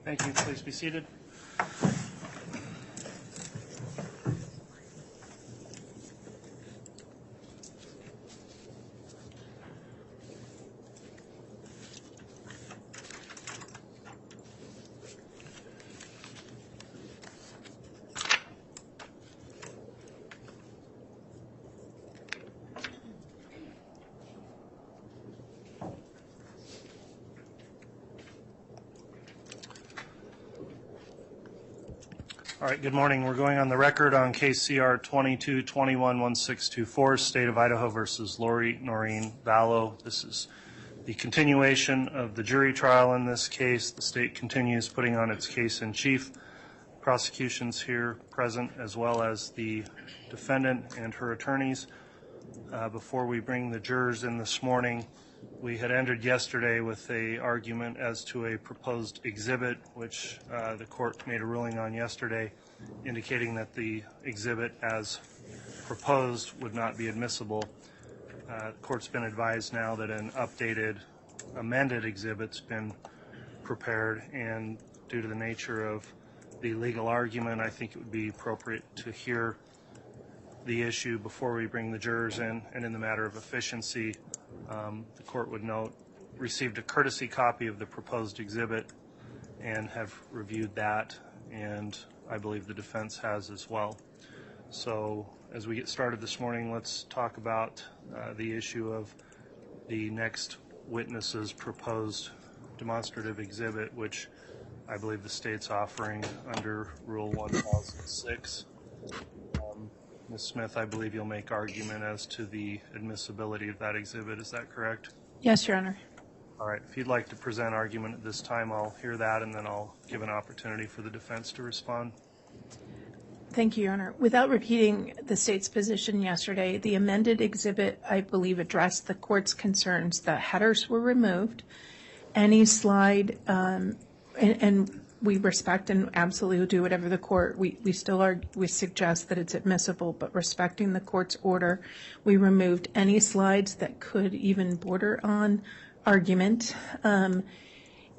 Thank you. Please be seated. All right, good morning. We're going on the record on case CR 22-21-1624, State of Idaho versus Lori Vallow. This is the continuation of the jury trial in this case. The state continues putting on its case in chief. Prosecution's here present, as well as the defendant and her attorneys. Before we bring the jurors in this morning, we had ended yesterday with an argument as to a proposed exhibit, which the court made a ruling on yesterday, indicating that the exhibit as proposed would not be admissible. The court's been advised now that an updated, amended exhibit's been prepared, and due to the nature of the legal argument, I think it would be appropriate to hear the issue before we bring the jurors in. And in the matter of efficiency, the court would note, received a courtesy copy of the proposed exhibit and have reviewed that, and I believe the defense has as well. So as we get started this morning, let's talk about the issue of the next witness's proposed demonstrative exhibit, which I believe the state's offering under Rule 1006. Ms. Smith, I believe you'll make argument as to the admissibility of that exhibit. Is that correct? Yes, Your Honor. All right. If you'd like to present argument at this time, I'll hear that, and then I'll give an opportunity for the defense to respond. Thank you, Your Honor. Without repeating the state's position yesterday, the amended exhibit, I believe, addressed the court's concerns that headers were removed. Any slide, and we respect and absolutely do whatever the court, we suggest that it's admissible, but respecting the court's order, we removed any slides that could even border on argument.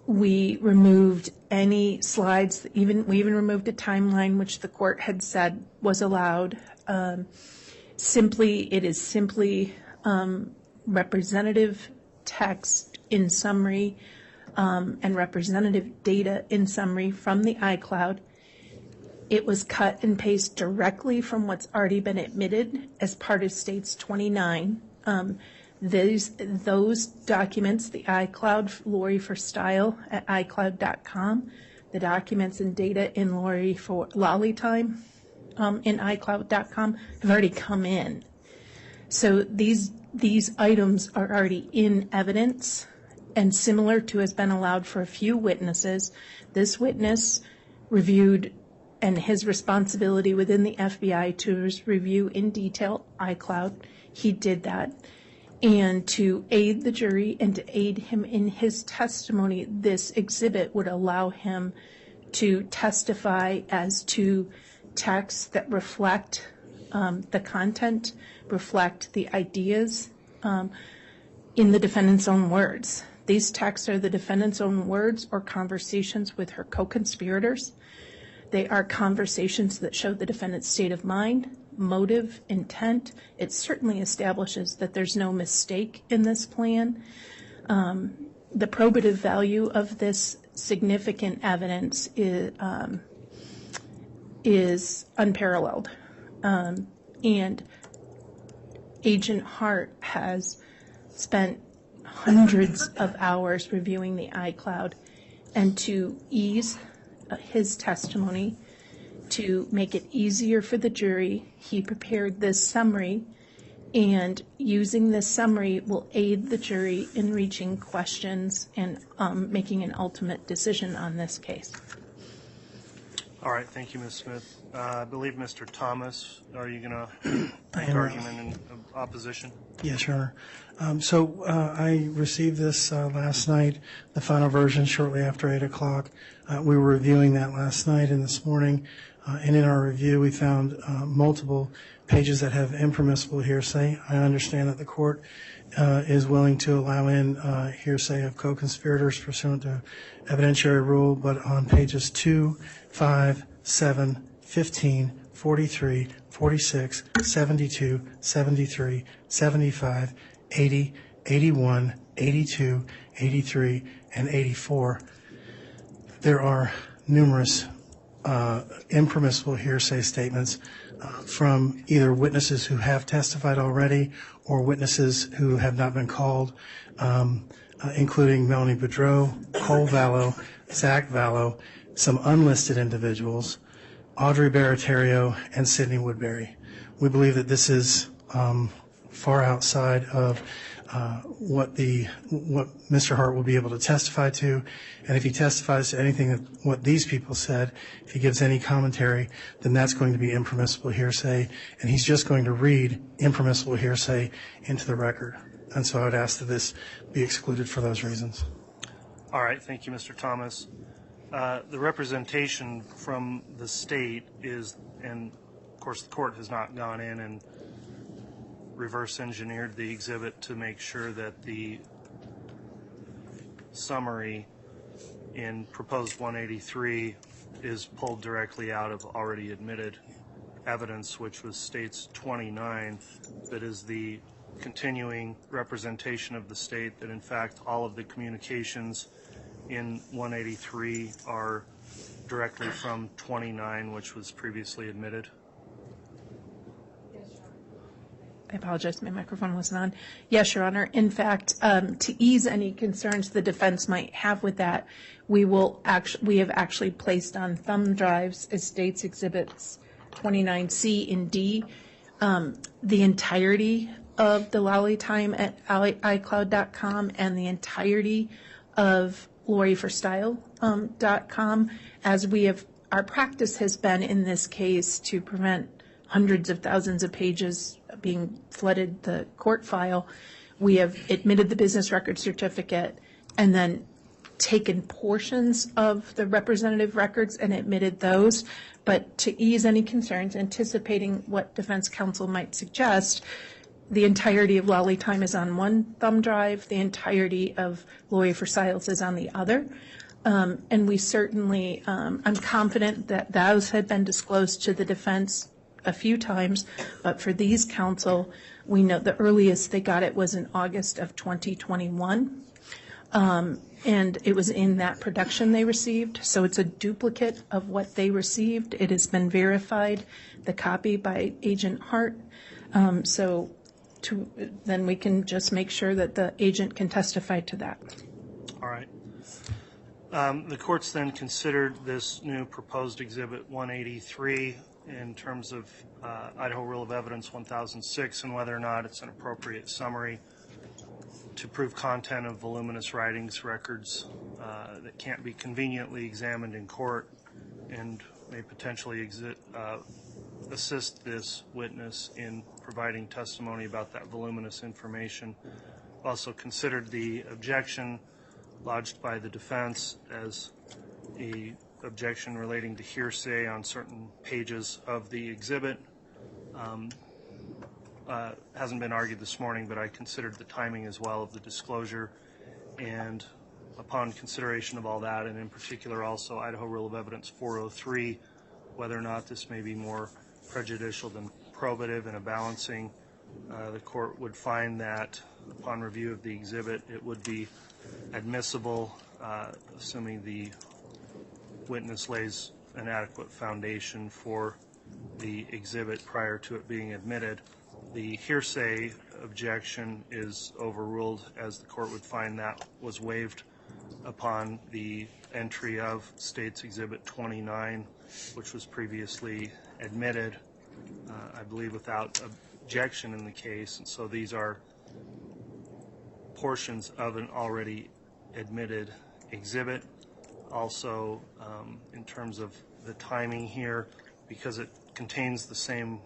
We removed any slides, we even removed a timeline which the court had said was allowed. It is simply representative text in summary, and representative data in summary from the iCloud. It was cut and pasted directly from what's already been admitted as part of States 29. Those documents, the iCloud, Lori for Style at iCloud.com, the documents and data in Lori for Lolly Time in iCloud.com have already come in. So these items are already in evidence, and similar to has been allowed for a few witnesses. This witness reviewed, and his responsibility within the FBI to review in detail iCloud. He did that. And to aid the jury and to aid him in his testimony, this exhibit would allow him to testify as to texts that reflect the content, reflect the ideas in the defendant's own words. These texts are the defendant's own words or conversations with her co-conspirators. They are conversations that show the defendant's state of mind, motive, intent. It certainly establishes that there's no mistake in this plan. The probative value of this significant evidence is unparalleled. And Agent Hart has spent hundreds of hours reviewing the iCloud, and to ease his testimony, to make it easier for the jury, he prepared this summary, and using this summary will aid the jury in reaching questions and making an ultimate decision on this case. All right, thank you, Ms. Smith. I believe Mr. Thomas, are you going to make argument in opposition? Yes, Your Honor. So I received this last night, the final version, shortly after 8 o'clock. We were reviewing that last night and this morning, and in our review we found multiple pages that have impermissible hearsay. I understand that the court is willing to allow in hearsay of co-conspirators pursuant to evidentiary rule, but on pages 2, 5, 7, 15, 43, 46, 72, 73, 75, 80, 81, 82, 83, and 84, there are numerous impermissible hearsay statements from either witnesses who have testified already or witnesses who have not been called, including Melanie Boudreau, Cole Vallow, Zach Vallow, some unlisted individuals, Audrey Baratario, and Sidney Woodbury. We believe that this is far outside of what Mr. Hart will be able to testify to, and if he testifies to anything that what these people said, if he gives any commentary, then that's going to be impermissible hearsay, and he's just going to read impermissible hearsay into the record. And so I would ask that this be excluded for those reasons. All right, thank you, Mr. Thomas. The representation from the state is, and of course the court has not gone in and reverse engineered the exhibit to make sure that the summary in proposed 183 is pulled directly out of already admitted evidence, which was state's 29, that is the continuing representation of the state that in fact all of the communications in 183 are directly from 29, which was previously admitted. I apologize, my microphone wasn't on. Yes, Your Honor. In fact, to ease any concerns the defense might have with that, we have actually placed on thumb drives as states exhibits 29C and D the entirety of the Lolly time at iCloud.com and the entirety of LoriForStyle.com, as we have, our practice has been in this case to prevent hundreds of thousands of pages being flooded the court file. We have admitted the business record certificate and then taken portions of the representative records and admitted those. But to ease any concerns, anticipating what defense counsel might suggest, the entirety of Lolly time is on one thumb drive, the entirety of Lori for Siles is on the other. And we certainly, I'm confident that those had been disclosed to the defense a few times, but for these counsel, we know the earliest they got it was in August of 2021. And it was in that production they received. So it's a duplicate of what they received. It has been verified, the copy by Agent Hart. Then we can just make sure that the agent can testify to that. All right. The court's then considered this new proposed Exhibit 183 in terms of Idaho Rule of Evidence 1006 and whether or not it's an appropriate summary to prove content of voluminous writings records that can't be conveniently examined in court and may potentially assist this witness in providing testimony about that voluminous information. Also considered the objection lodged by the defense as a objection relating to hearsay on certain pages of the exhibit. Hasn't been argued this morning, but I considered the timing as well of the disclosure, and upon consideration of all that, and in particular also Idaho Rule of Evidence 403, whether or not this may be more prejudicial than probative in a balancing, the court would find that upon review of the exhibit it would be admissible, assuming the witness lays an adequate foundation for the exhibit prior to it being admitted. The hearsay objection is overruled, as the court would find that was waived upon the entry of State's Exhibit 29, which was previously admitted, I believe without objection in the case, and so these are portions of an already admitted exhibit. Also, in terms of the timing here, because it contains the same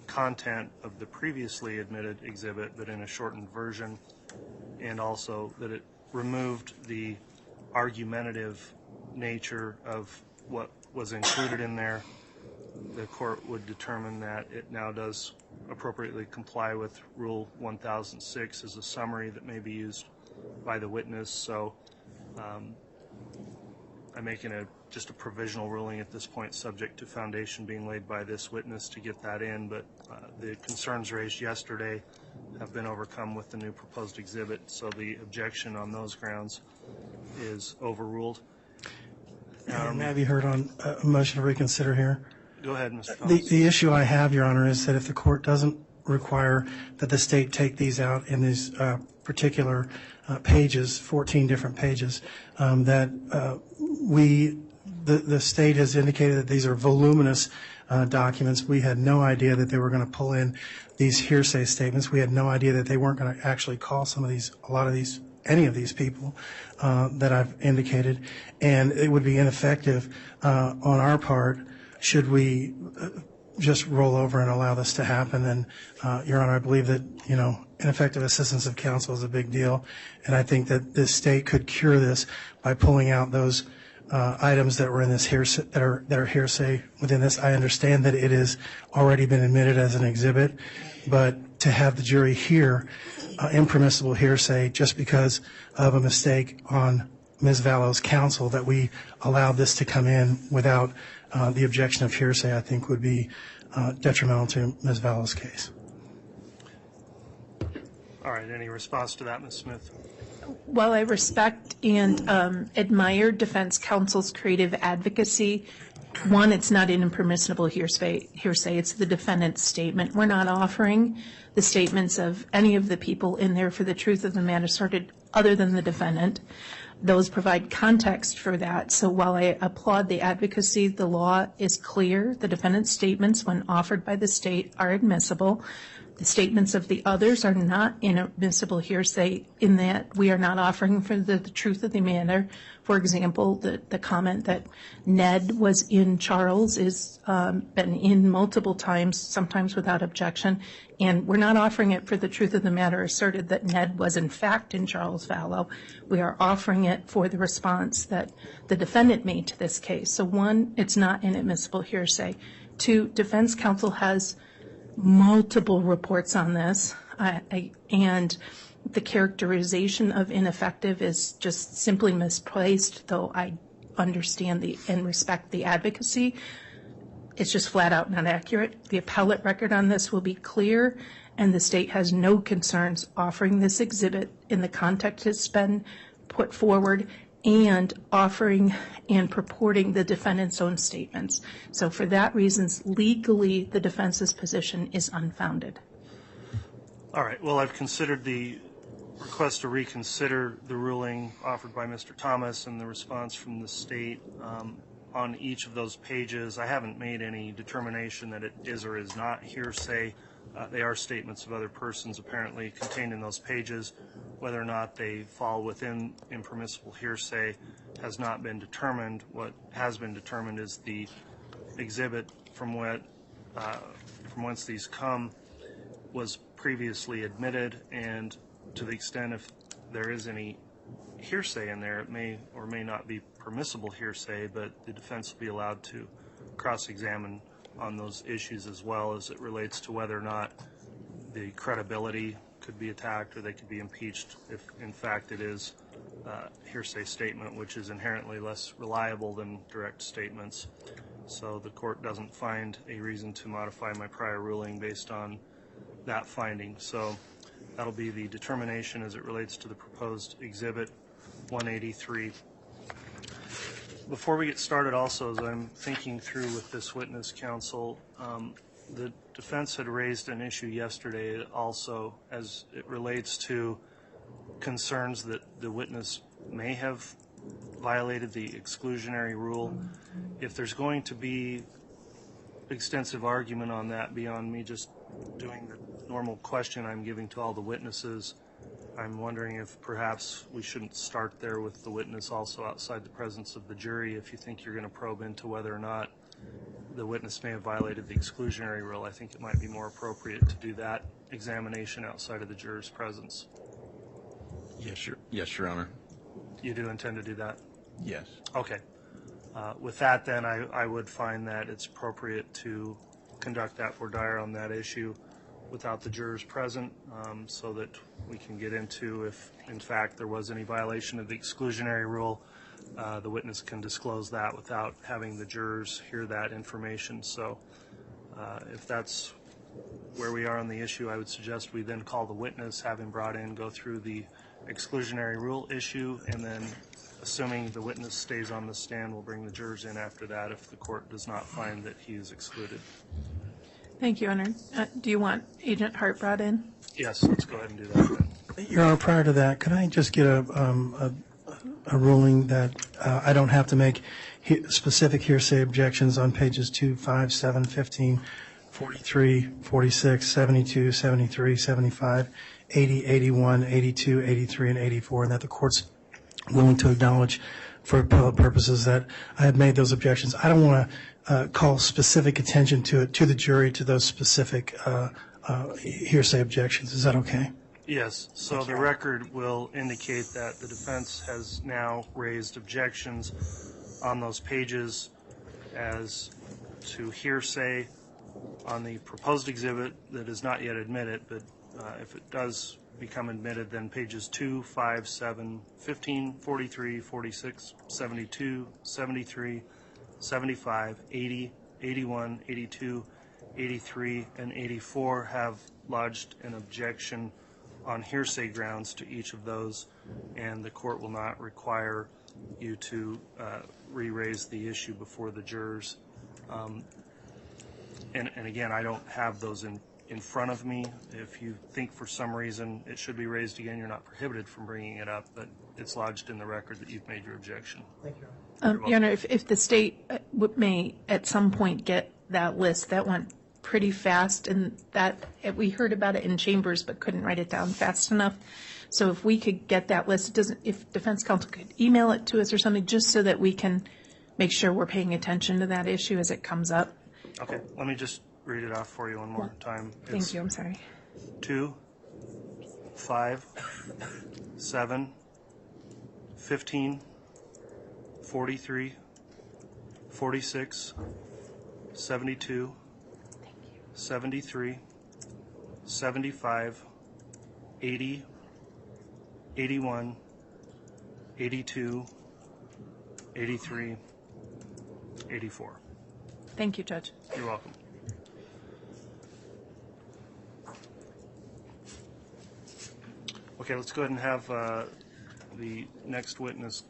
content of the previously admitted exhibit but in a shortened version, and also that it removed the argumentative nature of what was included in there, the court would determine that it now does appropriately comply with Rule 1006 as a summary that may be used by the witness. So I'm making just a provisional ruling at this point, subject to foundation being laid by this witness to get that in. But the concerns raised yesterday have been overcome with the new proposed exhibit, so the objection on those grounds is overruled. May I be heard on a motion to reconsider here? Go ahead, Mr. Thomas. The issue I have, Your Honor, is that if the court doesn't require that the state take these out in these particular pages, 14 different pages, that the state has indicated that these are voluminous documents. We had no idea that they were going to pull in these hearsay statements. We had no idea that they weren't going to actually call any of these people that I've indicated, and it would be ineffective on our part should we just roll over and allow this to happen. And Your Honor, I believe that ineffective assistance of counsel is a big deal, and I think that this state could cure this by pulling out those items that were in this hearsay, that are hearsay within this. I understand that it has already been admitted as an exhibit, but to have the jury hear impermissible hearsay just because of a mistake on Ms. Vallow's counsel, that we allowed this to come in without the objection of hearsay, I think would be detrimental to Ms. Vallow's case. All right. Any response to that, Ms. Smith? While I respect and admire defense counsel's creative advocacy, one, it's not an impermissible hearsay. It's the defendant's statement. We're not offering the statements of any of the people in there for the truth of the matter asserted other than the defendant. Those provide context for that. So while I applaud the advocacy, the law is clear. The defendant's statements, when offered by the state, are admissible. The statements of the others are not inadmissible hearsay in that we are not offering for the truth of the matter. For example, the comment that Ned was in Charles is been in multiple times, sometimes without objection, and we're not offering it for the truth of the matter asserted that Ned was in fact in Charles Vallow. We are offering it for the response that the defendant made to this case. So one, it's not inadmissible hearsay. Two, defense counsel has multiple reports on this, and the characterization of ineffective is just simply misplaced, though I understand and respect the advocacy. It's just flat out not accurate. The appellate record on this will be clear, and the state has no concerns offering this exhibit in the context it's been put forward and offering and purporting the defendant's own statements. So for that reason, legally, the defense's position is unfounded. All right. Well, I've considered the request to reconsider the ruling offered by Mr. Thomas and the response from the state on each of those pages. I haven't made any determination that it is or is not hearsay. They are statements of other persons apparently contained in those pages. Whether or not they fall within impermissible hearsay has not been determined. What has been determined is the exhibit from whence these come was previously admitted, and to the extent if there is any hearsay in there, it may or may not be permissible hearsay, but the defense will be allowed to cross-examine on those issues as well as it relates to whether or not the credibility could be attacked or they could be impeached if in fact it is a hearsay statement, which is inherently less reliable than direct statements. So the court doesn't find a reason to modify my prior ruling based on that finding. So that'll be the determination as it relates to the proposed exhibit 183. Before we get started also, as I'm thinking through with this witness counsel, the defense had raised an issue yesterday also as it relates to concerns that the witness may have violated the exclusionary rule. If there's going to be extensive argument on that beyond me just doing the normal question I'm giving to all the witnesses, I'm wondering if perhaps we shouldn't start there with the witness also outside the presence of the jury if you think you're going to probe into whether or not the witness may have violated the exclusionary rule. I think it might be more appropriate to do that examination outside of the juror's presence. Yes, Your Honor. You do intend to do that? Yes. Okay. With that, then, I would find that it's appropriate to conduct that voir dire on that issue without the jurors present, so that we can get into if, in fact, there was any violation of the exclusionary rule. The witness can disclose that without having the jurors hear that information. So if that's where we are on the issue, I would suggest we then call the witness, have him brought in, go through the exclusionary rule issue, and then, assuming the witness stays on the stand, we'll bring the jurors in after that if the court does not find that he is excluded. Thank you, Honor. Do you want Agent Hart brought in? Yes, let's go ahead and do that then. Your Honor, prior to that, could I just get a ruling that I don't have to make specific hearsay objections on pages 2, 5, 7, 15, 43, 46, 72, 73, 75, 80, 81, 82, 83, and 84, and that the court's willing to acknowledge for appellate purposes that I have made those objections. I don't want to call specific attention to the jury to those specific hearsay objections. Is that okay? Yes, so the record will indicate that the defense has now raised objections on those pages as to hearsay on the proposed exhibit that is not yet admitted, but if it does become admitted, then pages 2, 5, 7, 15, 43, 46, 72, 73, 75, 80, 81, 82, 83, and 84 have lodged an objection on hearsay grounds to each of those, and the court will not require you to re-raise the issue before the jurors. And again, I don't have those in front of me. If you think for some reason it should be raised again, you're not prohibited from bringing it up, but it's lodged in the record that you've made your objection. Thank you. Your Honor, if the state may at some point get that list, that went pretty fast, and that we heard about it in chambers but couldn't write it down fast enough. So if we could get that list, if defense counsel could email it to us or something, just so that we can make sure we're paying attention to that issue as it comes up. Okay, let me just read it off for you one more time. Thank you, I'm sorry. 2, 5, 7, 15, 43, 46, 72, 73, 75, 80, 81, 82, 83, 84. Thank you, Judge. You're welcome. Okay, let's go ahead and have the next witness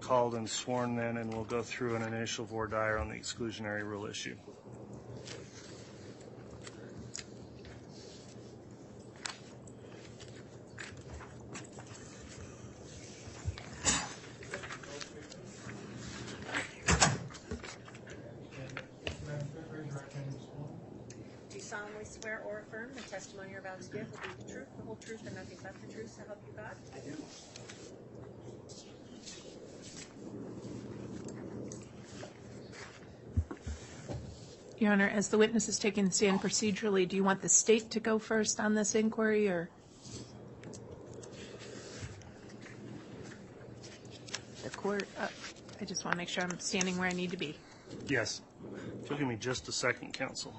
called and sworn then, and we'll go through an initial voir dire on the exclusionary rule issue. Do you solemnly swear or affirm the testimony you're about to give will be the truth, the whole truth, and nothing but the truth, so help you God? I do. Your Honor, as the witness is taking the stand procedurally, do you want the state to go first on this inquiry, or the court? I just want to make sure I'm standing where I need to be. Yes. If you'll give me just a second, counsel.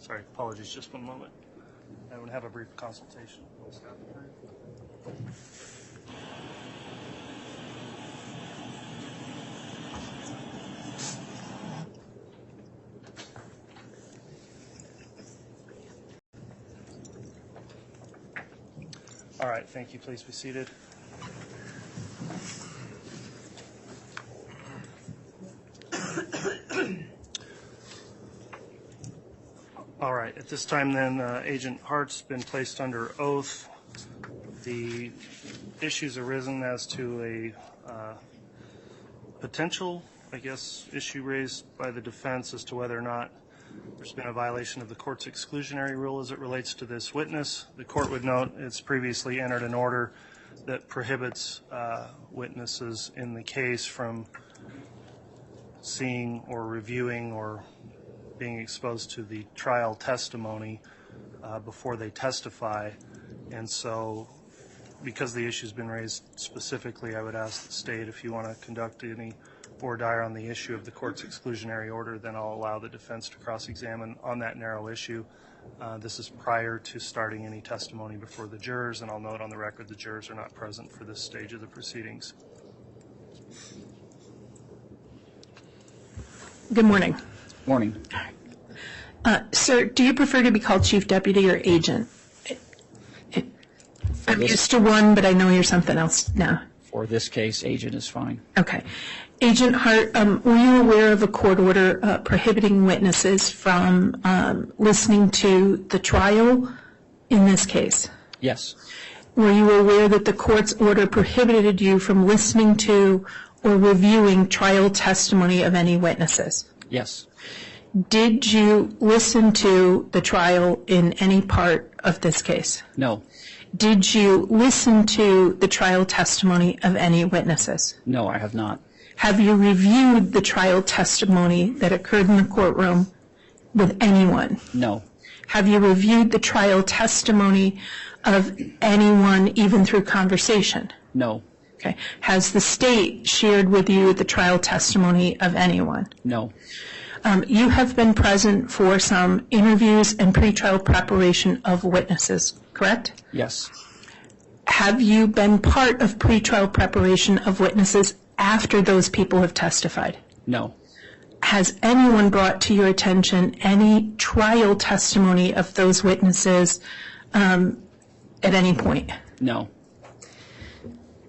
Sorry, apologies, just one moment. I would have a brief consultation. All right, thank you. Please be seated. All right, at this time then, Agent Hart's been placed under oath. The issues arisen as to a potential, I guess, issue raised by the defense as to whether or not there's been a violation of the court's exclusionary rule as it relates to this witness. The court would note it's previously entered an order that prohibits witnesses in the case from seeing or reviewing or being exposed to the trial testimony before they testify. And so, because the issue's been raised specifically, I would ask the state if you want to conduct any voir dire on the issue of the court's exclusionary order, then I'll allow the defense to cross-examine on that narrow issue. This is prior to starting any testimony before the jurors, and I'll note on the record the jurors are not present for this stage of the proceedings. Good morning. Morning. Sir, do you prefer to be called chief deputy or agent? I'm used to one, but I know you're something else now. For this case, agent is fine. Okay. Agent Hart, were you aware of a court order prohibiting witnesses from listening to the trial in this case? Yes. Were you aware that the court's order prohibited you from listening to or reviewing trial testimony of any witnesses? Yes. Did you listen to the trial in any part of this case? No. Did you listen to the trial testimony of any witnesses? No, I have not. Have you reviewed the trial testimony that occurred in the courtroom with anyone? No. Have you reviewed the trial testimony of anyone, even through conversation? No. Okay. Has the state shared with you the trial testimony of anyone? No. You have been present for some interviews and pretrial preparation of witnesses, correct? Yes. Have you been part of pretrial preparation of witnesses after those people have testified? No. Has anyone brought to your attention any trial testimony of those witnesses at any point? No.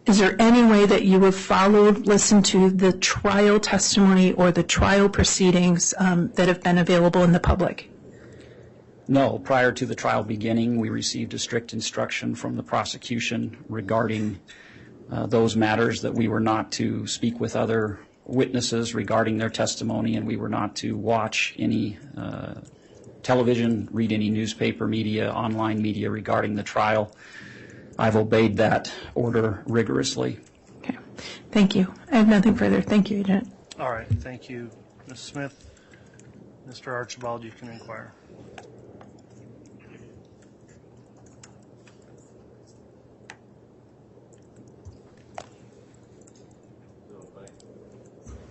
Is there any way that you have followed, listened to the trial testimony or the trial proceedings that have been available in the public? No. Prior to the trial beginning, we received a strict instruction from the prosecution regarding those matters, that we were not to speak with other witnesses regarding their testimony, and we were not to watch any television, read any newspaper media, online media regarding the trial. I've obeyed that order rigorously. Okay. Thank you. I have nothing further. Thank you, Agent. All right. Thank you, Ms. Smith. Mr. Archibald, you can inquire.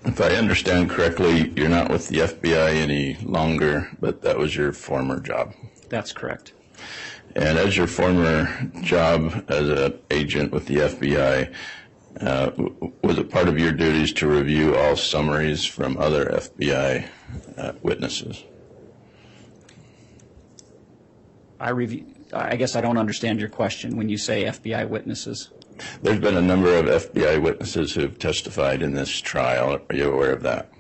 If I understand correctly, you're not with the FBI any longer, but that was your former job. That's correct. And as your former job as an agent with the FBI, was it part of your duties to review all summaries from other FBI witnesses? I guess I don't understand your question when you say FBI witnesses. There's been a number of FBI witnesses who have testified in this trial. Are you aware of that?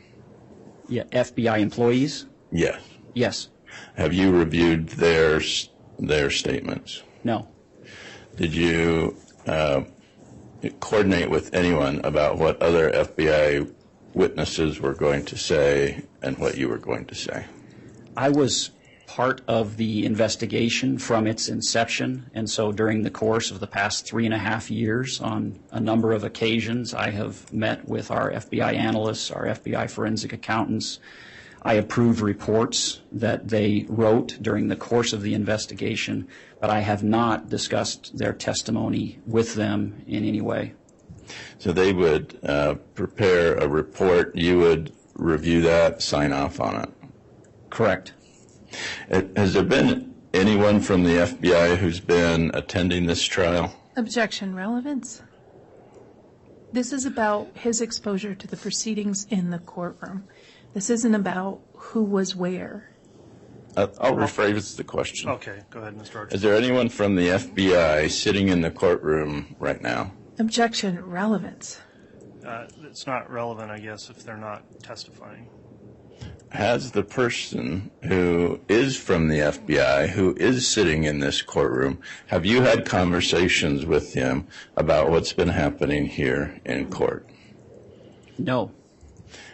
Yeah, FBI employees? Yes. Yes. Have you reviewed their statements? No. Did you coordinate with anyone about what other FBI witnesses were going to say and what you were going to say? I was part of the investigation from its inception, and so during the course of the past 3.5 years, on a number of occasions, I have met with our FBI analysts, our FBI forensic accountants. I approved reports that they wrote during the course of the investigation, but I have not discussed their testimony with them in any way. So they would prepare a report, you would review that, sign off on it? Correct. Has there been anyone from the FBI who's been attending this trial? Objection. Relevance. This is about his exposure to the proceedings in the courtroom. This isn't about who was where. I'll rephrase the question. Okay, go ahead, Mr. Archibald. Is there anyone from the FBI sitting in the courtroom right now? Objection. Relevance. It's not relevant, I guess, if they're not testifying. Has the person who is from the FBI, who is sitting in this courtroom, have you had conversations with him about what's been happening here in court? No.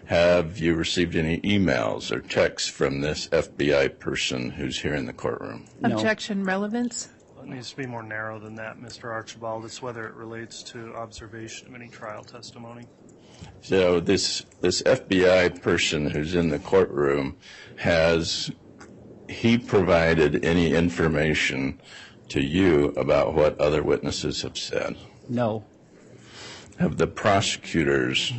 Have you received any emails or texts from this FBI person who's here in the courtroom? No. Objection. Relevance. It needs to be more narrow than that, Mr. Archibald. It's whether it relates to observation of any trial testimony. So this FBI person who's in the courtroom, has he provided any information to you about what other witnesses have said? No. Have the prosecutors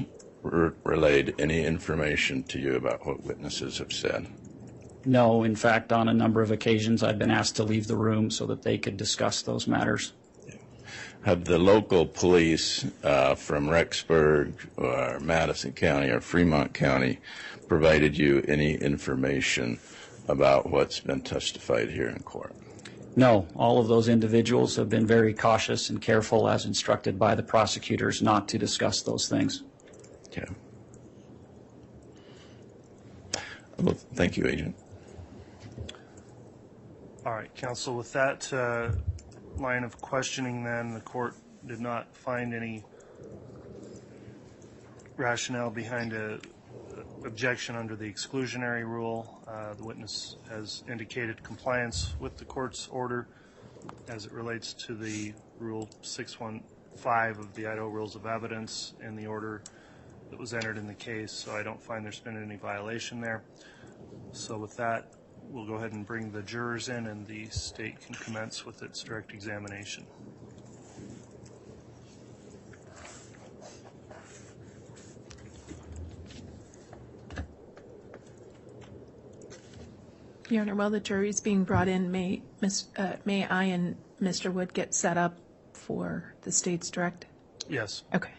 relayed any information to you about what witnesses have said? No. In fact, on a number of occasions, I've been asked to leave the room so that they could discuss those matters. Have the local police from Rexburg or Madison County or Fremont County provided you any information about what's been testified here in court? No. All of those individuals have been very cautious and careful, as instructed by the prosecutors, not to discuss those things. Okay. Well, thank you, Agent. All right, counsel, with that line of questioning, then, the court did not find any rationale behind a objection under the exclusionary rule. The witness has indicated compliance with the court's order as it relates to the Rule 615 of the Idaho Rules of Evidence and the order that was entered in the case, so I don't find there's been any violation there. So with that, we'll go ahead and bring the jurors in, and the state can commence with its direct examination. Your Honor, while the jury is being brought in, may I and Mr. Wood get set up for the state's direct? Yes. Okay.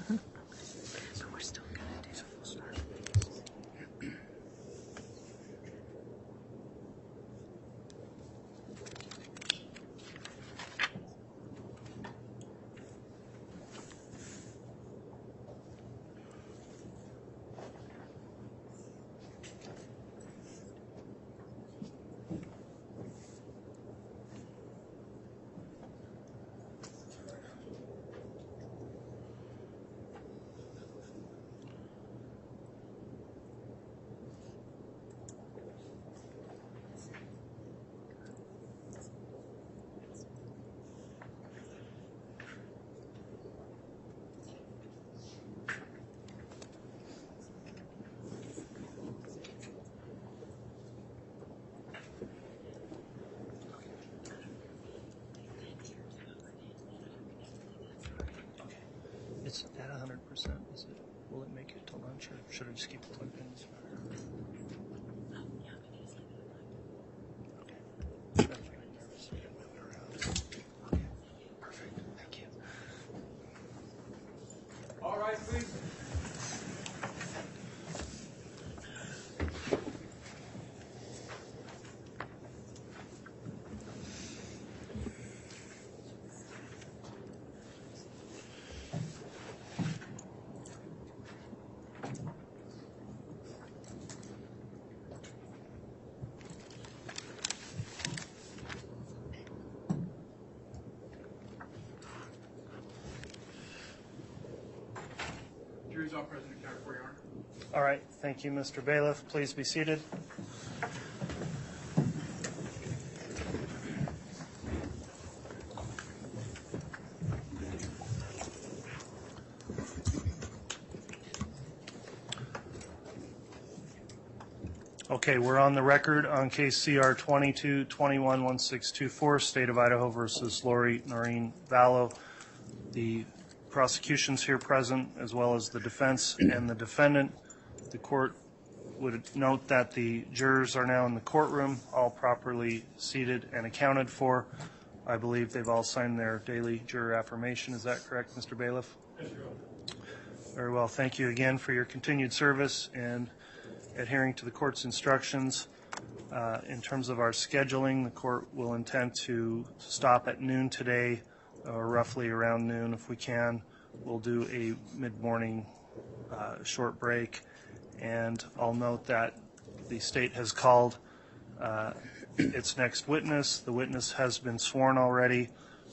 But we're still going to do It's at 100%. Is it? Will it make it to lunch, or should I just keep it plugged in? Okay. Okay. Perfect. Thank you. All right, please. Jury's all present and accounted for, Your Honor. All right. Thank you, Mr. Bailiff. Please be seated. Okay, we're on the record on case CR 22-21-1624, State of Idaho versus Lori Vallow. The prosecution's here present, as well as the defense and the defendant. The court would note that the jurors are now in the courtroom, all properly seated and accounted for. I believe they've all signed their daily juror affirmation. Is that correct, Mr. Bailiff? Yes, Your Honor. Very well. Thank you again for your continued service and adhering to the court's instructions. In terms of our scheduling, the court will intend to stop at noon today, or roughly around noon if we can. We'll do a mid-morning short break. And I'll note that the state has called its next witness. The witness has been sworn already.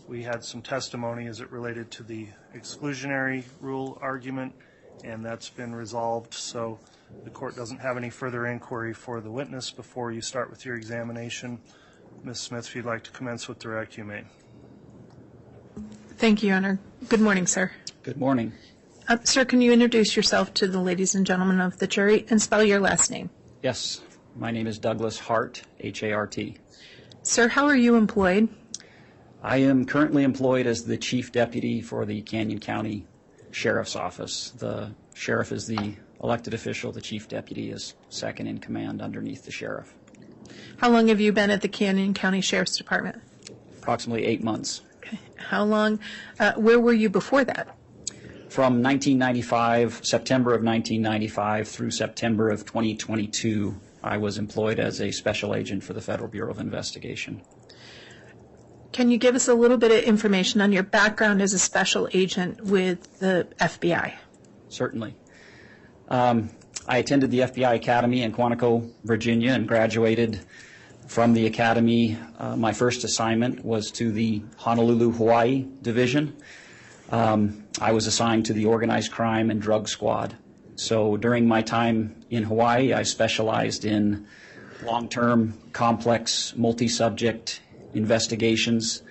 We had some testimony as it related to the exclusionary rule argument, and that's been resolved. So the court doesn't have any further inquiry for the witness before you start with your examination. Ms. Smith, if you'd like to commence with direct, you may. Thank you, Your Honor. Good morning, sir. Good morning. Sir, can you introduce yourself to the ladies and gentlemen of the jury and spell your last name? Yes, my name is Douglas Hart, H-A-R-T. Sir, how are you employed? I am currently employed as the Chief Deputy for the Canyon County Sheriff's Office. The sheriff is the elected official. The Chief Deputy is second in command underneath the sheriff. How long have you been at the Canyon County Sheriff's Department? Approximately 8 months. Okay. How long, where were you before that? From 1995, September of 1995 through September of 2022, I was employed as a special agent for the Federal Bureau of Investigation. Can you give us a little bit of information on your background as a special agent with the FBI? Certainly. I attended the FBI Academy in Quantico, Virginia, and graduated from the Academy. My first assignment was to the Honolulu, Hawaii Division. I was assigned to the Organized Crime and Drug Squad. So during my time in Hawaii, I specialized in long-term, complex, multi-subject investigations.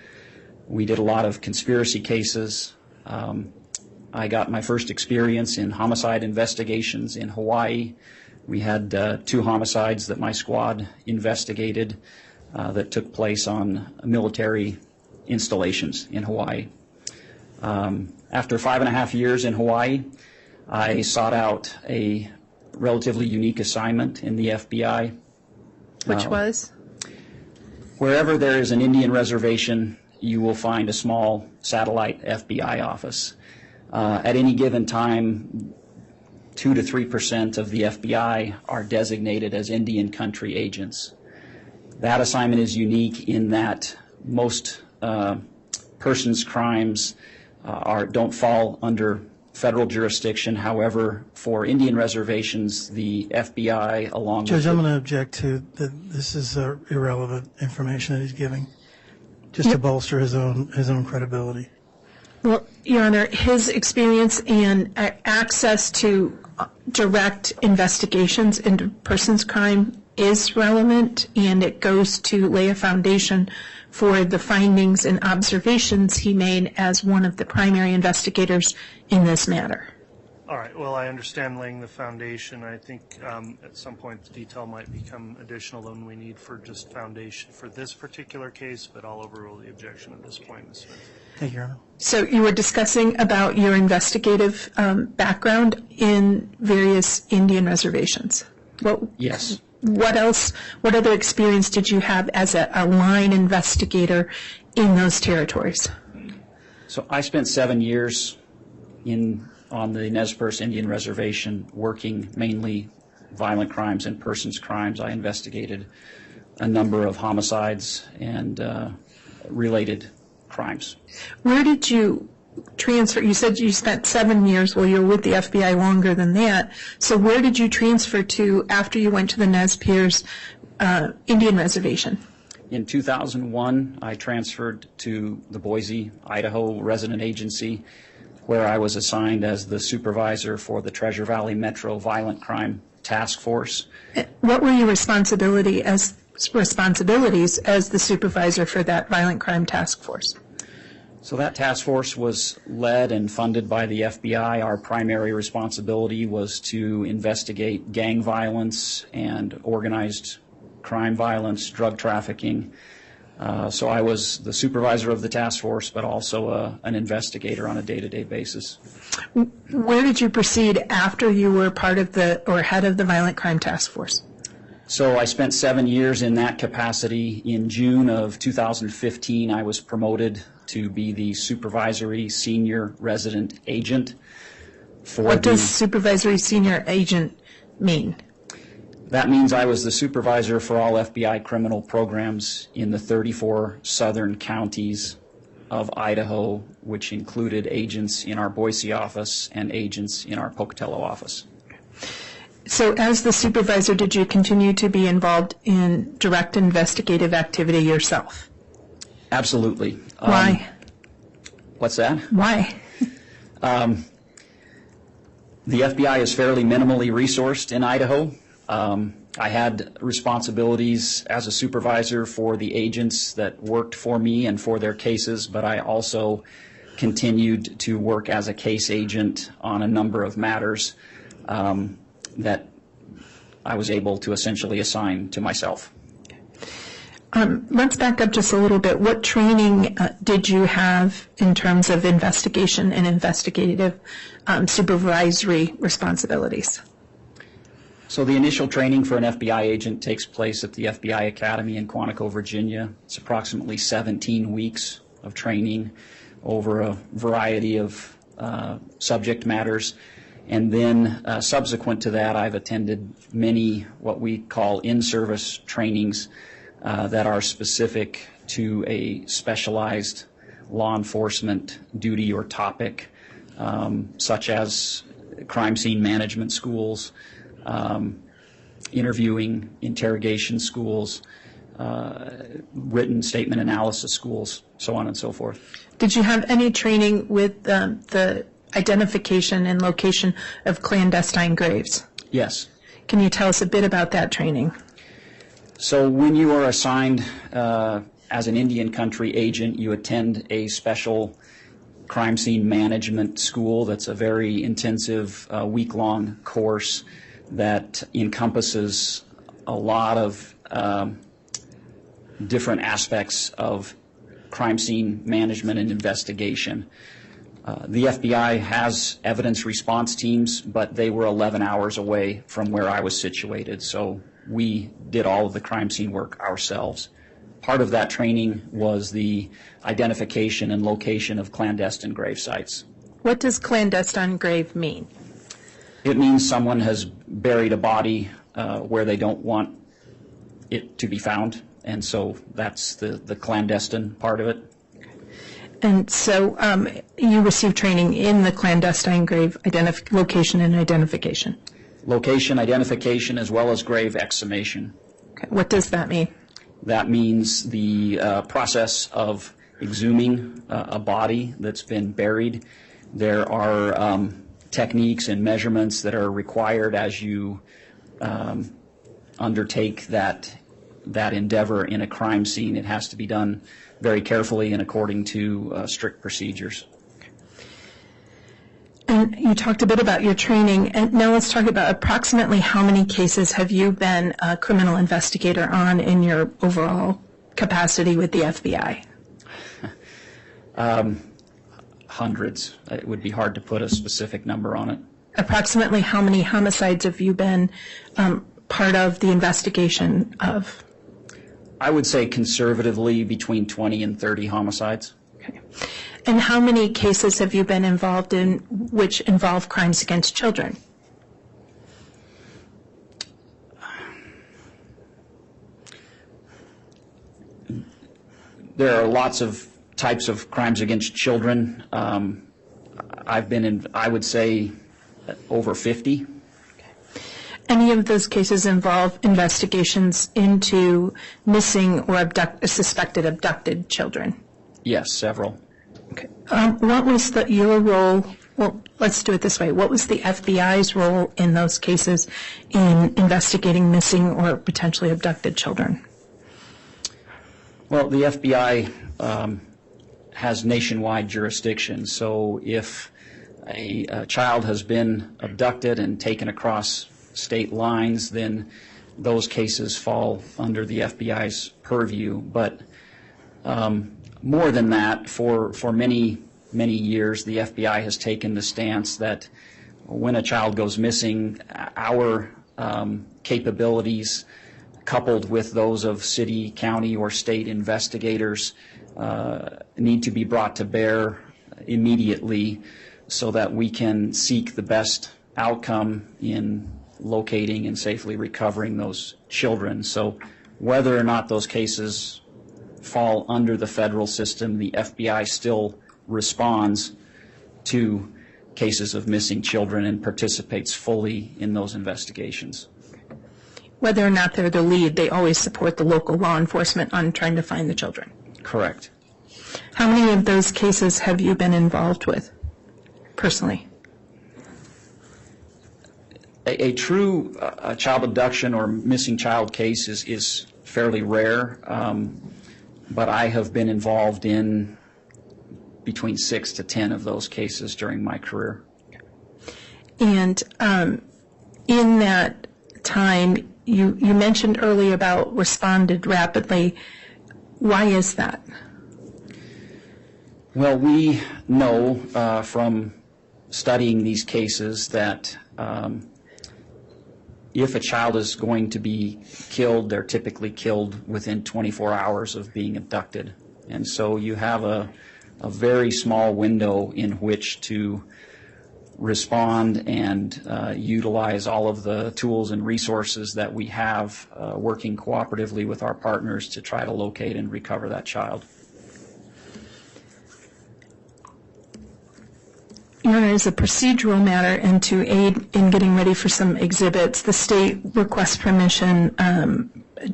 We did a lot of conspiracy cases. I got my first experience in homicide investigations in Hawaii. We had 2 homicides that my squad investigated that took place on military installations in Hawaii. After 5.5 years in Hawaii, I sought out a relatively unique assignment in the FBI. Which was? Wherever there is an Indian reservation, you will find a small satellite FBI office. At any given time, 2 to 3% of the FBI are designated as Indian country agents. That assignment is unique in that most persons' crimes don't fall under federal jurisdiction. However, for Indian reservations, the FBI, along with... Judge, I'm going to object to that. This is irrelevant information that he's giving, just to bolster his own credibility. Well, Your Honor, his experience and access to direct investigations into persons' crime is relevant, and it goes to lay a foundation for the findings and observations he made as one of the primary investigators in this matter. All right. Well, I understand laying the foundation. I think at some point the detail might become additional than we need for just foundation for this particular case, but I'll overrule the objection at this point, Ms. Smith. Thank you, Your Honor. So you were discussing about your investigative background in various Indian reservations. Yes. What else, what other experience did you have as a line investigator in those territories? So I spent 7 years on the Nez Perce Indian Reservation working mainly violent crimes and persons crimes. I investigated a number of homicides and related crimes. Where did you transfer? You said you spent 7 years. Well, you were with the FBI longer than that. So where did you transfer to after you went to the Nez Perce Indian Reservation? In 2001, I transferred to the Boise, Idaho Resident Agency, where I was assigned as the supervisor for the Treasure Valley Metro Violent Crime Task Force. What were your responsibilities as the supervisor for that Violent Crime Task Force? So that task force was led and funded by the FBI. Our primary responsibility was to investigate gang violence and organized crime violence, drug trafficking. So I was the supervisor of the task force, but also an investigator on a day-to-day basis. Where did you proceed after you were part of or head of the Violent Crime Task Force? So I spent 7 years in that capacity. In June of 2015, I was promoted to be the supervisory senior resident agent for What does supervisory senior agent mean? That means I was the supervisor for all FBI criminal programs in the 34 southern counties of Idaho, which included agents in our Boise office and agents in our Pocatello office. So as the supervisor, did you continue to be involved in direct investigative activity yourself? Absolutely. Why? What's that? Why? The FBI is fairly minimally resourced in Idaho. I had responsibilities as a supervisor for the agents that worked for me and for their cases, but I also continued to work as a case agent on a number of matters that I was able to essentially assign to myself. Let's back up just a little bit. What training did you have in terms of investigation and investigative supervisory responsibilities? So the initial training for an FBI agent takes place at the FBI Academy in Quantico, Virginia. It's approximately 17 weeks of training over a variety of subject matters. And then subsequent to that, I've attended many what we call in-service trainings that are specific to a specialized law enforcement duty or topic, such as crime scene management schools, interviewing, interrogation schools, written statement analysis schools, so on and so forth. Did you have any training with the identification and location of clandestine graves? Yes. Can you tell us a bit about that training? So when you are assigned as an Indian country agent, you attend a special crime scene management school that's a very intensive week-long course that encompasses a lot of different aspects of crime scene management and investigation. The FBI has evidence response teams, but they were 11 hours away from where I was situated, so we did all of the crime scene work ourselves. Part of that training was the identification and location of clandestine grave sites. What does clandestine grave mean? It means someone has buried a body where they don't want it to be found, and so that's the clandestine part of it. And so you received training in the clandestine grave location and identification. Location, identification, as well as grave exhumation. Okay. What does that mean? That means the process of exhuming a body that's been buried. There are techniques and measurements that are required as you undertake that endeavor in a crime scene. It has to be done very carefully and according to strict procedures. And you talked a bit about your training, and now let's talk about approximately how many cases have you been a criminal investigator on in your overall capacity with the FBI? Hundreds. It would be hard to put a specific number on it. Approximately how many homicides have you been part of the investigation of? I would say conservatively between 20 and 30 homicides. Okay. And how many cases have you been involved in which involve crimes against children? There are lots of types of crimes against children. I've been in, I would say, over 50. Any of those cases involve investigations into missing or suspected abducted children? Yes, several. Okay. What was your role? Well, let's do it this way. What was the FBI's role in those cases in investigating missing or potentially abducted children? Well, the FBI has nationwide jurisdiction, so if a child has been abducted and taken across state lines, then those cases fall under the FBI's purview. But more than that, for many years, the FBI has taken the stance that when a child goes missing, our capabilities, coupled with those of city, county, or state investigators, need to be brought to bear immediately so that we can seek the best outcome in locating and safely recovering those children. So whether or not those cases fall under the federal system, the FBI still responds to cases of missing children and participates fully in those investigations. Whether or not they're the lead, they always support the local law enforcement on trying to find the children. Correct. How many of those cases have you been involved with personally? A true child abduction or missing child case is fairly rare, but I have been involved in between 6 to 10 of those cases during my career. And in that time, you mentioned earlier about responded rapidly. Why is that? Well, we know from studying these cases that if a child is going to be killed, they're typically killed within 24 hours of being abducted. And so you have a very small window in which to respond and utilize all of the tools and resources that we have working cooperatively with our partners to try to locate and recover that child. Your Honor, as a procedural matter and to aid in getting ready for some exhibits, the state requests permission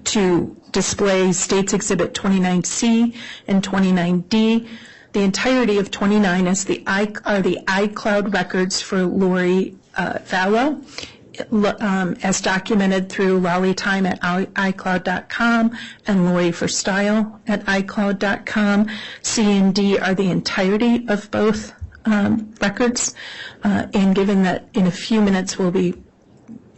to display States Exhibit 29C and 29D. The entirety of 29 is are the iCloud records for Lori Vallow, as documented through Lollytime at iCloud.com and Lori for Style at iCloud.com. C and D are the entirety of both records, and given that in a few minutes we'll be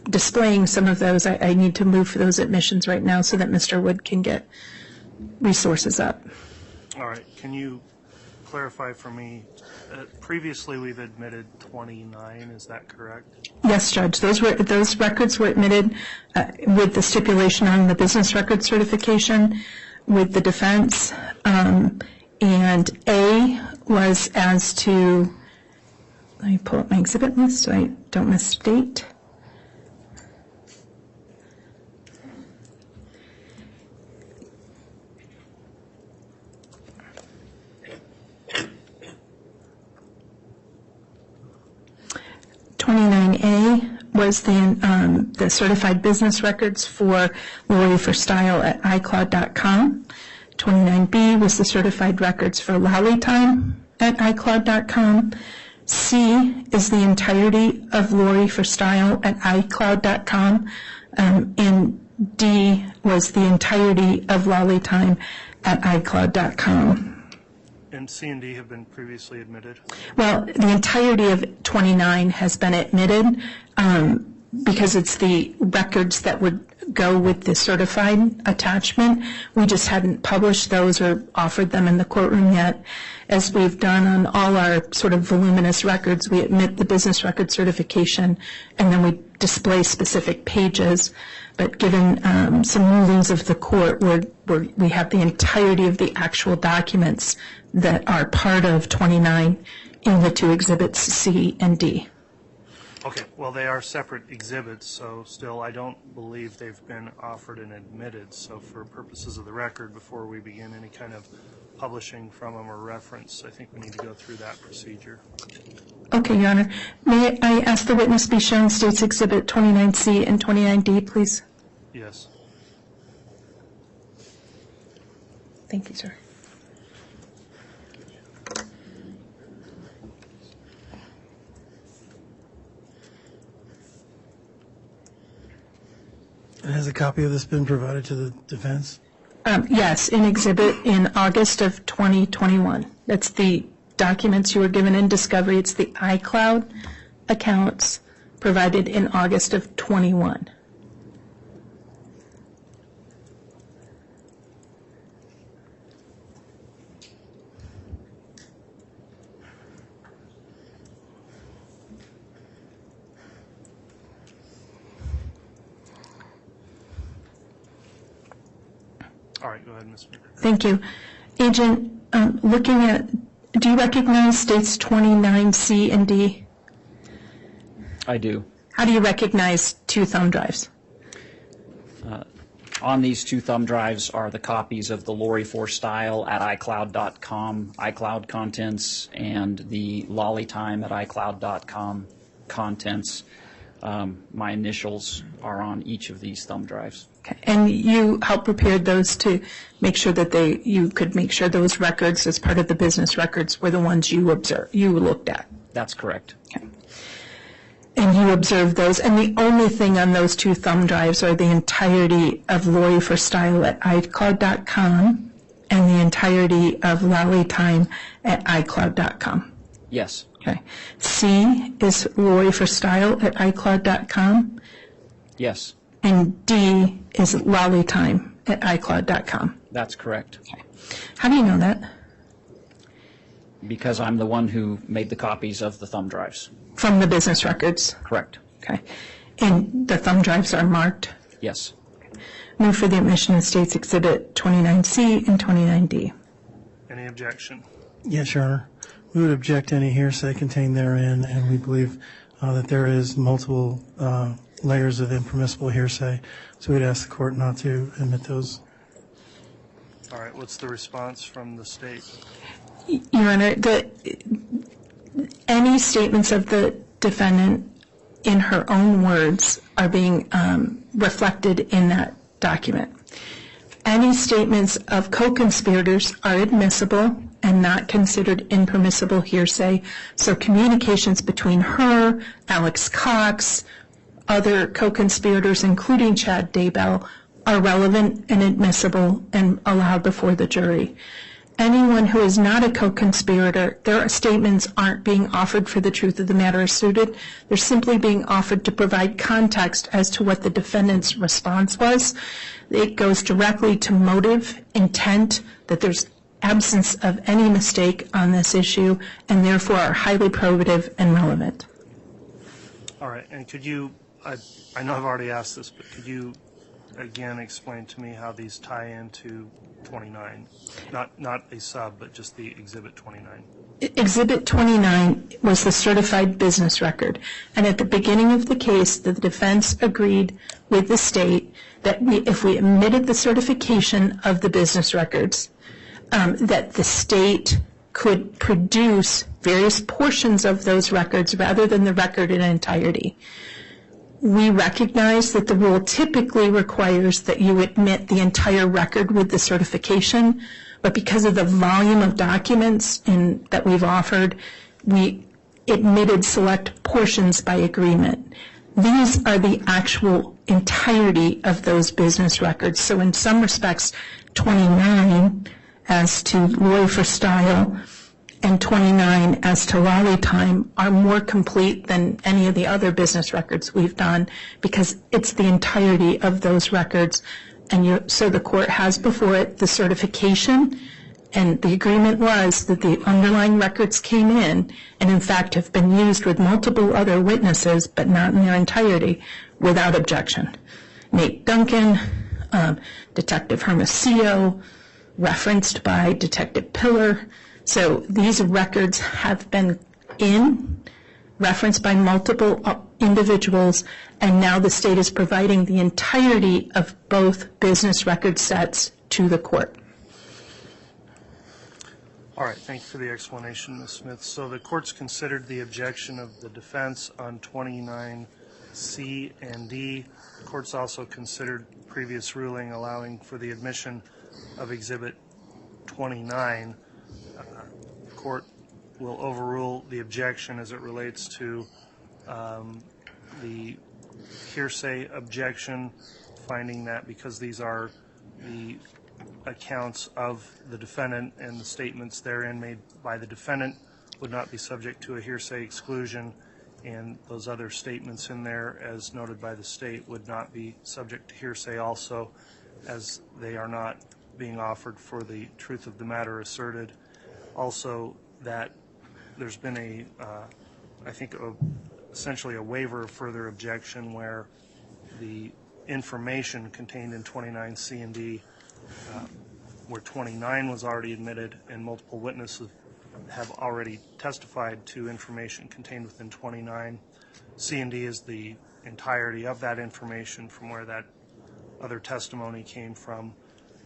displaying some of those, I need to move for those admissions right now so that Mr. Wood can get resources up. All right. Can you clarify for me? Previously, we've admitted 29. Is that correct? Yes, Judge. Those records were admitted with the stipulation on the business record certification with the defense. And A was as to, let me pull up my exhibit list so I don't misstate. $29A was the certified business records for Lori for Style at iCloud.com. 29B was the certified records for Lollytime at iCloud.com. C is the entirety of Lori for Style at iCloud.com. And D was the entirety of Lollytime at iCloud.com. And C and D have been previously admitted? Well, the entirety of 29 has been admitted because it's the records that would go with the certified attachment. We just hadn't published those or offered them in the courtroom yet. As we've done on all our sort of voluminous records, we admit the business record certification and then we display specific pages. But given some rulings of the court where we have the entirety of the actual documents that are part of 29 in the two exhibits C and D. Okay, well, they are separate exhibits, so still I don't believe they've been offered and admitted. So for purposes of the record, before we begin any kind of publishing from them or reference, I think we need to go through that procedure. Okay, Your Honor. May I ask the witness be shown States Exhibit 29C and 29D, please? Yes. Thank you, sir. And has a copy of this been provided to the defense? Yes, in exhibit in August of 2021. That's the documents you were given in discovery. It's the iCloud accounts provided in August of 21. All right, go ahead, Ms. Baker. Thank you. Agent, looking at, do you recognize states 29C and D? I do. How do you recognize two thumb drives? On these two thumb drives are the copies of the Lori for Style at iCloud.com iCloud contents and the Lolly Time at iCloud.com contents. My initials are on each of these thumb drives. Okay. And you helped prepare those to make sure that you could make sure those records as part of the business records were the ones you looked at. That's correct. Okay. And you observed those, and the only thing on those two thumb drives are the entirety of Lori for Style at iCloud.com and the entirety of Lolly Time at iCloud.com. Yes. Okay. C is Lori for Style at iCloud.com, Yes. and D is Lolly Time at iCloud.com. That's correct. Okay. How do you know that? Because I'm the one who made the copies of the thumb drives. From the business records? Correct. Okay. And the thumb drives are marked? Yes. Move for the admission of States Exhibit 29C and 29D. Any objection? Yes, Your Honor. We would object to any hearsay contained therein, and we believe that there is multiple layers of impermissible hearsay, so we'd ask the court not to admit those. All right, what's the response from the state? Your Honor, any statements of the defendant in her own words are being reflected in that document. Any statements of co-conspirators are admissible and not considered impermissible hearsay. So communications between her, Alex Cox, other co-conspirators, including Chad Daybell, are relevant and admissible and allowed before the jury. Anyone who is not a co-conspirator, their statements aren't being offered for the truth of the matter asserted. They're simply being offered to provide context as to what the defendant's response was. It goes directly to motive, intent, that there's absence of any mistake on this issue, and therefore are highly probative and relevant. All right, and could you, I know I've already asked this, but could you again explain to me how these tie into 29? Not a sub, but just the Exhibit 29. Exhibit 29 was the certified business record, and at the beginning of the case, the defense agreed with the state that if we omitted the certification of the business records, that the state could produce various portions of those records rather than the record in entirety. We recognize that the rule typically requires that you admit the entire record with the certification, but because of the volume of documents that we've offered, we admitted select portions by agreement. These are the actual entirety of those business records. So in some respects, 29 as to Lori for Style and 29 as to Lolly Time are more complete than any of the other business records we've done because it's the entirety of those records. And so the court has before it the certification, and the agreement was that the underlying records came in and in fact have been used with multiple other witnesses, but not in their entirety, without objection. Nate Duncan, Detective Hermosillo, referenced by Detective Pillar. So these records have been referenced by multiple individuals, and now the state is providing the entirety of both business record sets to the court. All right, thank you for the explanation, Ms. Smith. So the court's considered the objection of the defense on 29C and D. The court's also considered previous ruling allowing for the admission of Exhibit 29. The court will overrule the objection as it relates to the hearsay objection, finding that because these are the accounts of the defendant and the statements therein made by the defendant would not be subject to a hearsay exclusion, and those other statements in there, as noted by the state, would not be subject to hearsay also, as they are not being offered for the truth of the matter asserted. Also, that there's been essentially a waiver of further objection where the information contained in 29C and D where 29 was already admitted and multiple witnesses have already testified to information contained within 29. C&D is the entirety of that information from where that other testimony came from,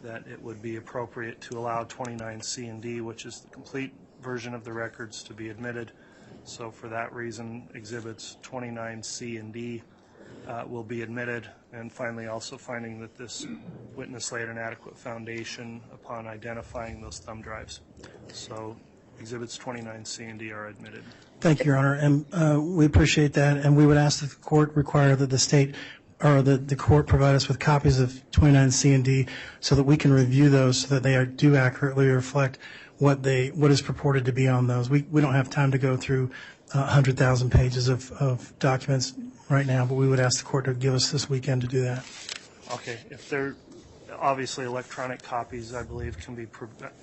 that it would be appropriate to allow 29 C&D, which is the complete version of the records, to be admitted. So for that reason, exhibits 29 C&D will be admitted. And finally, also finding that this witness laid an adequate foundation upon identifying those thumb drives. So exhibits 29 C&D are admitted. Thank you, Your Honor, and we appreciate that, and we would ask that the court require that the state or the court provide us with copies of 29 C&D so that we can review those so that they do accurately reflect what is purported to be on those. We don't have time to go through 100,000 pages of documents right now, but we would ask the court to give us this weekend to do that. Okay. If they're obviously electronic copies, I believe, can be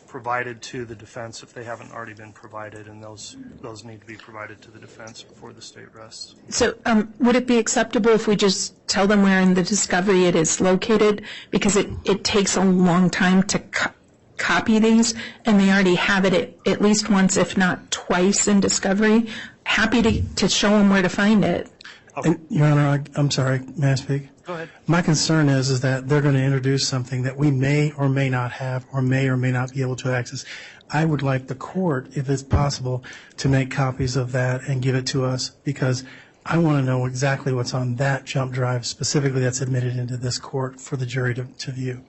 provided to the defense if they haven't already been provided, and those need to be provided to the defense before the state rests. So would it be acceptable if we just tell them where in the discovery it is located? Because it takes a long time to copy these, and they already have it at least once, if not twice, in discovery. Happy to show them where to find it. Okay. And, Your Honor, I'm sorry, may I speak? Go ahead. My concern is that they're going to introduce something that we may or may not have or may not be able to access. I would like the court, if it's possible, to make copies of that and give it to us, because I want to know exactly what's on that jump drive specifically that's admitted into this court for the jury to view.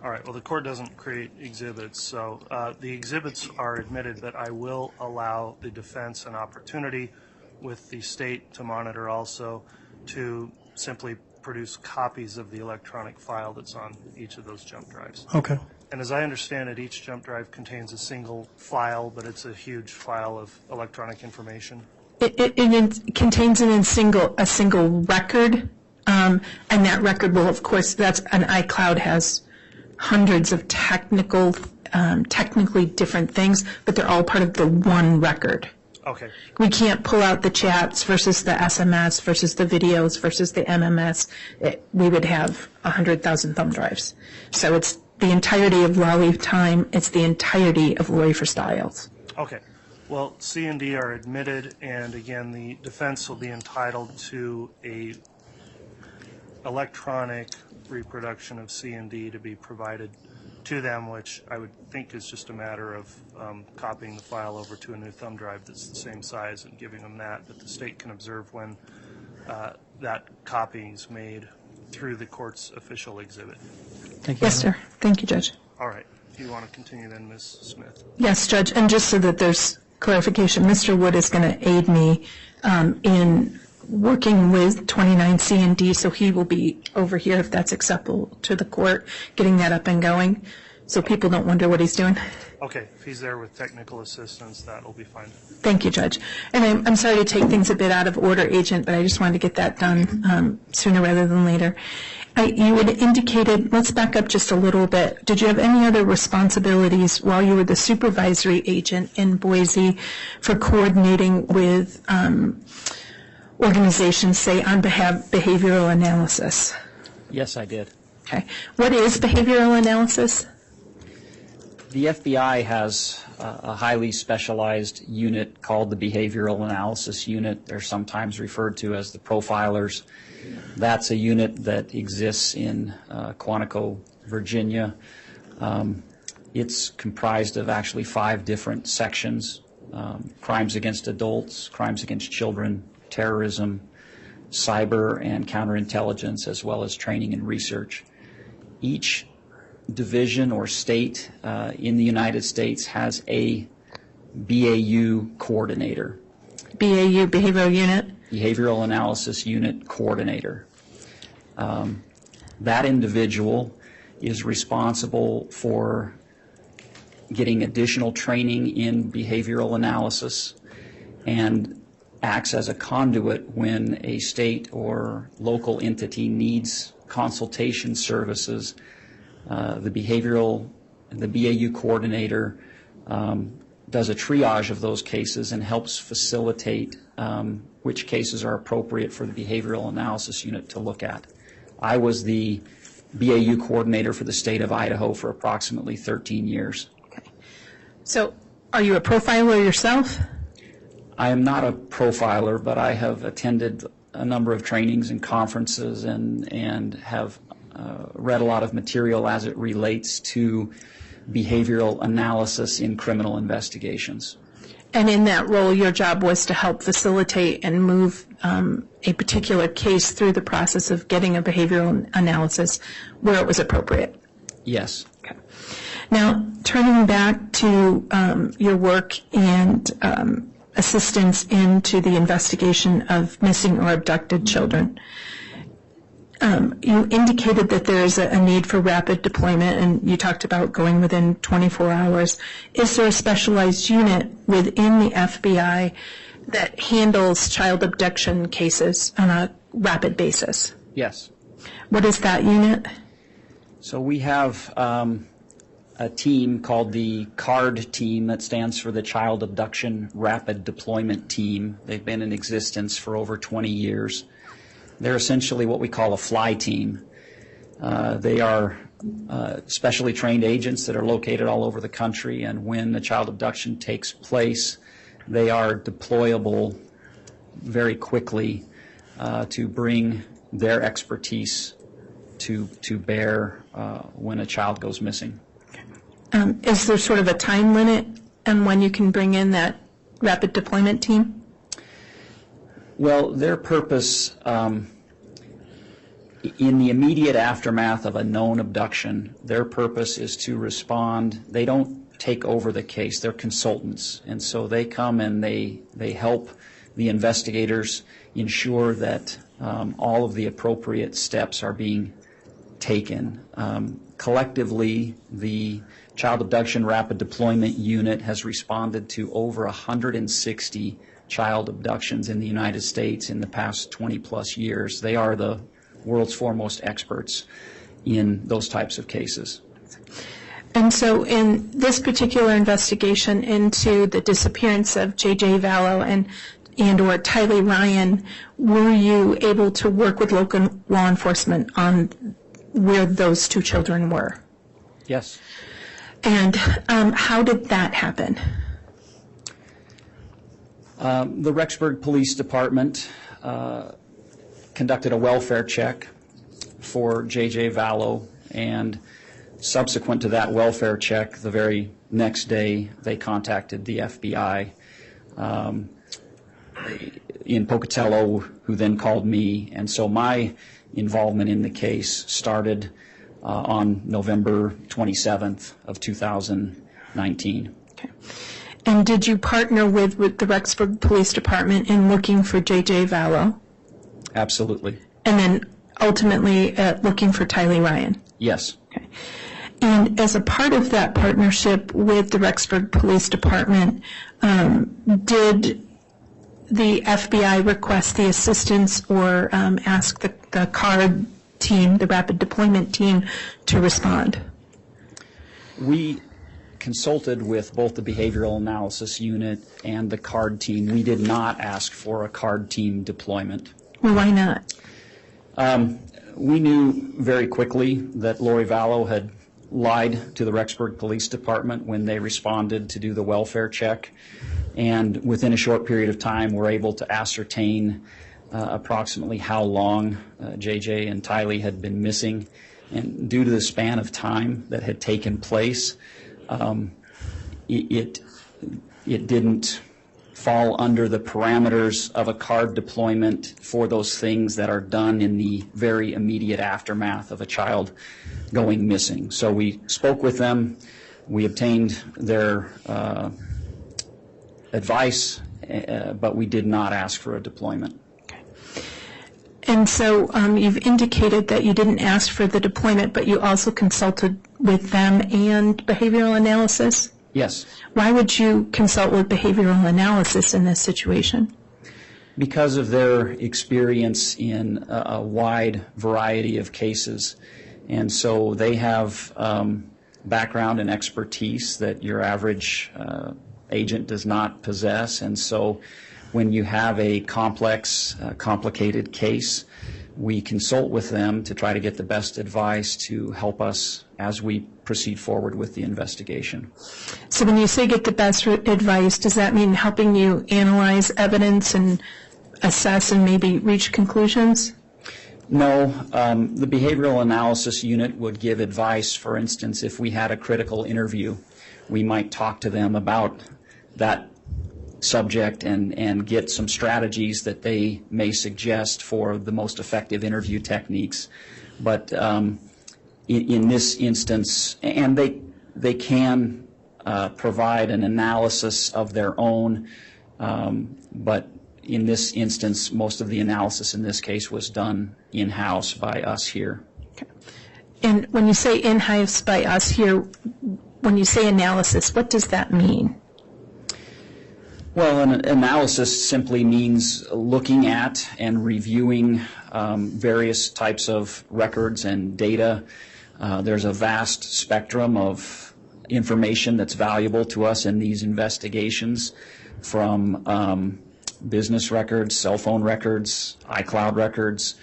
All right. Well, the court doesn't create exhibits, so the exhibits are admitted, but I will allow the defense an opportunity with the state to monitor also to simply produce copies of the electronic file that's on each of those jump drives. Okay. And as I understand it, each jump drive contains a single file, but it's a huge file of electronic information. It contains a single record, and that record will, of course, an iCloud has hundreds of technically different things, but they're all part of the one record. Okay. We can't pull out the chats versus the SMS versus the videos versus the MMS. We would have 100,000 thumb drives. So it's the entirety of Lolly time. It's the entirety of Lori for Styles. Okay. Well, C&D are admitted, and again, the defense will be entitled to a electronic reproduction of C&D to be provided to them, which I would think is just a matter of copying the file over to a new thumb drive that's the same size and giving them that, but the state can observe when that copying is made through the court's official exhibit. Thank you. Yes, sir. Thank you, Judge. All right. Do you want to continue then, Ms. Smith? Yes, Judge. And just so that there's clarification, Mr. Wood is going to aid me in working with 29 C&D, so he will be over here, if that's acceptable to the court, getting that up and going, so people don't wonder what he's doing. Okay. If he's there with technical assistance, that will be fine. Thank you, Judge. And I'm sorry to take things a bit out of order, Agent, but I just wanted to get that done sooner rather than later. You had indicated, let's back up just a little bit. Did you have any other responsibilities while you were the supervisory agent in Boise for coordinating with organizations, say, on behavioral analysis? Yes, I did. Okay. What is behavioral analysis? The FBI has a highly specialized unit called the Behavioral Analysis Unit. They're sometimes referred to as the profilers. That's a unit that exists in Quantico, Virginia. It's comprised of actually 5 different sections: crimes against adults, crimes against children, terrorism, cyber and counterintelligence, as well as training and research. Each division or state in the United States has a BAU coordinator. BAU, Behavioral Unit? Behavioral Analysis Unit Coordinator. That individual is responsible for getting additional training in behavioral analysis and acts as a conduit when a state or local entity needs consultation services. The BAU coordinator does a triage of those cases and helps facilitate which cases are appropriate for the behavioral analysis unit to look at. I was the BAU coordinator for the state of Idaho for approximately 13 years. Okay. So are you a profiler yourself? I am not a profiler, but I have attended a number of trainings and conferences and have read a lot of material as it relates to behavioral analysis in criminal investigations. And in that role, your job was to help facilitate and move a particular case through the process of getting a behavioral analysis where it was appropriate. Yes. Okay. Now, turning back to your work and assistance into the investigation of missing or abducted children, you indicated that there is a need for rapid deployment, and you talked about going within 24 hours. Is there a specialized unit within the FBI that handles child abduction cases on a rapid basis? Yes. What is that unit? So we have a team called the CARD team, that stands for the Child Abduction Rapid Deployment Team. They've been in existence for over 20 years. They're essentially what we call a fly team. They are specially trained agents that are located all over the country, and when a child abduction takes place, they are deployable very quickly to bring their expertise to bear when a child goes missing. Is there sort of a time limit on when you can bring in that rapid deployment team? Well, their purpose in the immediate aftermath of a known abduction, their purpose is to respond. They don't take over the case. They're consultants. And so they come and they help the investigators ensure that all of the appropriate steps are being taken. Collectively, the Child Abduction Rapid Deployment Unit has responded to over 160 child abductions in the United States in the past 20 plus years. They are the world's foremost experts in those types of cases. And so in this particular investigation into the disappearance of J.J. Vallow and or Tylee Ryan, were you able to work with local law enforcement on where those two children were? Yes. And how did that happen? The Rexburg Police Department conducted a welfare check for J.J. Vallow, and subsequent to that welfare check, the very next day, they contacted the FBI in Pocatello, who then called me. And so my involvement in the case started on November 27th of 2019. Okay. And did you partner with the Rexburg Police Department in looking for J.J. Vallow? Absolutely. And then ultimately looking for Tylee Ryan? Yes. Okay. And as a part of that partnership with the Rexburg Police Department, did the FBI request the assistance or ask the CARD team, the Rapid Deployment Team, to respond? We consulted with both the Behavioral Analysis Unit and the CARD team. We did not ask for a CARD team deployment. Well, why not? We knew very quickly that Lori Vallow had lied to the Rexburg Police Department when they responded to do the welfare check, and within a short period of time were able to ascertain approximately how long JJ and Tylee had been missing. And due to the span of time that had taken place, it didn't fall under the parameters of a CARD deployment for those things that are done in the very immediate aftermath of a child going missing. So we spoke with them, we obtained their advice, but we did not ask for a deployment. And so you've indicated that you didn't ask for the deployment, but you also consulted with them and behavioral analysis? Yes. Why would you consult with behavioral analysis in this situation? Because of their experience in a wide variety of cases. And so they have background and expertise that your average agent does not possess. And so when you have a complex, complicated case, we consult with them to try to get the best advice to help us as we proceed forward with the investigation. So when you say get the best advice, does that mean helping you analyze evidence and assess and maybe reach conclusions? No, the behavioral analysis unit would give advice. For instance, if we had a critical interview, we might talk to them about that subject and get some strategies that they may suggest for the most effective interview techniques. But in this instance, and they can provide an analysis of their own, but in this instance, most of the analysis in this case was done in-house by us here. Okay. And when you say in-house by us here, when you say analysis, what does that mean? Well, an analysis simply means looking at and reviewing various types of records and data. There's a vast spectrum of information that's valuable to us in these investigations, from business records, cell phone records, iCloud records,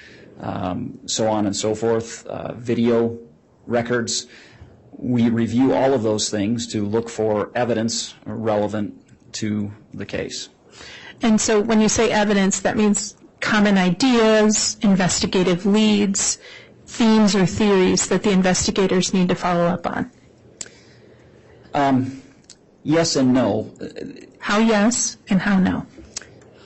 so on and so forth, video records. We review all of those things to look for evidence relevant to the case. And so when you say evidence, that means common ideas, investigative leads, themes or theories that the investigators need to follow up on. Yes and no. How yes and how no?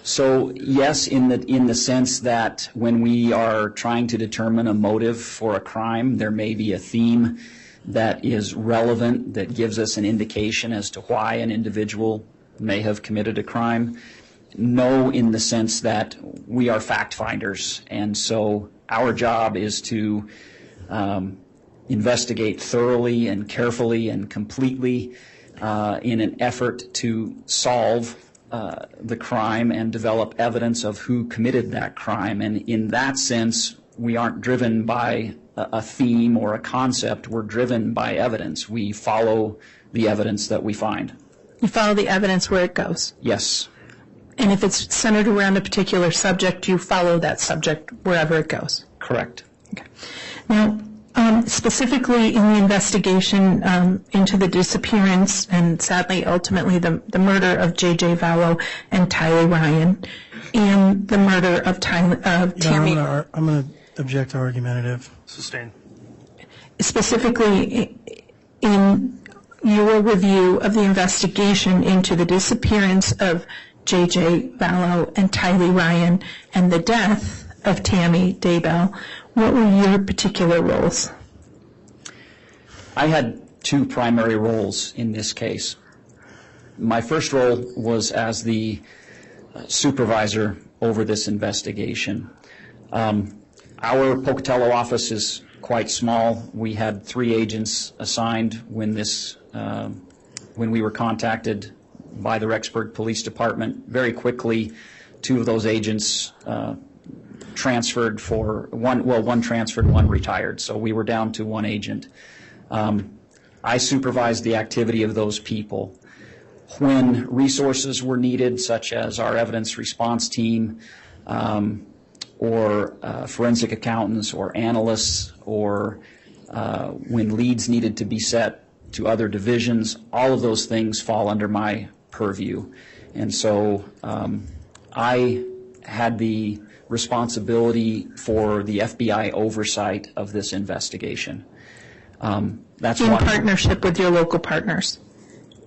So yes, in the sense that when we are trying to determine a motive for a crime, there may be a theme that is relevant, that gives us an indication as to why an individual may have committed a crime. No, in the sense that we are fact finders, and so our job is to investigate thoroughly and carefully and completely in an effort to solve the crime and develop evidence of who committed that crime. And in that sense, we aren't driven by a theme or a concept. We're driven by evidence. We follow the evidence that we find. You follow the evidence where it goes. Yes. And if it's centered around a particular subject, you follow that subject wherever it goes. Correct. Okay. Now, specifically in the investigation into the disappearance and sadly, ultimately, the murder of J.J. Vallow and Tylee Ryan, and the murder of Tammy. I'm going to object to argumentative. Sustain. Specifically in your review of the investigation into the disappearance of J.J. Vallow and Tylee Ryan and the death of Tammy Daybell, what were your particular roles? I had two primary roles in this case. My first role was as the supervisor over this investigation. Our Pocatello office is quite small. We had 3 agents assigned when we were contacted by the Rexburg Police Department. Very quickly, 2 of those agents transferred one transferred, 1 retired, so we were down to 1 agent. I supervised the activity of those people. When resources were needed, such as our evidence response team, or forensic accountants or analysts, or when leads needed to be set to other divisions, all of those things fall under my purview. And so I had the responsibility for the FBI oversight of this investigation. That's in partnership with your local partners?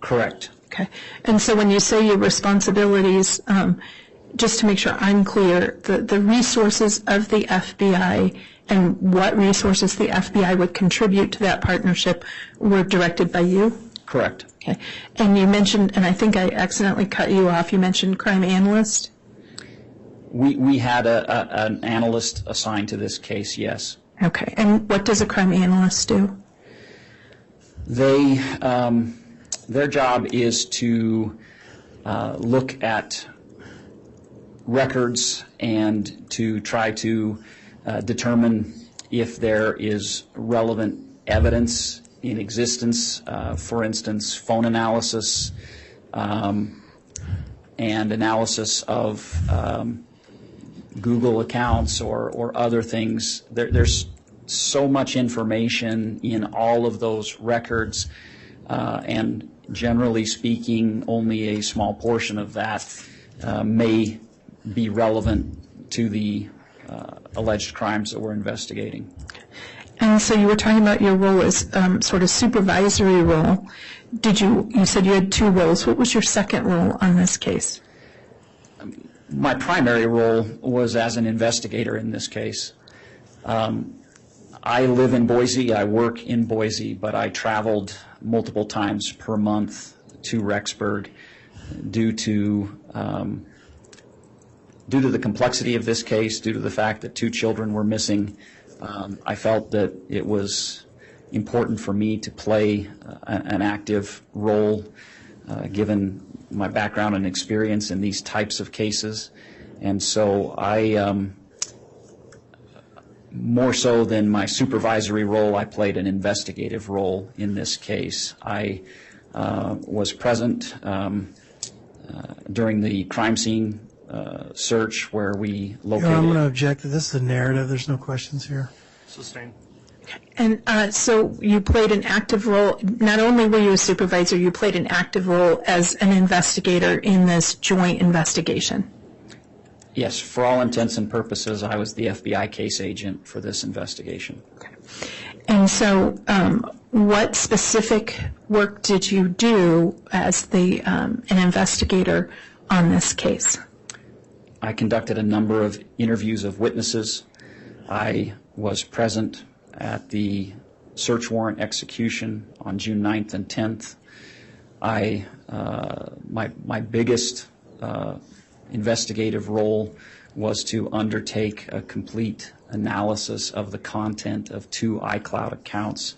Correct. Okay. And so when you say your responsibilities, just to make sure I'm clear, the resources of the FBI and what resources the FBI would contribute to that partnership were directed by you? Correct. Okay. And you mentioned, and I think I accidentally cut you off, you mentioned crime analyst? We had an analyst assigned to this case, yes. Okay. And what does a crime analyst do? Their job is to look at records and to try to determine if there is relevant evidence in existence, for instance, phone analysis and analysis of Google accounts or other things. There's so much information in all of those records, and generally speaking, only a small portion of that may be relevant to the alleged crimes that we're investigating. And so you were talking about your role as sort of supervisory role. You said you had two roles. What was your second role on this case? My primary role was as an investigator in this case. I live in Boise, I work in Boise, but I traveled multiple times per month to Rexburg due to the complexity of this case, due to the fact that 2 children were missing. I felt that it was important for me to play an active role given my background and experience in these types of cases. And so I, more so than my supervisory role, I played an investigative role in this case. I was present during the crime scene search where we located... I'm going to object that this is a narrative. There's no questions here. Sustained. And so you played an active role. Not only were you a supervisor, you played an active role as an investigator in this joint investigation. Yes, for all intents and purposes, I was the FBI case agent for this investigation. Okay. And so what specific work did you do as an investigator on this case? I conducted a number of interviews of witnesses. I was present at the search warrant execution on June 9th and 10th. My biggest investigative role was to undertake a complete analysis of the content of 2 iCloud accounts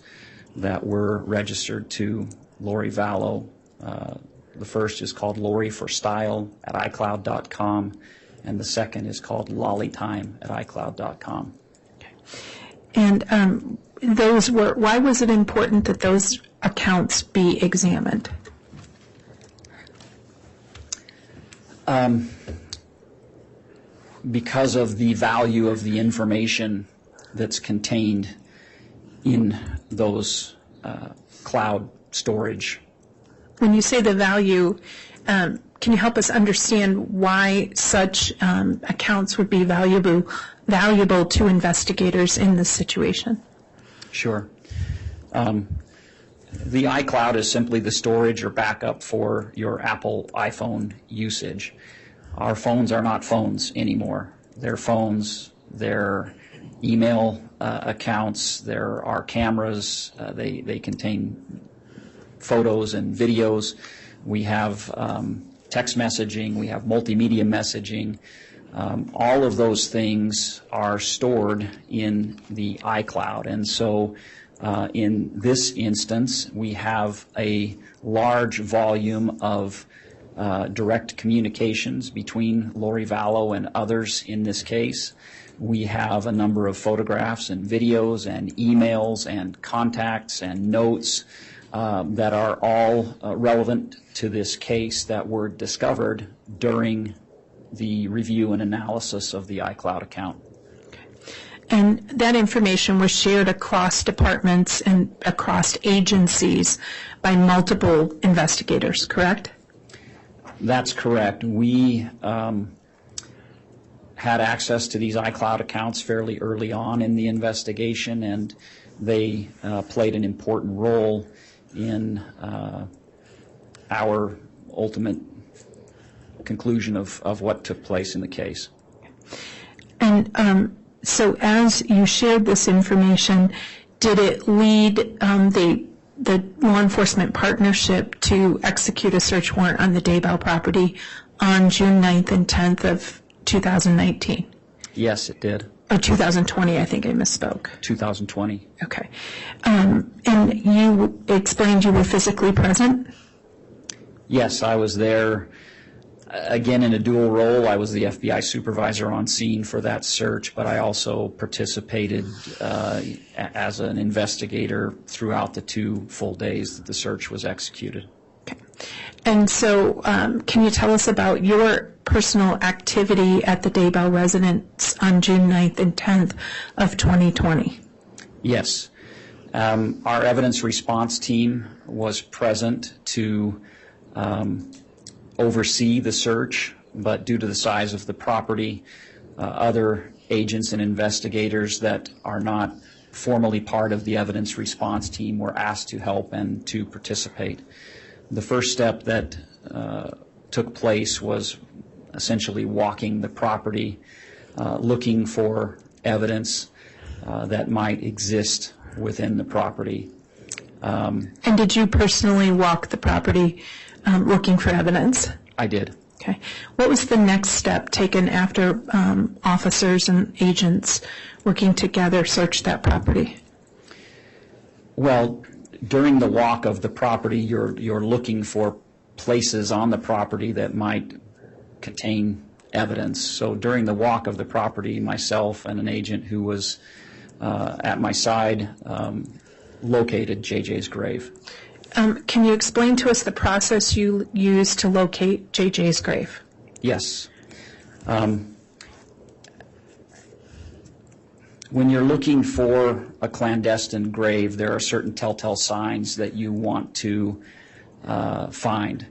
that were registered to Lori Vallow. The first is called Lori for Style at iCloud.com, and the second is called Lollytime at iCloud.com. Okay. And why was it important that those accounts be examined? Because of the value of the information that's contained in those cloud storage. When you say the value, can you help us understand why such accounts would be valuable to investigators in this situation? Sure. The iCloud is simply the storage or backup for your Apple iPhone usage. Our phones are not phones anymore. They're phones, they're email accounts, there are cameras, they contain photos and videos. We have text messaging, we have multimedia messaging. All of those things are stored in the iCloud. And so in this instance, we have a large volume of direct communications between Lori Vallow and others in this case. We have a number of photographs and videos and emails and contacts and notes that are all relevant to this case that were discovered during the review and analysis of the iCloud account. And that information was shared across departments and across agencies by multiple investigators, correct? That's correct. We had access to these iCloud accounts fairly early on in the investigation, and they played an important role in our ultimate conclusion of what took place in the case. And so as you shared this information, did it lead the law enforcement partnership to execute a search warrant on the Daybell property on June 9th and 10th of 2019? Yes, it did. Or 2020, I think I misspoke. 2020. Okay. And you explained you were physically present? Yes, I was there, again, in a dual role. I was the FBI supervisor on scene for that search, but I also participated as an investigator throughout the 2 full days that the search was executed. Okay. And so can you tell us about your personal activity at the Daybell residence on June 9th and 10th of 2020? Yes. Our evidence response team was present to oversee the search, but due to the size of the property, other agents and investigators that are not formally part of the evidence response team were asked to help and to participate. The first step that took place was essentially walking the property, looking for evidence that might exist within the property. And did you personally walk the property looking for evidence? I did. Okay. What was the next step taken after officers and agents working together searched that property? Well, during the walk of the property, you're looking for places on the property that might contain evidence. So during the walk of the property, myself and an agent who was at my side located JJ's grave. Can you explain to us the process you used to locate JJ's grave? Yes. When you're looking for a clandestine grave, there are certain telltale signs that you want to find.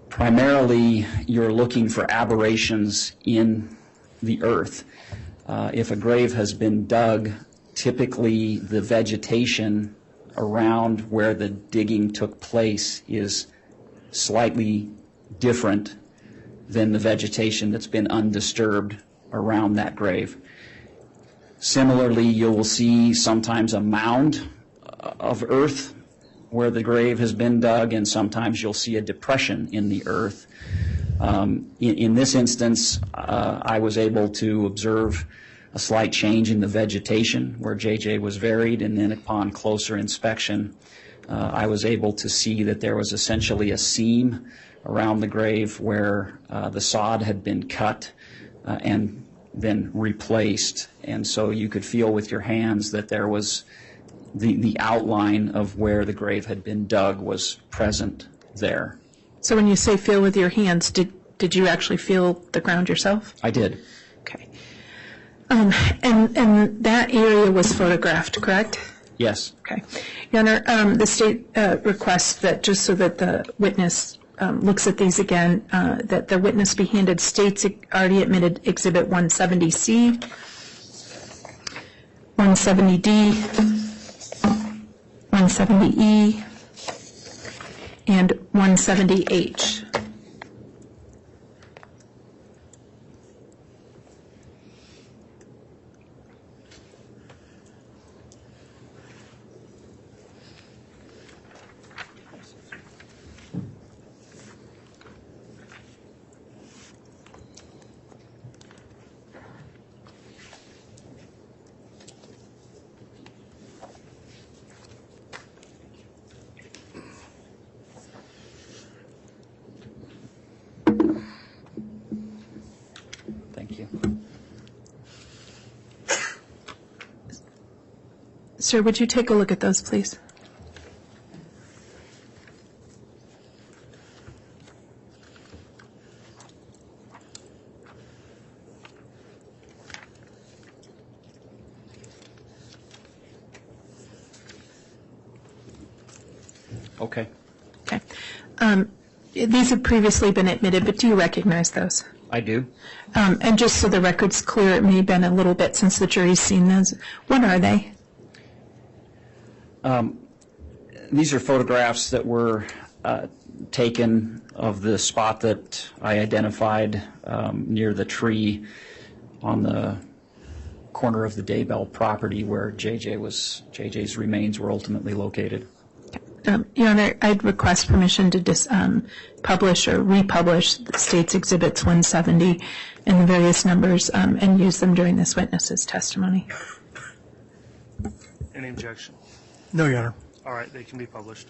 Primarily, you're looking for aberrations in the earth. If a grave has been dug, typically the vegetation around where the digging took place is slightly different than the vegetation that's been undisturbed around that grave. Similarly, you will see sometimes a mound of earth where the grave has been dug, and sometimes you'll see a depression in the earth. In this instance, I was able to observe a slight change in the vegetation where JJ was buried, and then upon closer inspection, I was able to see that there was essentially a seam around the grave where the sod had been cut and then replaced, and so you could feel with your hands that there was the outline of where the grave had been dug was present there. So when you say feel with your hands, did you actually feel the ground yourself? I did. Okay. And that area was photographed, correct? Yes. Okay. Your Honor, the state requests that just so that the witness looks at these again, that the witness be handed state's already admitted Exhibit 170C, 170D, 170E, and 170H. Thank you. Sir, would you take a look at those, please? Okay. Okay. These have previously been admitted, but do you recognize those? I do. And just so the record's clear, it may have been a little bit since the jury's seen those. What are they? These are photographs that were taken of the spot that I identified near the tree on the corner of the Daybell property where JJ's remains were ultimately located. Your Honor, I'd request permission to publish or republish the state's Exhibits 170 and the various numbers and use them during this witness's testimony. Any objection? No, Your Honor. All right, they can be published.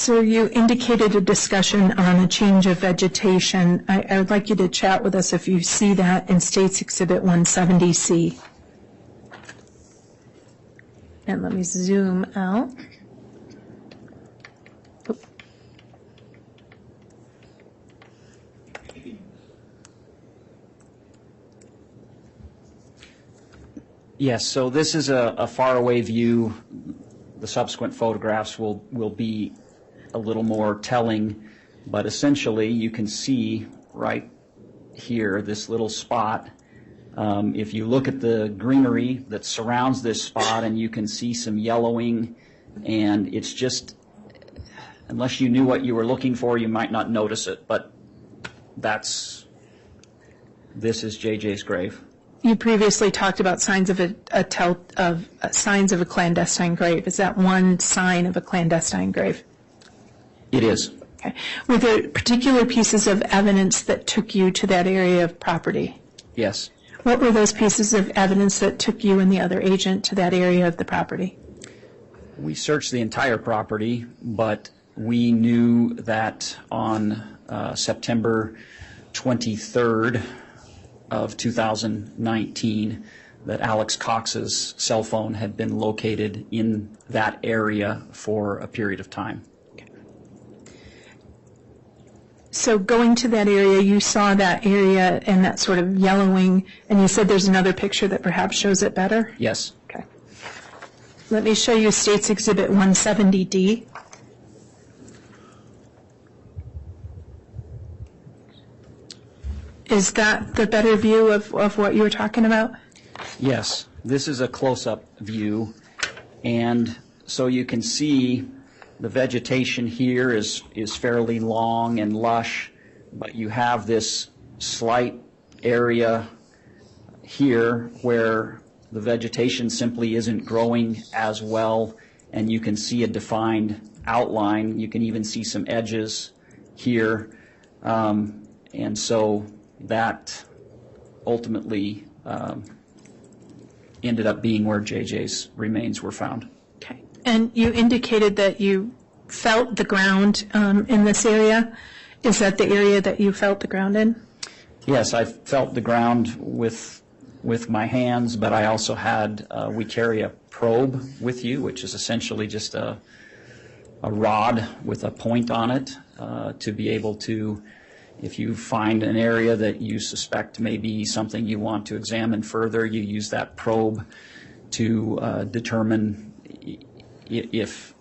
So you indicated a discussion on a change of vegetation. I would like you to chat with us if you see that in States Exhibit 170C. And let me zoom out. Oop. Yes, so this is a faraway view. The subsequent photographs will be a little more telling, but essentially you can see right here this little spot. If you look at the greenery that surrounds this spot, and you can see some yellowing, and it's just, unless you knew what you were looking for, you might not notice it, but this is JJ's grave. You previously talked about signs of signs of a clandestine grave. Is that one sign of a clandestine grave? It is. Okay. Were there particular pieces of evidence that took you to that area of property? Yes. What were those pieces of evidence that took you and the other agent to that area of the property? We searched the entire property, but we knew that on September 23rd of 2019 that Alex Cox's cell phone had been located in that area for a period of time. So going to that area, you saw that area and that sort of yellowing, and you said there's another picture that perhaps shows it better? Yes. Okay. Let me show you States Exhibit 170D. Is that the better view of what you were talking about? Yes. This is a close-up view, and so you can see the vegetation here is fairly long and lush, but you have this slight area here where the vegetation simply isn't growing as well, and you can see a defined outline. You can even see some edges here, and so that ultimately ended up being where JJ's remains were found. Okay. And you indicated that you felt the ground in this area. Is that the area that you felt the ground in? Yes, I felt the ground with my hands, but I also had, we carry a probe with you, which is essentially just a rod with a point on it to be able to, if you find an area that you suspect may be something you want to examine further, you use that probe to determine if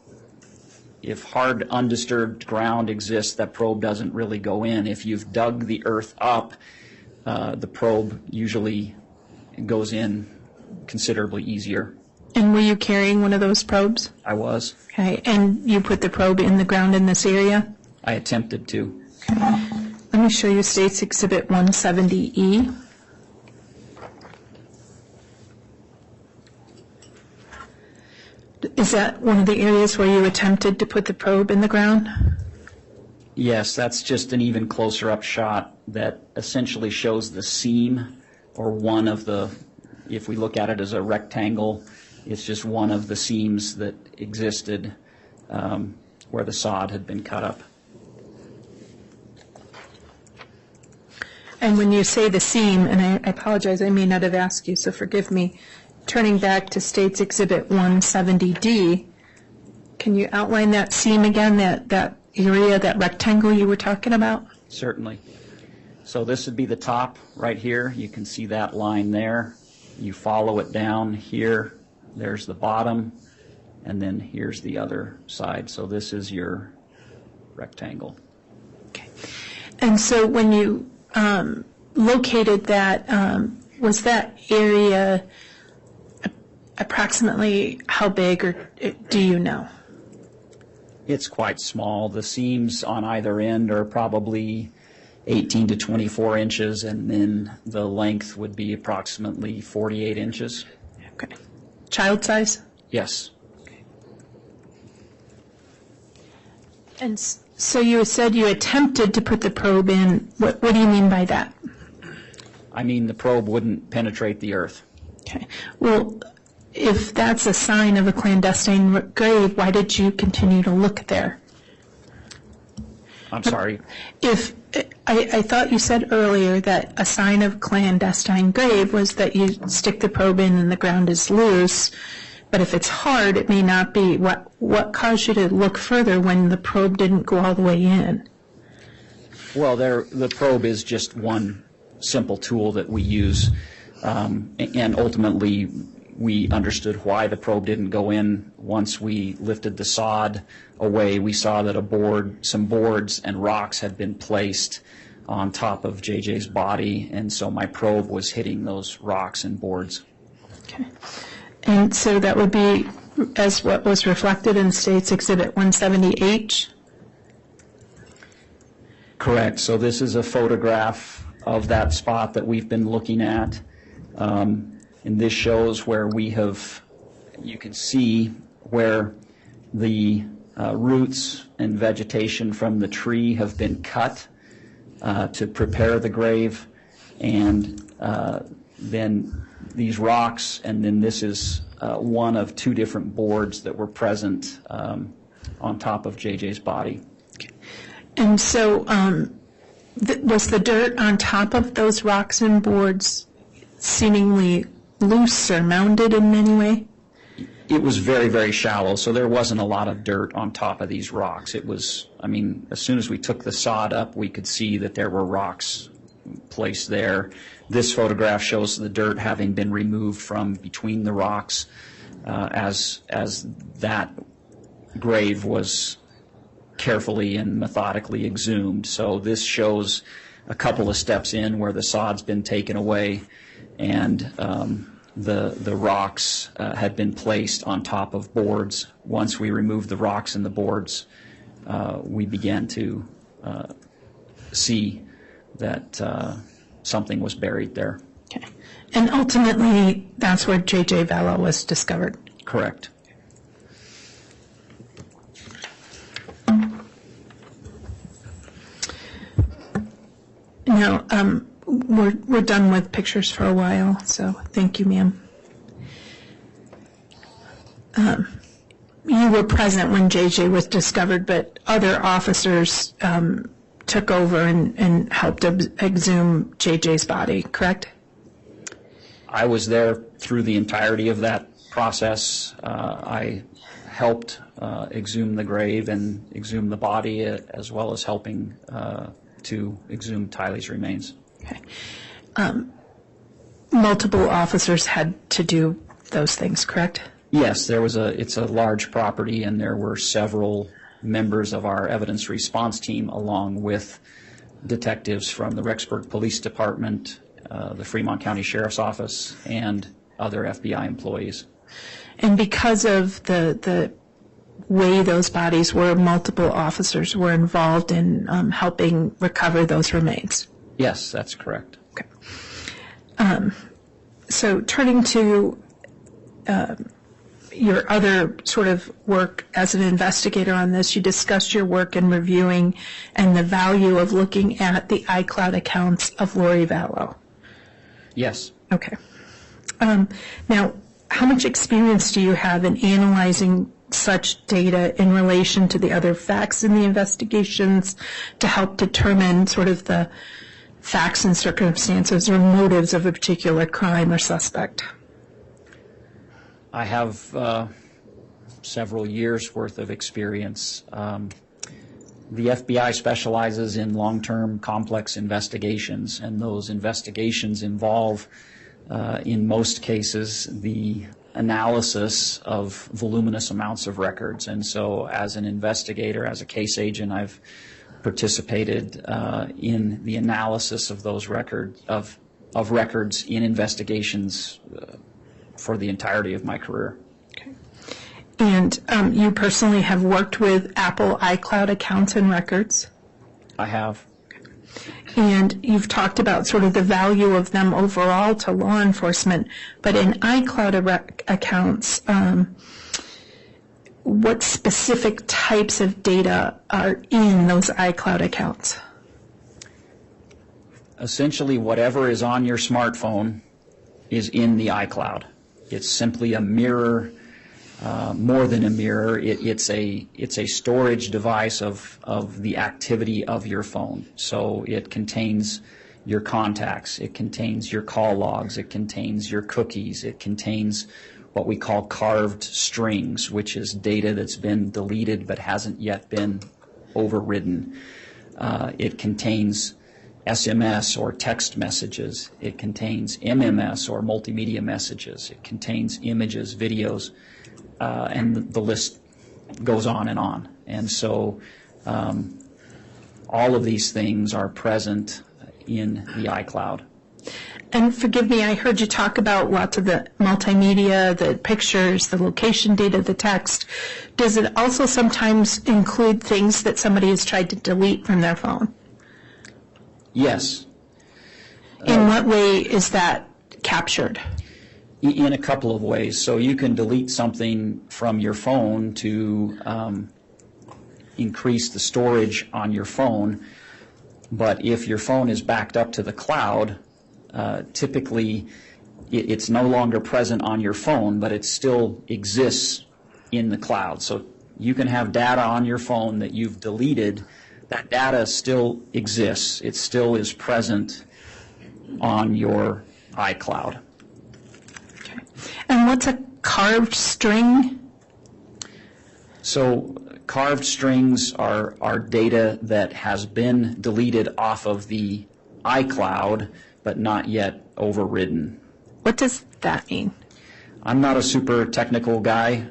hard, undisturbed ground exists. That probe doesn't really go in. If you've dug the earth up, the probe usually goes in considerably easier. And were you carrying one of those probes? I was. Okay. And you put the probe in the ground in this area? I attempted to. Okay. Let me show you States Exhibit 170E. Is that one of the areas where you attempted to put the probe in the ground? Yes, that's just an even closer up shot that essentially shows the seam, or one of the, if we look at it as a rectangle, it's just one of the seams that existed where the sod had been cut up. And when you say the seam, and I apologize, I may not have asked you, so forgive me, turning back to States Exhibit 170D, can you outline that seam again, that area, that rectangle you were talking about? Certainly. So this would be the top right here. You can see that line there. You follow it down here. There's the bottom, and then here's the other side. So this is your rectangle. Okay. And so when you located that, was that area approximately how big, or do you know? It's quite small. The seams on either end are probably 18 to 24 inches, and then the length would be approximately 48 inches. Okay. Child size? Yes. Okay. And so you said you attempted to put the probe in. What do you mean by that? I mean, the probe wouldn't penetrate the earth. Okay. Well, if that's a sign of a clandestine grave, why did you continue to look there? I'm sorry. If I thought you said earlier that a sign of clandestine grave was that you stick the probe in and the ground is loose, but if it's hard, it may not be. What caused you to look further when the probe didn't go all the way in? Well, the probe is just one simple tool that we use, and ultimately we understood why the probe didn't go in. Once we lifted the sod away, we saw that some boards and rocks had been placed on top of JJ's body, and so my probe was hitting those rocks and boards. Okay. And so that would be as what was reflected in State's Exhibit 170H? Correct. So this is a photograph of that spot that we've been looking at. And this shows where you can see where the roots and vegetation from the tree have been cut to prepare the grave, and then these rocks, and then this is one of two different boards that were present on top of JJ's body. And so was the dirt on top of those rocks and boards seemingly loose or mounded in any way? It was very, very shallow, so there wasn't a lot of dirt on top of these rocks. It was, as soon as we took the sod up, we could see that there were rocks placed there. This photograph shows the dirt having been removed from between the rocks as that grave was carefully and methodically exhumed. So this shows a couple of steps in where the sod's been taken away, and the rocks had been placed on top of boards. Once we removed the rocks and the boards, we began to see that something was buried there. Okay. And ultimately, that's where J.J. Vallow was discovered? Correct. Now, we're done with pictures for a while, so thank you, ma'am. You were present when JJ was discovered, but other officers took over and helped exhume JJ's body, correct? I was there through the entirety of that process. I helped exhume the grave and exhume the body, as well as helping to exhume Tylee's remains. Okay. Multiple officers had to do those things, correct? Yes, it's a large property, and there were several members of our evidence response team, along with detectives from the Rexburg Police Department, the Fremont County Sheriff's Office, and other FBI employees. And because of the way those bodies were, multiple officers were involved in helping recover those remains? Yes, that's correct. Okay. So turning to your other sort of work as an investigator on this, you discussed your work in reviewing and the value of looking at the iCloud accounts of Lori Vallow. Yes. Okay. Now, how much experience do you have in analyzing such data in relation to the other facts in the investigations to help determine sort of the facts and circumstances or motives of a particular crime or suspect? I have several years' worth of experience. The FBI specializes in long-term complex investigations, and those investigations involve, in most cases, the analysis of voluminous amounts of records. And so as an investigator, as a case agent, I've participated in the analysis of those records, of records in investigations for the entirety of my career. Okay. And you personally have worked with Apple iCloud accounts and records? I have. And you've talked about sort of the value of them overall to law enforcement, but in iCloud accounts, what specific types of data are in those iCloud accounts? Essentially, whatever is on your smartphone is in the iCloud. It's simply a mirror more than a mirror. It's a storage device of the activity of your phone. So it contains your contacts, it contains your call logs, it contains your cookies, it contains what we call carved strings, which is data that's been deleted but hasn't yet been overridden. It contains SMS or text messages. It contains MMS or multimedia messages. It contains images, videos, and the list goes on and on. And so all of these things are present in the iCloud. And forgive me, I heard you talk about lots of the multimedia, the pictures, the location data, the text. Does it also sometimes include things that somebody has tried to delete from their phone? Yes. In what way is that captured? In a couple of ways. So you can delete something from your phone to increase the storage on your phone, but if your phone is backed up to the cloud, typically it's no longer present on your phone, but it still exists in the cloud. So you can have data on your phone that you've deleted. That data still exists. It still is present on your iCloud. Okay. And what's a carved string? So carved strings are data that has been deleted off of the iCloud but not yet overridden. What does that mean? I'm not a super technical guy,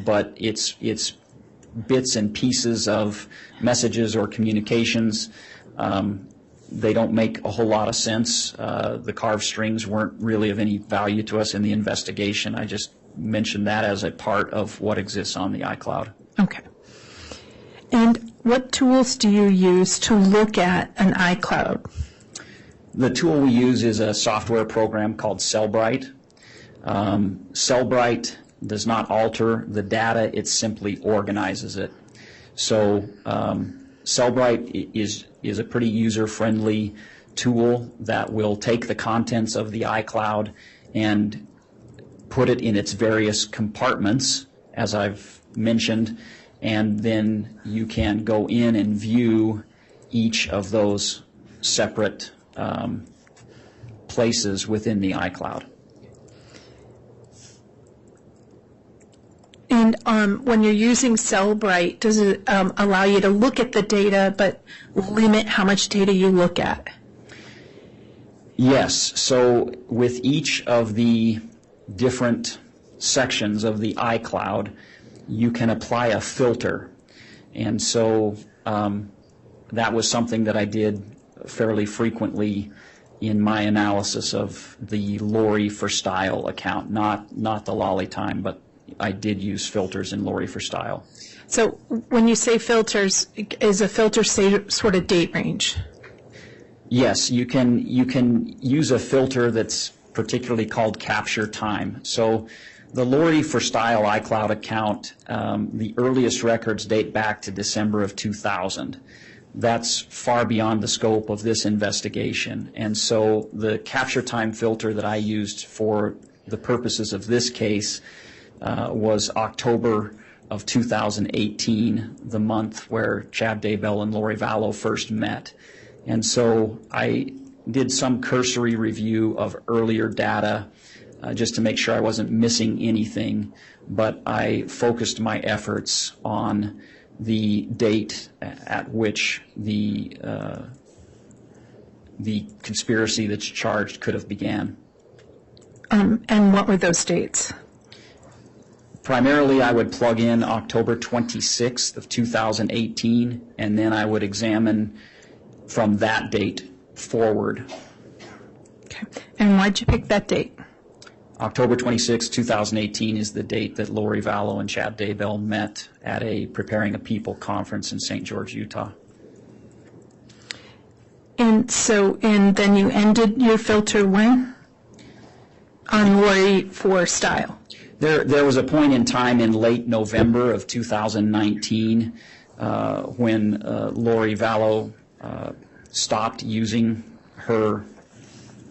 but it's bits and pieces of messages or communications. They don't make a whole lot of sense. The carved strings weren't really of any value to us in the investigation. I just mentioned that as a part of what exists on the iCloud. Okay. And what tools do you use to look at an iCloud? The tool we use is a software program called Cellbrite. Cellbrite does not alter the data, it simply organizes it. So Cellbrite is a pretty user-friendly tool that will take the contents of the iCloud and put it in its various compartments, as I've mentioned, and then you can go in and view each of those separate places within the iCloud. And when you're using Cellbrite, does it allow you to look at the data but limit how much data you look at? Yes. So with each of the different sections of the iCloud, you can apply a filter. And so that was something that I did fairly frequently in my analysis of the Lori for Style account, not the Lolly Time, but I did use filters in Lori for Style. So when you say filters, is a filter say sort of date range? Yes, you can use a filter that's particularly called capture time. So the Lori for Style iCloud account, the earliest records date back to December of 2000. That's far beyond the scope of this investigation. And so the capture time filter that I used for the purposes of this case was October of 2018, the month where Chad Daybell and Lori Vallow first met. And so I did some cursory review of earlier data just to make sure I wasn't missing anything, but I focused my efforts on the date at which the conspiracy that's charged could have began. And what were those dates? Primarily, I would plug in October 26th of 2018, and then I would examine from that date forward. Okay. And why'd you pick that date? October 26, 2018 is the date that Lori Vallow and Chad Daybell met at a Preparing a People conference in St. George, Utah. And then you ended your filter when? On Lori for Style. There was a point in time in late November of 2019 when Lori Vallow stopped using her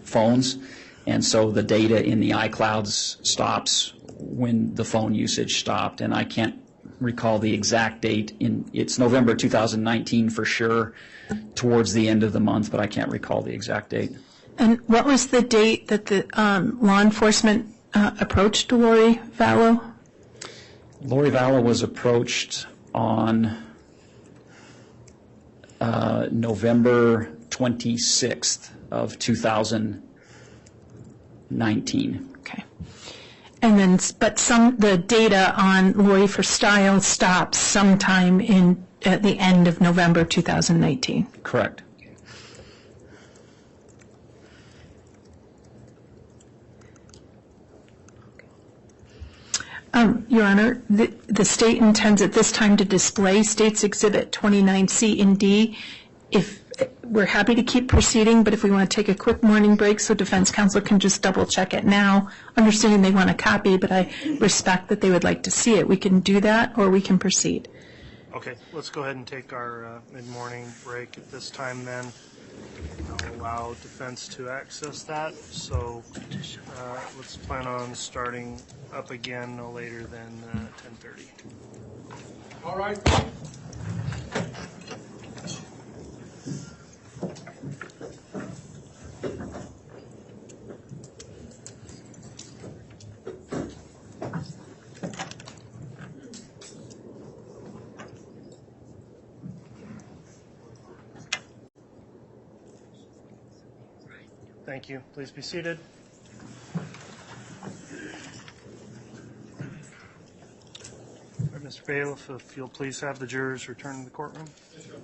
phones, and so the data in the iClouds stops when the phone usage stopped, and I can't recall the exact date. It's November 2019 for sure, towards the end of the month, but I can't recall the exact date. And what was the date that the law enforcement approached Lori Vallow? Lori Vallow was approached on November 26th of 2019. Okay. And then, but the data on Lori for Style stops sometime at the end of November 2019. Correct. Your Honor, the state intends at this time to display State's Exhibit 29C and D. If we're happy to keep proceeding, but if we want to take a quick morning break so defense counsel can just double check it now, understanding they want a copy, but I respect that they would like to see it. We can do that, or we can proceed. Okay, let's go ahead and take our mid-morning break at this time then. I'll allow defense to access that, so let's plan on starting up again no later than 10:30. All right. Thank you. Please be seated. All right, Mr. Bailiff, if you'll please have the jurors return to the courtroom. Yes, sir.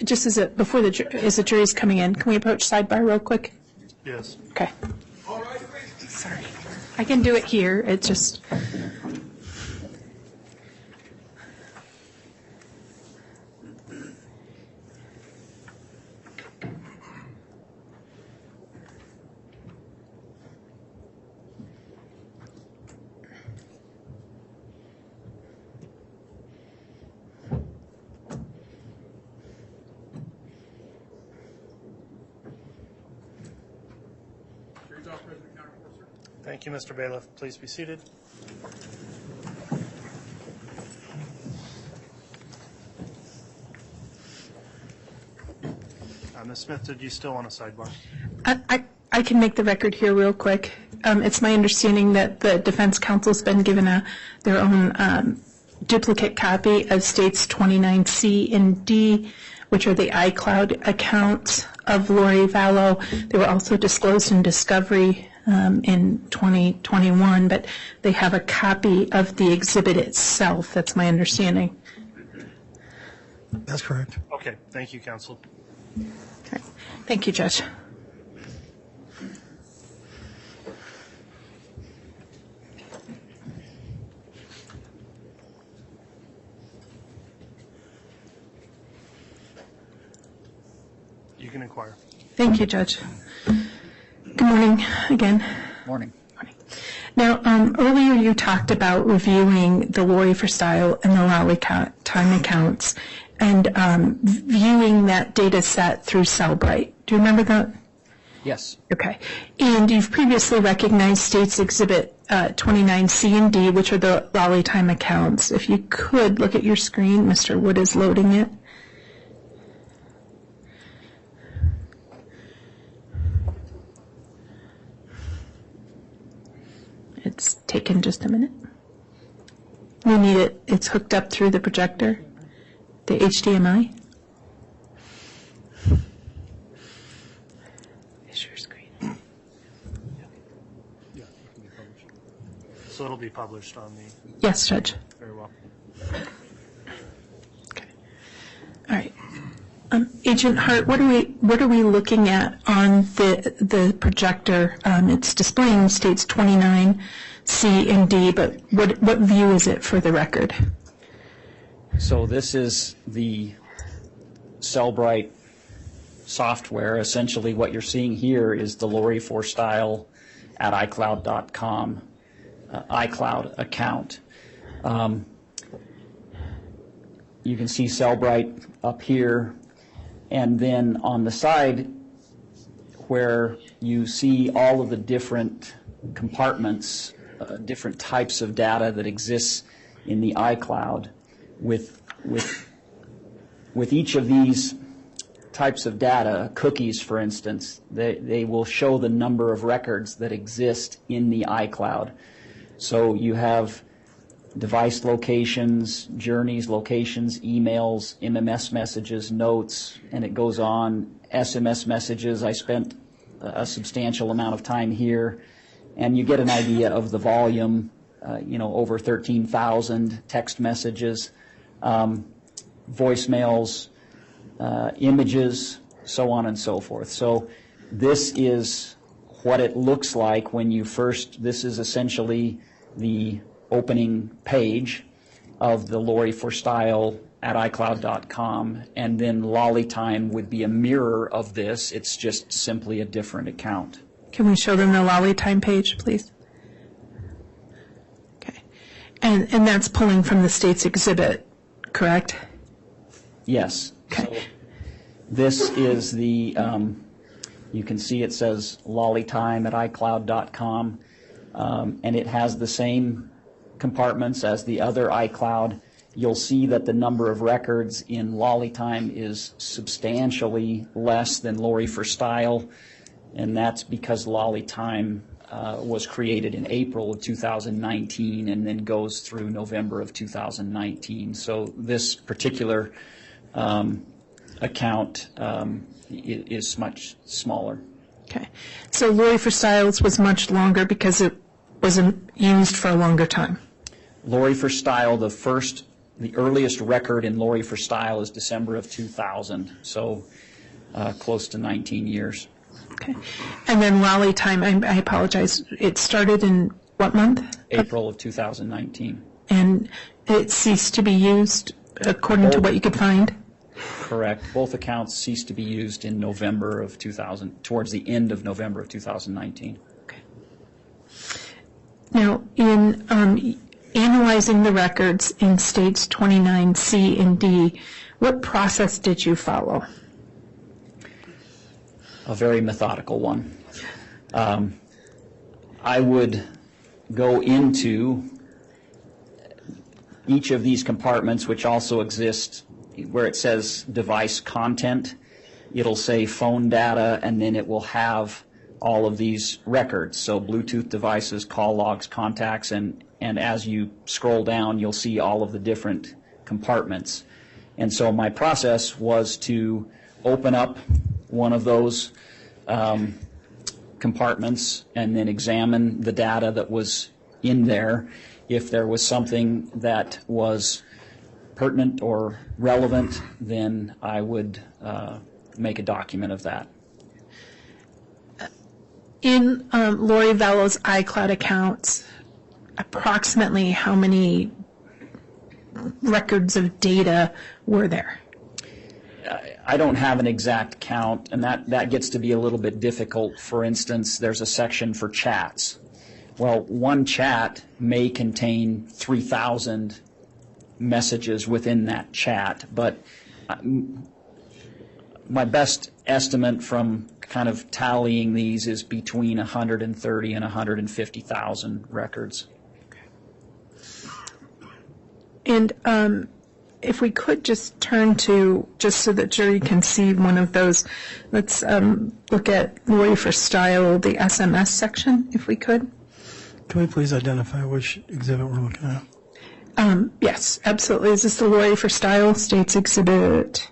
Just as the jury's coming in, can we approach sidebar real quick? Yes. Okay. All right, please. Sorry. I can do it here. It just... Thank you, Mr. Bailiff. Please be seated. Ms. Smith, did you still want a sidebar? I can make the record here real quick. It's my understanding that the defense counsel's been given their own duplicate copy of States 29C and D, which are the iCloud accounts of Lori Vallow. They were also disclosed in discovery in 2021, but they have a copy of the exhibit itself. That's my understanding. That's correct. Okay. Thank you, counsel. Okay. Thank you, Judge. You can inquire. Thank you, Judge. Good morning again. Morning. Now, earlier you talked about reviewing the Lori for Style and the Lally time accounts and viewing that data set through Cellbrite. Do you remember that? Yes. Okay. And you've previously recognized States Exhibit 29C and D, which are the Lally time accounts. If you could look at your screen, Mr. Wood is loading it. It's taken just a minute. We need it. It's hooked up through the projector, the HDMI. Share screen. So it'll be published on the... Yes, Judge. Very well. Okay. All right. Agent Hart, what are we looking at on the projector? It's displaying states 29, C, and D, but what view is it for the record? So this is the Cellbrite software. Essentially what you're seeing here is the Lori Forstyle at iCloud.com iCloud account. You can see Cellbrite up here, and then on the side where you see all of the different compartments, different types of data that exists in the iCloud. With each of these types of data, cookies for instance, they will show the number of records that exist in the iCloud. So you have device locations, journeys, locations, emails, MMS messages, notes, and it goes on. SMS messages, I spent a substantial amount of time here, and you get an idea of the volume, over 13,000 text messages, voicemails, images, so on and so forth. So this is what it looks like when you first, this is essentially the opening page of the Lori Forstyle at iCloud.com, and then Lollytime would be a mirror of this. It's just simply a different account. Can we show them the Lollytime page, please? Okay. And that's pulling from the state's exhibit, correct? Yes. Okay. So this is the, you can see it says Lollytime at iCloud.com, and it has the same compartments as the other iCloud. You'll see that the number of records in Lollytime is substantially less than Lori Forstyle, and that's because Lollytime was created in April of 2019 and then goes through November of 2019. So this particular account is much smaller. Okay. So Lori Forstyle's was much longer because it wasn't used for a longer time. Lori Forstyle, the earliest record in Lori Forstyle is December of 2000, so close to 19 years. Okay. And then Lollytime, I apologize, it started in what month? April of 2019. And it ceased to be used according to what you could find? Correct. Both accounts ceased to be used in November of 2000, towards the end of November of 2019. Okay. Now, in analyzing the records in states 29, C, and D, what process did you follow? A very methodical one. I would go into each of these compartments, which also exist where it says device content. It'll say phone data, and then it will have all of these records. So Bluetooth devices, call logs, contacts, and as you scroll down, you'll see all of the different compartments. And so my process was to open up one of those compartments and then examine the data that was in there. If there was something that was pertinent or relevant, then I would make a document of that. In Lori Vallow's iCloud accounts, approximately how many records of data were there? I don't have an exact count, and that gets to be a little bit difficult. For instance, there's a section for chats. Well, one chat may contain 3,000 messages within that chat, but my best estimate from kind of tallying these is between 130 and 150,000 records. And if we could just turn to, just so the jury can see one of those, let's look at Lori Forstyle, the SMS section, if we could. Can we please identify which exhibit we're looking at? Yes, absolutely. Is this the Lori for Style States Exhibit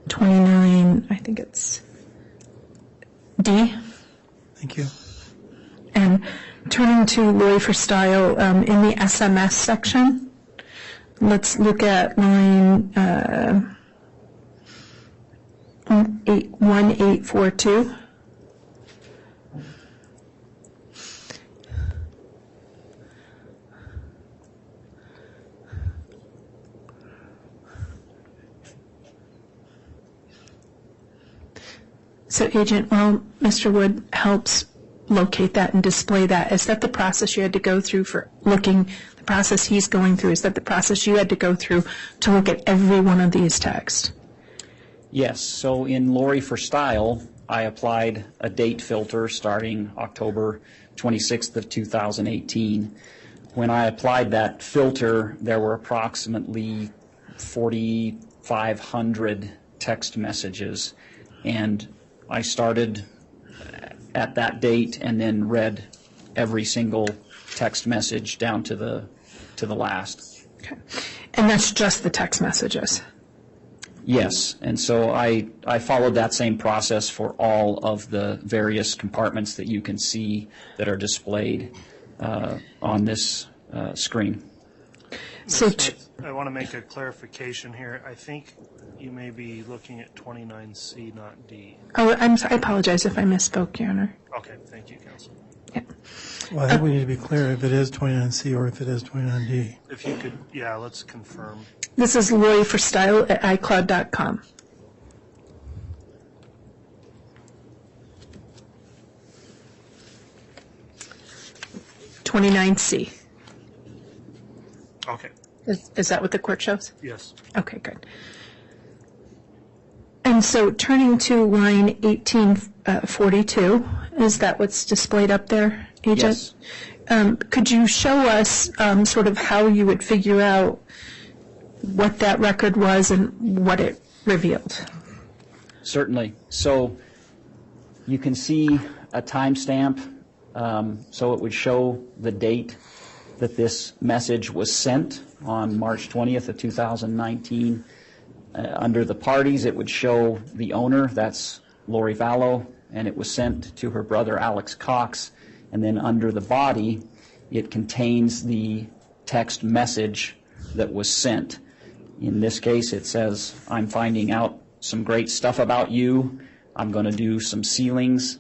29? I think it's D. Thank you. And turning to Lori for Style, in the SMS section, let's look at line 1842. So, Agent, while Mr. Wood helps locate that and display that, is that the process you had to go through for looking, the process he's going through, is that the process you had to go through to look at every one of these texts? Yes. So in Lori for Style, I applied a date filter starting October 26th of 2018. When I applied that filter, there were approximately 4,500 text messages, and I started at that date and then read every single text message down to the last. Okay. And that's just the text messages? Yes, and so I followed that same process for all of the various compartments that you can see that are displayed on this screen. So I want to make a clarification here. I think you may be looking at 29C, not D. Oh, I apologize if I misspoke, Your Honor. Okay, thank you, Counsel. Yeah. Well, I think we need to be clear if it is 29C or if it is 29D. If you could, yeah, let's confirm. This is Lori for Style at iCloud.com. $29C. Okay, Is that what the court shows? yes. Okay, good. And so turning to line 1842, is that what's displayed up there, Agent? Yes. Could you show us sort of how you would figure out what that record was and what it revealed? Certainly. So you can see a timestamp, so it would show the date that this message was sent on March 20th of 2019. Under the parties, it would show the owner, that's Lori Vallow, and it was sent to her brother Alex Cox. And then under the body, it contains the text message that was sent. In this case, it says, "I'm finding out some great stuff about you. I'm going to do some sealings.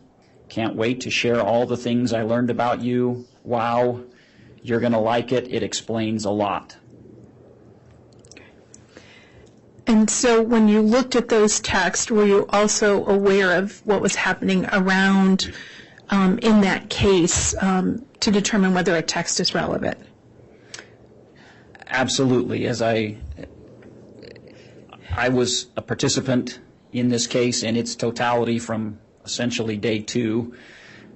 Can't wait to share all the things I learned about you. Wow, you're going to like it. It explains a lot." And so when you looked at those texts, were you also aware of what was happening around in that case to determine whether a text is relevant? Absolutely. As I was a participant in this case in its totality from essentially day two,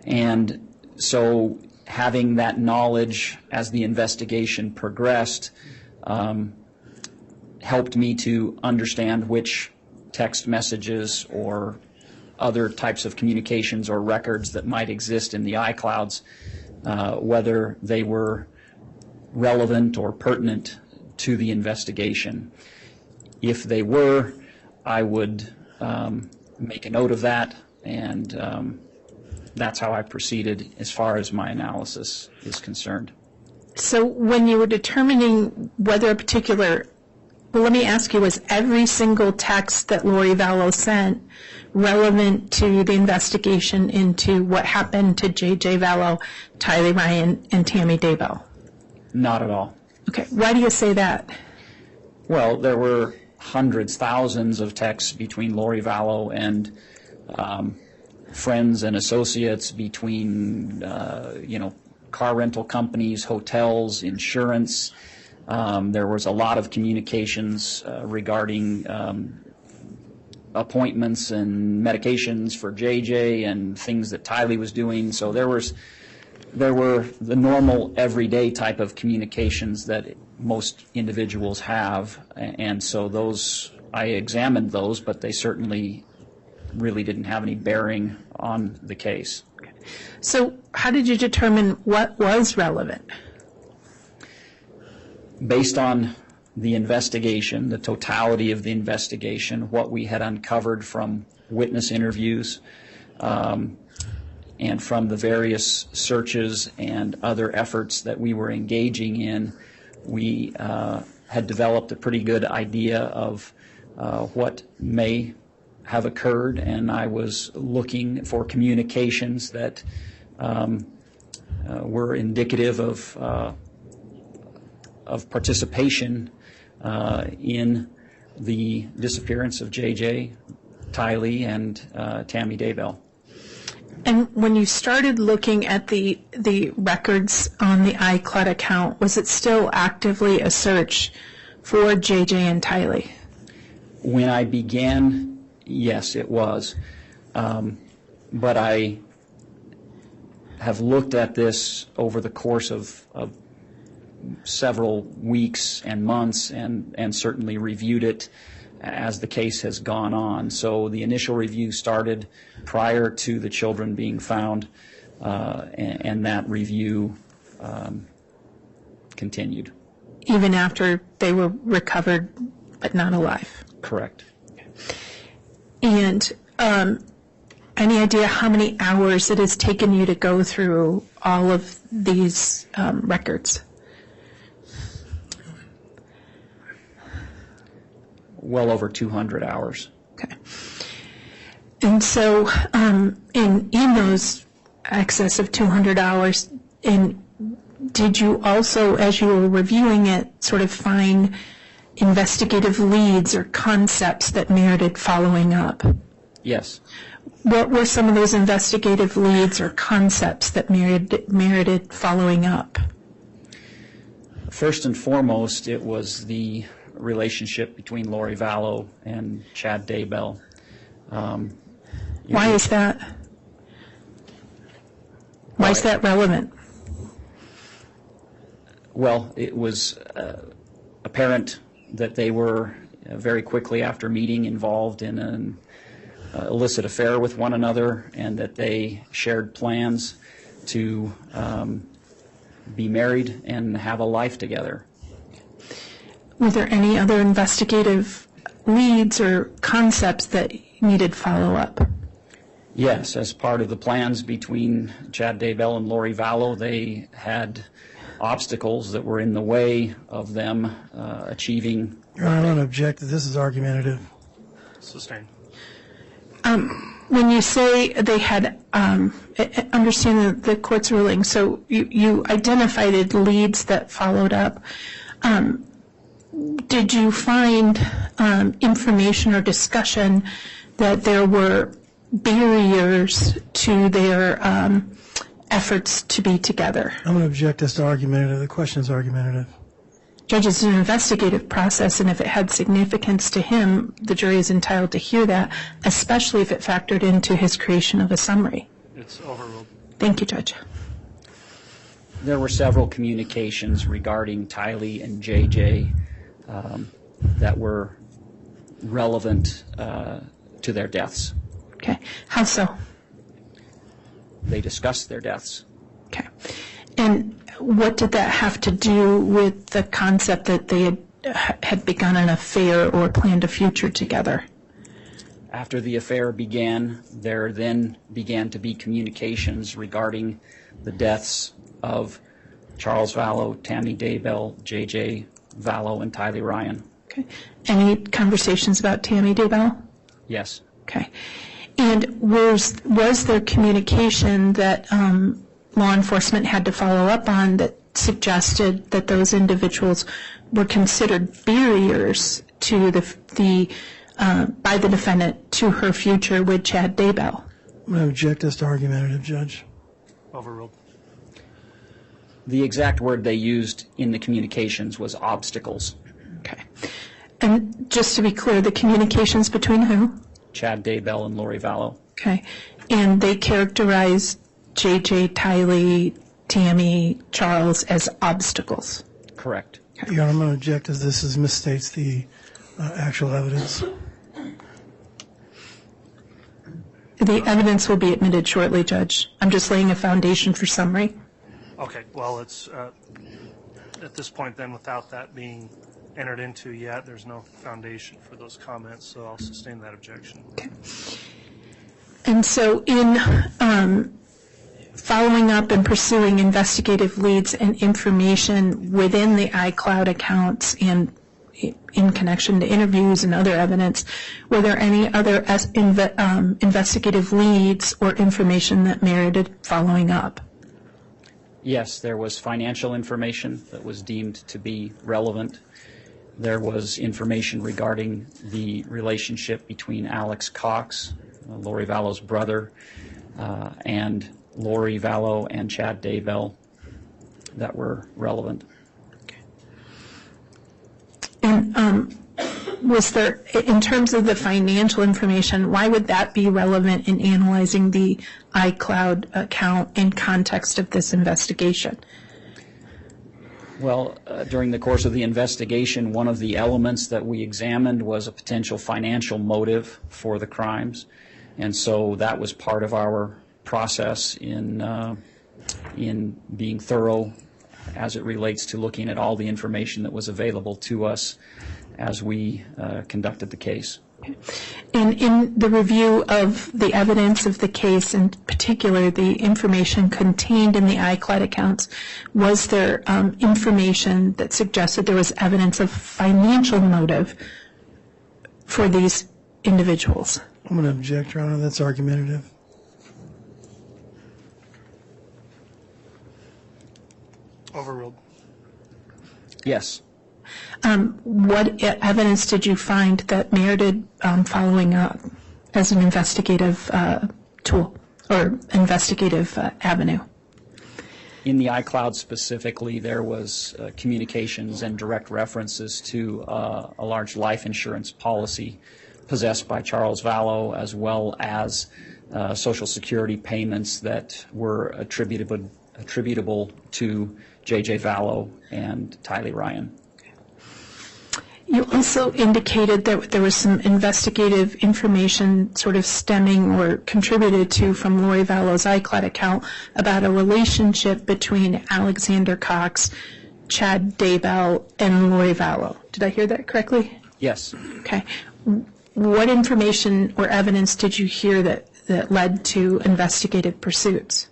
and so having that knowledge as the investigation progressed helped me to understand which text messages or other types of communications or records that might exist in the iClouds, whether they were relevant or pertinent to the investigation. If they were, I would make a note of that, and that's how I proceeded as far as my analysis is concerned. So when you were determining whether a particular, well, let me ask you, was every single text that Lori Vallow sent relevant to the investigation into what happened to J.J. Vallow, Tylee Ryan, and Tammy Daybell? Not at all. Okay, why do you say that? Well, there were hundreds, thousands of texts between Lori Vallow and friends and associates, between, car rental companies, hotels, insurance. There was a lot of communications regarding appointments and medications for JJ and things that Tylee was doing. So there were the normal everyday type of communications that most individuals have, and so those, I examined those, but they certainly really didn't have any bearing on the case. So how did you determine what was relevant? Based on the investigation, the totality of the investigation, what we had uncovered from witness interviews, and from the various searches and other efforts that we were engaging in, we had developed a pretty good idea of what may have occurred, and I was looking for communications that were indicative of participation in the disappearance of JJ, Tylee, and Tammy Daybell. And when you started looking at the records on the iCloud account, was it still actively a search for JJ and Tylee? When I began, yes, it was. But I have looked at this over the course of several weeks and months, and certainly reviewed it as the case has gone on. So the initial review started prior to the children being found, and that review continued. Even after they were recovered but not alive? Correct. And any idea how many hours it has taken you to go through all of these records? Well over 200 hours. Okay. And so in those excess of 200 hours, did you also, as you were reviewing it, sort of find investigative leads or concepts that merited following up? Yes. What were some of those investigative leads or concepts that merited following up? First and foremost, it was the relationship between Lori Vallow and Chad Daybell. Why is that? Why is that relevant? Well, it was apparent that they were very quickly after meeting involved in an illicit affair with one another, and that they shared plans to be married and have a life together. Were there any other investigative leads or concepts that needed follow-up? Yes, as part of the plans between Chad Daybell and Lori Vallow, they had obstacles that were in the way of them achieving. Your Honor, I don't object that this is argumentative. Sustained. When you say they had, understand the court's ruling, so you identified leads that followed up. Did you find information or discussion that there were barriers to their efforts to be together? I'm going to object this to argumentative. The question is argumentative. Judge, it's an investigative process, and if it had significance to him, the jury is entitled to hear that, especially if it factored into his creation of a summary. It's overruled. Thank you, Judge. There were several communications regarding Tylee and JJ that were relevant to their deaths. Okay. How so? They discussed their deaths. Okay. And what did that have to do with the concept that they had begun an affair or planned a future together? After the affair began, there then began to be communications regarding the deaths of Charles Vallow, Tammy Daybell, JJ Vallow, and Tylee Ryan. Okay. Any conversations about Tammy Daybell? Yes. Okay. And was there communication that law enforcement had to follow up on that suggested that those individuals were considered barriers to by the defendant to her future with Chad Daybell? I'm going to object this to argumentative, Judge. Overruled. The exact word they used in the communications was obstacles. Okay. And just to be clear, the communications between who? Chad Daybell and Lori Vallow. Okay. And they characterized JJ, Tylee, Tammy, Charles as obstacles. Correct. Your Honor, I'm going to object as this misstates the actual evidence. The evidence will be admitted shortly, Judge. I'm just laying a foundation for summary. Okay, well, it's at this point then, without that being entered into yet, there's no foundation for those comments, so I'll sustain that objection. Okay. And so in following up and pursuing investigative leads and information within the iCloud accounts and in connection to interviews and other evidence, were there any other investigative leads or information that merited following up? Yes, there was financial information that was deemed to be relevant. There was information regarding the relationship between Alex Cox, Lori Vallow's brother, and Lori Vallow and Chad Daybell that were relevant. And was there, in terms of the financial information, why would that be relevant in analyzing the iCloud account in context of this investigation? Well, during the course of the investigation, one of the elements that we examined was a potential financial motive for the crimes, and so that was part of our process in being thorough as it relates to looking at all the information that was available to us as we conducted the case. And in the review of the evidence of the case, in particular the information contained in the iCloud accounts, was there information that suggested there was evidence of financial motive for these individuals? I'm going to object, Your Honor. That's argumentative. Overruled. Yes. What evidence did you find that merited following up as an investigative tool or investigative avenue? In the iCloud specifically, there was communications and direct references to a large life insurance policy possessed by Charles Vallow, as well as Social Security payments that were attributable to J.J. Vallow and Tylee Ryan. You also indicated that there was some investigative information sort of stemming or contributed to from Lori Vallow's iCloud account about a relationship between Alexander Cox, Chad Daybell, and Lori Vallow. Did I hear that correctly? Yes. Okay. What information or evidence did you hear that led to investigative pursuits?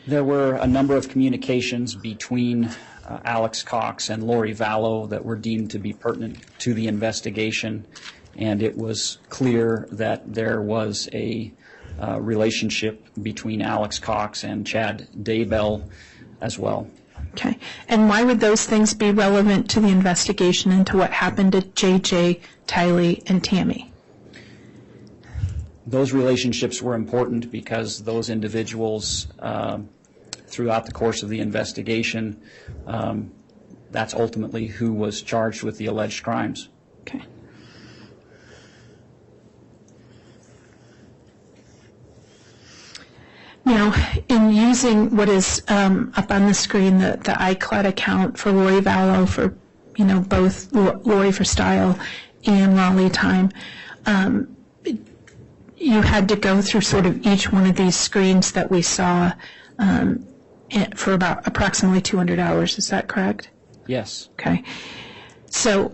There were a number of communications between Alex Cox and Lori Vallow that were deemed to be pertinent to the investigation, and it was clear that there was a relationship between Alex Cox and Chad Daybell as well. Okay. And why would those things be relevant to the investigation into what happened to J.J., Tylee, and Tammy? Those relationships were important because those individuals, throughout the course of the investigation, that's ultimately who was charged with the alleged crimes. Okay. Now, in using what is up on the screen, the iCloud account for Lori Vallow, for both Lori for Style and Lolly Time, you had to go through sort of each one of these screens that we saw for about approximately 200 hours. Is that correct? Yes. Okay. So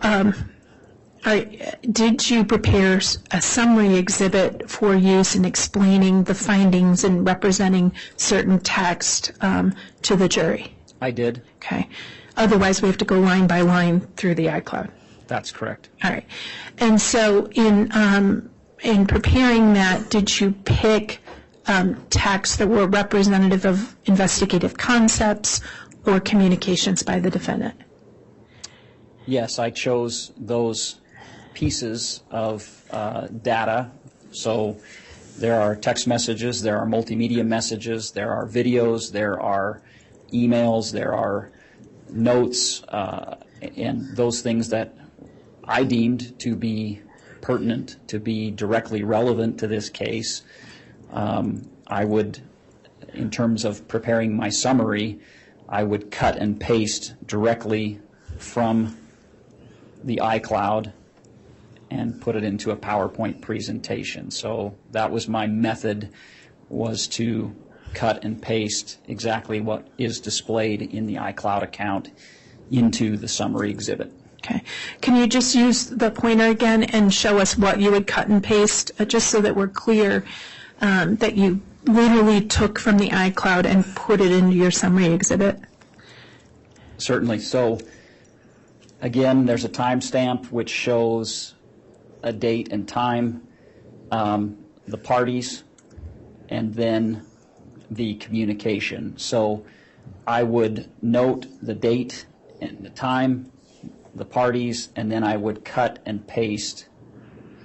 did you prepare a summary exhibit for use in explaining the findings and representing certain text to the jury? I did. Okay. Otherwise, we have to go line by line through the iCloud. That's correct. All right. And so in preparing that, did you pick texts that were representative of investigative concepts or communications by the defendant? Yes, I chose those pieces of data. So there are text messages, there are multimedia messages, there are videos, there are emails, there are notes, and those things that I deemed to be pertinent, to be directly relevant to this case. I would, in terms of preparing my summary, I would cut and paste directly from the iCloud and put it into a PowerPoint presentation. So that was my method, was to cut and paste exactly what is displayed in the iCloud account into the summary exhibit. Okay. Can you just use the pointer again and show us what you would cut and paste, just so that we're clear that you literally took from the iCloud and put it into your summary exhibit? Certainly. So again, there's a timestamp which shows a date and time, the parties, and then the communication. So I would note the date and the time, the parties, and then I would cut and paste.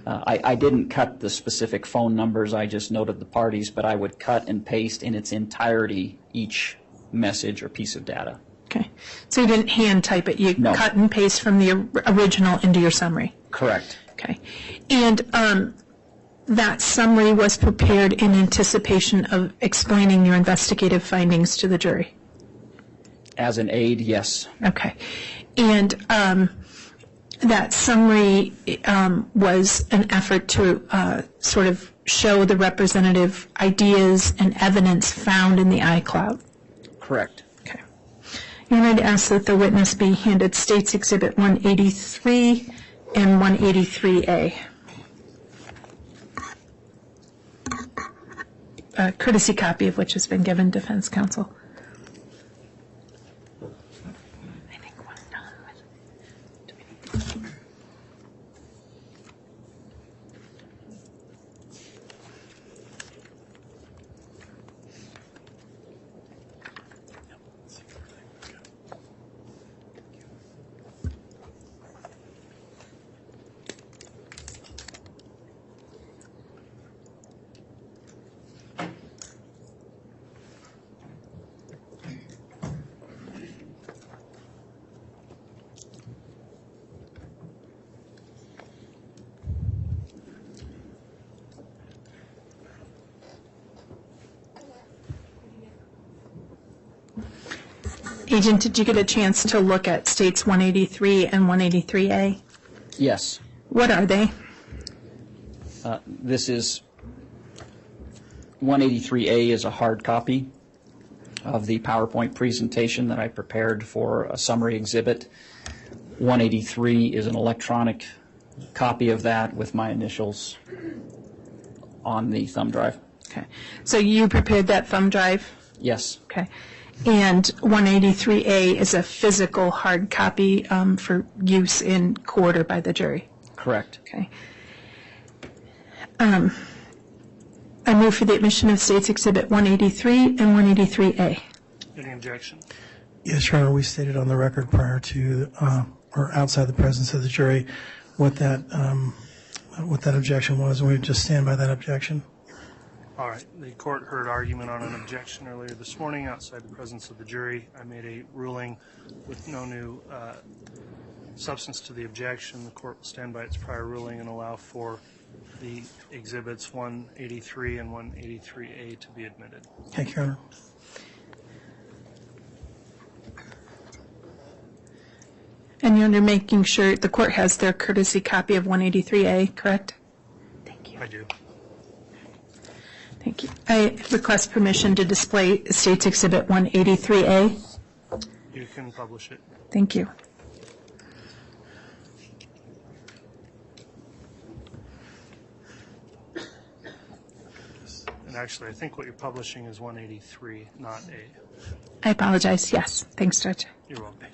I didn't cut the specific phone numbers, I just noted the parties, but I would cut and paste in its entirety each message or piece of data. Okay. So you didn't hand type it, you No. cut and paste from the original into your summary? Correct. Okay. And that summary was prepared in anticipation of explaining your investigative findings to the jury? As an aid, yes. Okay. And that summary was an effort to sort of show the representative ideas and evidence found in the iCloud? Correct. Okay. You're going to ask that the witness be handed States Exhibit 183 and 183A. A courtesy copy of which has been given defense counsel. I think we're done with. Agent, did you get a chance to look at States 183 and 183A? Yes. What are they? This is 183A is a hard copy of the PowerPoint presentation that I prepared for a summary exhibit. 183 is an electronic copy of that with my initials on the thumb drive. Okay. So you prepared that thumb drive? Yes. Okay. And 183A is a physical hard copy for use in court or by the jury? Correct. Okay. I move for the admission of States Exhibit 183 and 183A. Any objection? Yes, Your Honor, we stated on the record prior to or outside the presence of the jury what that objection was, and we just stand by that objection. All right. The court heard argument on an objection earlier this morning outside the presence of the jury. I made a ruling with no new substance to the objection. The court will stand by its prior ruling and allow for the exhibits 183 and 183A to be admitted. Thank you, Your Honor. And you're making sure the court has their courtesy copy of 183A, correct? Thank you. I do. Thank you. I request permission to display States Exhibit 183A. You can publish it. Thank you. And actually, I think what you're publishing is 183, not A. I apologize. Yes. Thanks, Judge. You're welcome.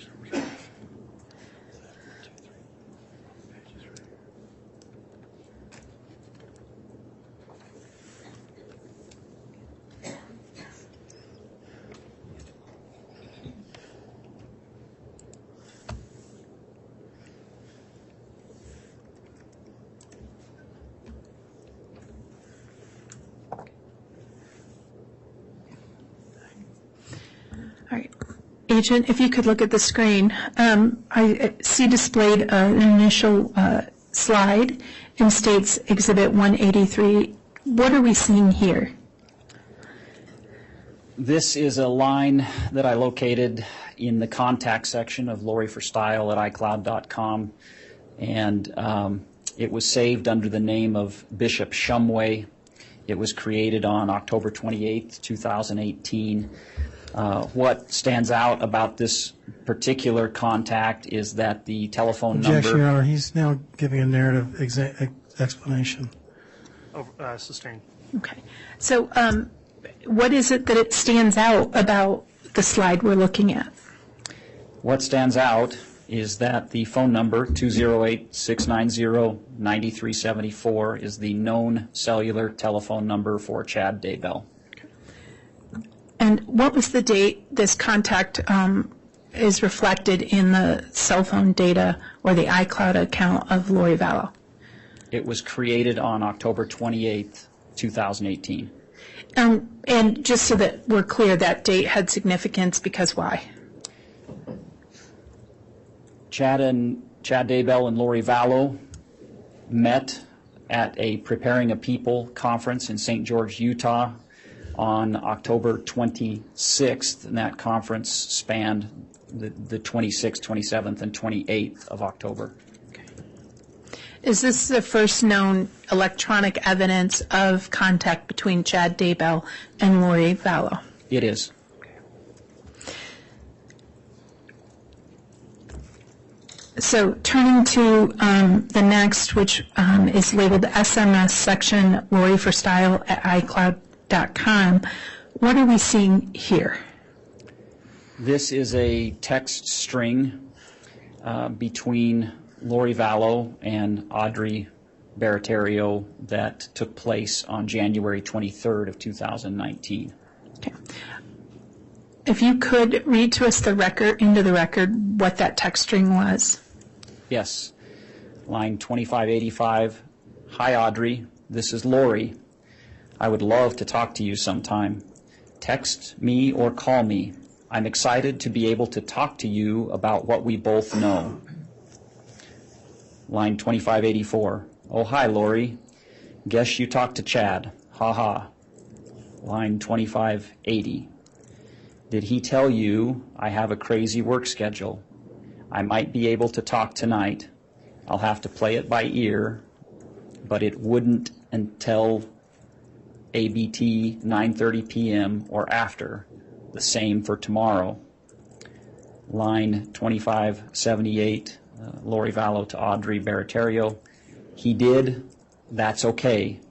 All right. Agent, if you could look at the screen. I see displayed an initial slide in States Exhibit 183. What are we seeing here? This is a line that I located in the contact section of Lori for Style at iCloud.com. And It was saved under the name of Bishop Shumway. It was created on October 28th, 2018. What stands out about this particular contact is that the telephone Objection, number... Your Honor. He's now giving a narrative explanation. Sustained. Okay. So what is it that it stands out about the slide we're looking at? What stands out is that the phone number, 208-690-9374, is the known cellular telephone number for Chad Daybell. And what was the date this contact is reflected in the cell phone data or the iCloud account of Lori Vallow? It was created on October 28th, 2018. And just so that we're clear, that date had significance because why? Chad Daybell and Lori Vallow met at a Preparing a People conference in St. George, Utah on October 26th, and that conference spanned the 26th, 27th, and 28th of October. Is this the first known electronic evidence of contact between Chad Daybell and Lori Vallow? It is. So turning to the next, which is labeled SMS section, Lori for Style at iCloud.com, what are we seeing here? This is a text string between Lori Vallow and Audrey Baratario that took place on January 23rd of 2019. Okay. If you could read to us into the record what that text string was. Yes. Line 2585. Hi, Audrey. This is Lori. I would love to talk to you sometime. Text me or call me. I'm excited to be able to talk to you about what we both know. Line 2584. Oh, hi, Lori. Guess you talked to Chad. Ha ha. Line 2580. Did he tell you I have a crazy work schedule? I might be able to talk tonight. I'll have to play it by ear, but it wouldn't until ABT 9:30 p.m. or after. The same for tomorrow. Line 2578, Lori Vallow to Audrey Baratario. He did. That's okay.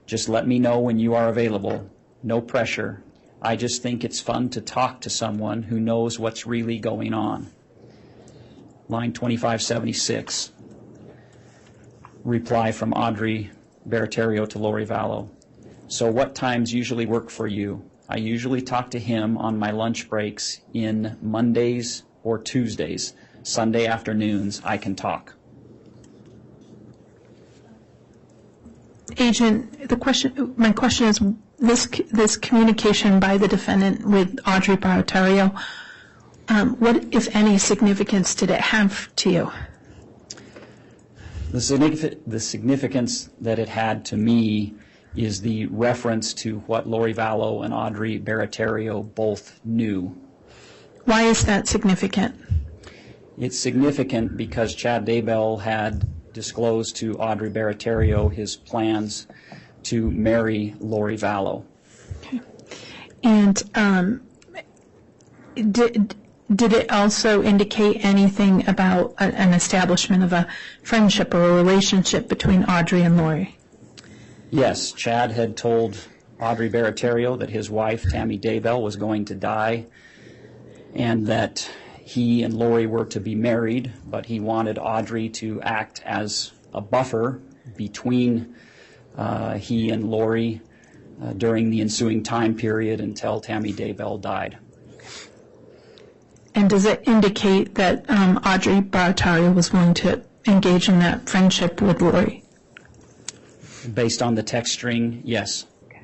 Just let me know when you are available. No pressure. I just think it's fun to talk to someone who knows what's really going on. Line 2576, reply from Audrey Baratario to Lori Vallow. So what times usually work for you? I usually talk to him on my lunch breaks in Mondays or Tuesdays. Sunday afternoons I can talk. Agent, my question is, this communication by the defendant with Audrey Baratario, what, if any, significance did it have to you? The significance that it had to me is the reference to what Lori Vallow and Audrey Baratario both knew. Why is that significant? It's significant because Chad Daybell had disclosed to Audrey Baratario his plans to marry Lori Vallow. Okay. And did it also indicate anything about an establishment of a friendship or a relationship between Audrey and Lori? Yes, Chad had told Audrey Baratario that his wife, Tammy Daybell, was going to die and that he and Lori were to be married, but he wanted Audrey to act as a buffer between he and Lori during the ensuing time period until Tammy Daybell died. And does it indicate that Audrey Baratario was willing to engage in that friendship with Lori? Based on the text string, yes. Okay.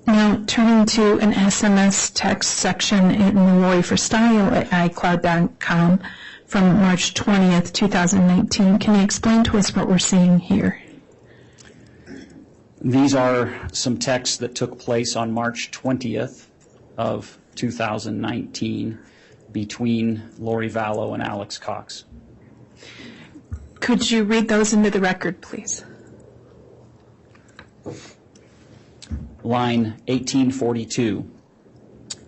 Now, turning to an SMS text section in the Lori for Style at iCloud.com from March 20th, 2019, can you explain to us what we're seeing here? These are some texts that took place on March 20th of 2019 between Lori Vallow and Alex Cox. Could you read those into the record, please? Line 1842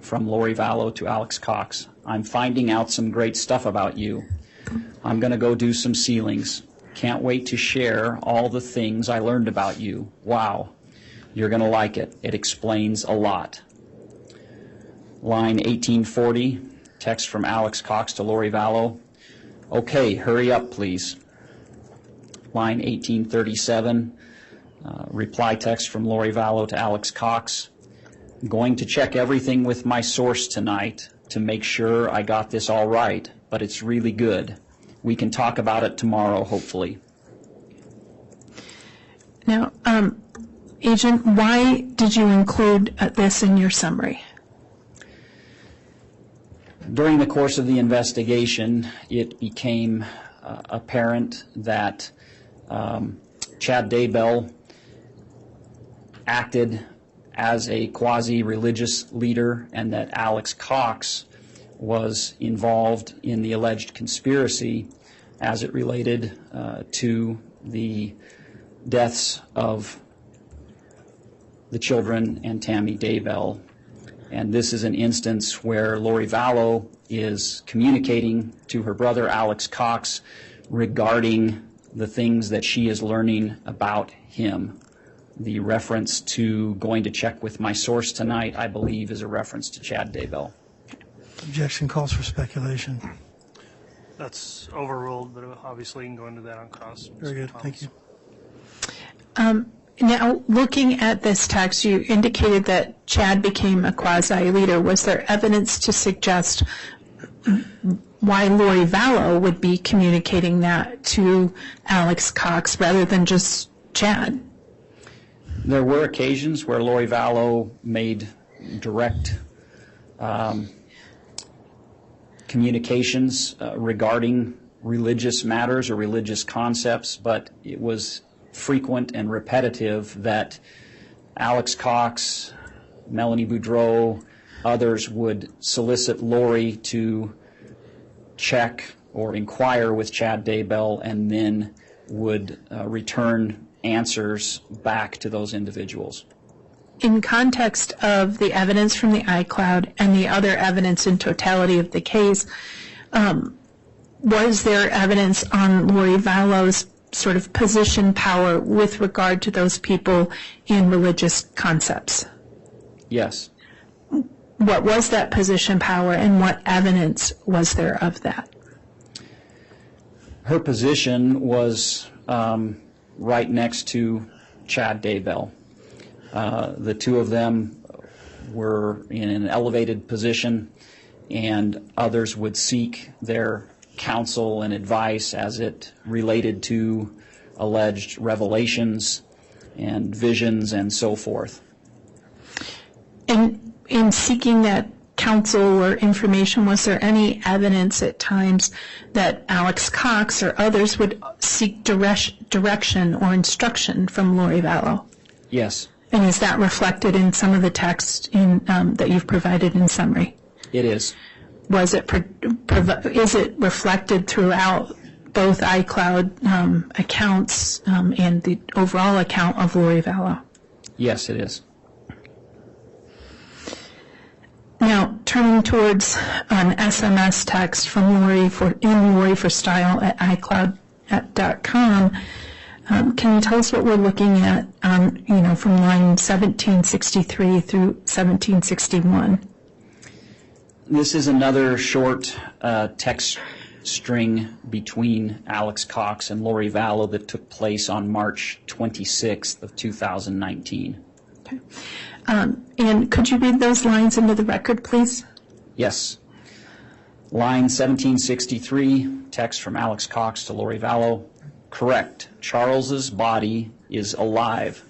from Lori Vallow to Alex Cox. I'm finding out some great stuff about you. I'm going to go do some sealings. Can't wait to share all the things I learned about you. Wow, you're going to like it. It explains a lot. Line 1840, text from Alex Cox to Lori Vallow. Okay, hurry up, please. Line 1837, reply text from Lori Vallow to Alex Cox. Going to check everything with my source tonight to make sure I got this all right, but it's really good. We can talk about it tomorrow, hopefully. Now, Agent, why did you include this in your summary? During the course of the investigation, it became apparent that Chad Daybell acted as a quasi-religious leader and that Alex Cox was involved in the alleged conspiracy as it related to the deaths of the children and Tammy Daybell. And this is an instance where Lori Vallow is communicating to her brother Alex Cox regarding the things that she is learning about him. The reference to going to check with my source tonight, I believe, is a reference to Chad Daybell. Objection calls for speculation. That's overruled, but obviously you can go into that on cross. Very good. Thank you. Now, looking at this text, you indicated that Chad became a quasi-leader. Was there evidence to suggest why Lori Vallow would be communicating that to Alex Cox rather than just Chad? There were occasions where Lori Vallow made direct communications regarding religious matters or religious concepts, but it was frequent and repetitive that Alex Cox, Melanie Boudreau, others would solicit Lori to check or inquire with Chad Daybell and then would return answers back to those individuals. In context of the evidence from the iCloud and the other evidence in totality of the case, was there evidence on Lori Vallow's sort of position power with regard to those people in religious concepts? Yes. What was that position power and what evidence was there of that? Her position was right next to Chad Daybell. The two of them were in an elevated position, and others would seek their counsel and advice as it related to alleged revelations and visions and so forth. And in seeking that counsel or information, was there any evidence at times that Alex Cox or others would seek direction or instruction from Lori Vallow? Yes. And is that reflected in some of the text that you've provided in summary? It is. Is it reflected throughout both iCloud accounts and the overall account of Lori Vallow? Yes, it is. Now, turning towards an SMS text from Lori for Style at iCloud.com, can you tell us what we're looking at, from line 1763 through 1761? This is another short text string between Alex Cox and Lori Vallow that took place on March 26th of 2019. Okay. And could you read those lines into the record, please? Yes. Line 1763, text from Alex Cox to Lori Vallow. Correct. Charles's body is alive.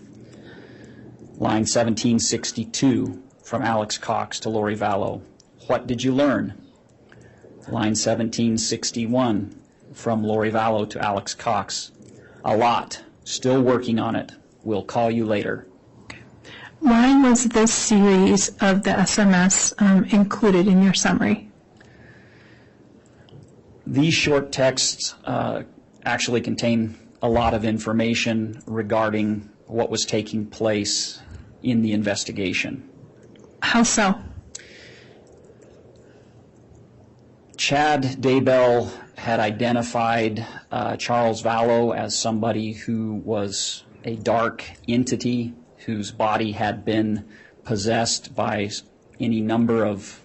Line 1762 from Alex Cox to Lori Vallow. What did you learn? Line 1761 from Lori Vallow to Alex Cox. A lot. Still working on it. We'll call you later. Why was this series of the SMS included in your summary? These short texts actually contain a lot of information regarding what was taking place in the investigation. How so? Chad Daybell had identified Charles Vallow as somebody who was a dark entity whose body had been possessed by any number of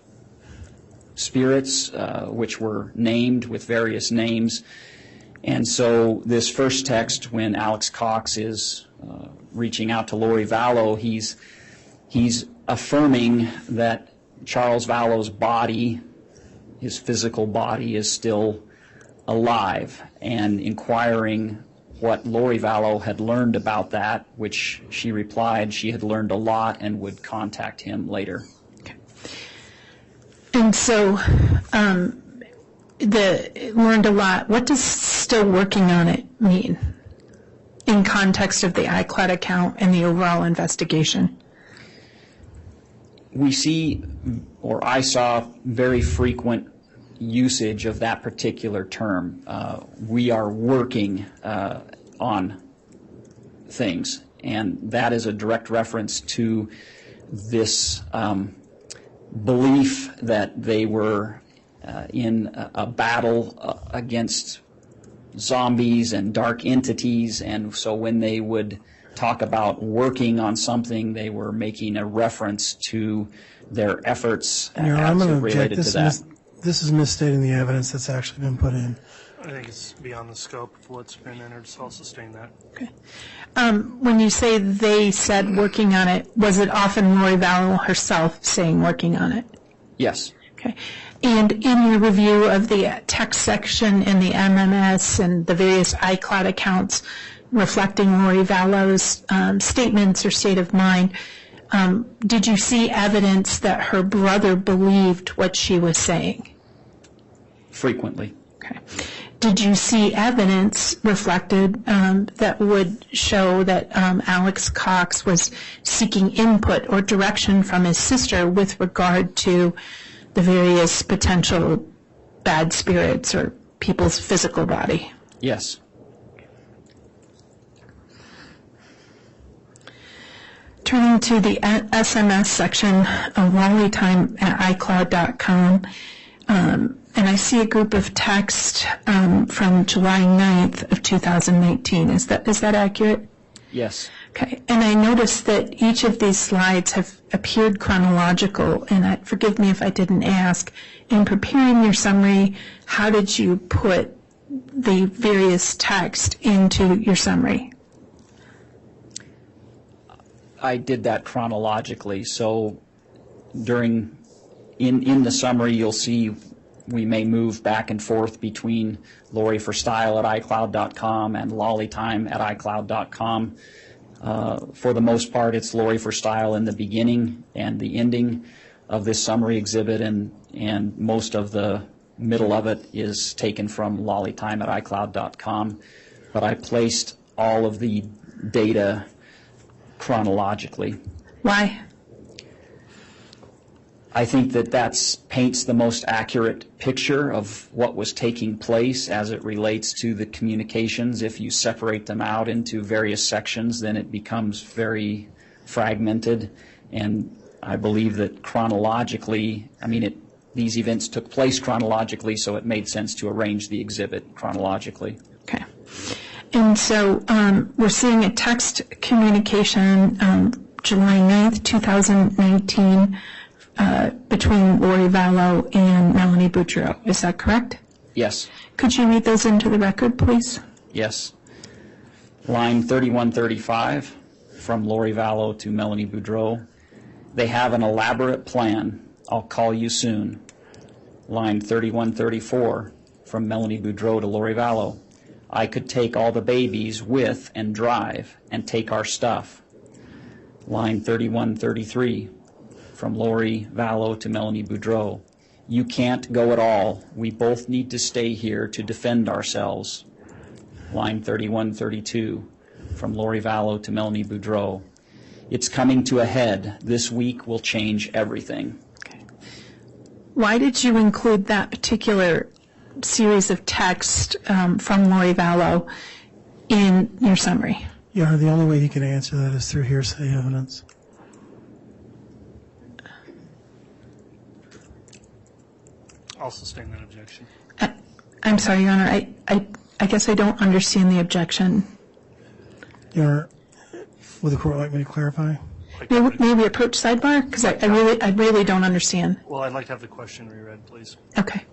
spirits, which were named with various names. And so this first text, when Alex Cox is reaching out to Lori Vallow, he's affirming that Charles Vallow's body, his physical body, is still alive, and inquiring what Lori Vallow had learned about that, which she replied she had learned a lot and would contact him later. Okay. And so learned a lot. What does still working on it mean in context of the iCloud account and the overall investigation? We see, or I saw, very frequent usage of that particular term. We are working on things, and that is a direct reference to this belief that they were in a battle against zombies and dark entities, and so when they would talk about working on something, they were making a reference to their efforts I'm going to related to that. This is misstating the evidence that's actually been put in. I think it's beyond the scope of what's been entered, so I'll sustain that. Okay. When you say they said working on it, was it often Lori Vallow herself saying working on it? Yes. Okay. And in your review of the text section in the MMS and the various iCloud accounts reflecting Lori Vallow's statements or state of mind, did you see evidence that her brother believed what she was saying? Frequently. Okay. Did you see evidence reflected that would show that Alex Cox was seeking input or direction from his sister with regard to the various potential bad spirits or people's physical body? Yes. Turning to the SMS section of LollyTime at iCloud.com, and I see a group of text from July 9th of 2019. Is that accurate? Yes. Okay. And I noticed that each of these slides have appeared chronological, and forgive me if I didn't ask, in preparing your summary, how did you put the various text into your summary? I did that chronologically. So in the summary, you'll see we may move back and forth between Lori for Style at iCloud.com and LollyTime at iCloud.com. For the most part, it's Lori for Style in the beginning and the ending of this summary exhibit, and most of the middle of it is taken from LollyTime at iCloud.com. But I placed all of the data chronologically. Why? I think that paints the most accurate picture of what was taking place as it relates to the communications. If you separate them out into various sections, then it becomes very fragmented. And I believe that chronologically, these events took place chronologically, so it made sense to arrange the exhibit chronologically. Okay. And so we're seeing a text communication July 9th, 2019, between Lori Vallow and Melanie Boudreau. Is that correct? Yes. Could you read those into the record, please? Yes. Line 3135 from Lori Vallow to Melanie Boudreau. They have an elaborate plan. I'll call you soon. Line 3134 from Melanie Boudreau to Lori Vallow. I could take all the babies with and drive and take our stuff. Line 3133 from Lori Vallow to Melanie Boudreau. You can't go at all. We both need to stay here to defend ourselves. Line 3132 from Lori Vallow to Melanie Boudreau. It's coming to a head. This week will change everything. Okay. Why did you include that particular series of text from Lori Vallow in your summary? Your Honor, the only way you can answer that is through hearsay evidence. I'll sustain that objection. I'm sorry, Your Honor. I guess I don't understand the objection. Your Honor, would the court like me to clarify? May we approach sidebar? Because I really don't understand. Well, I'd like to have the question reread, please. Okay.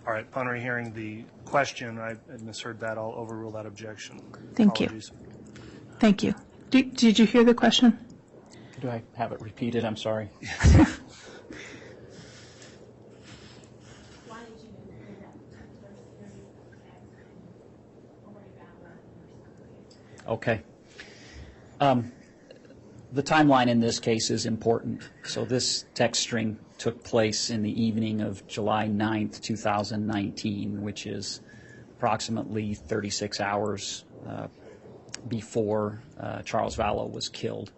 All right, upon rehearing the question, I misheard that. I'll overrule that objection. Thank you. Apologies. Thank you. Did you hear the question? Do I have it repeated? I'm sorry. Okay. The timeline in this case is important. So this text string took place in the evening of July 9th, 2019, which is approximately 36 hours before Charles Vallow was killed.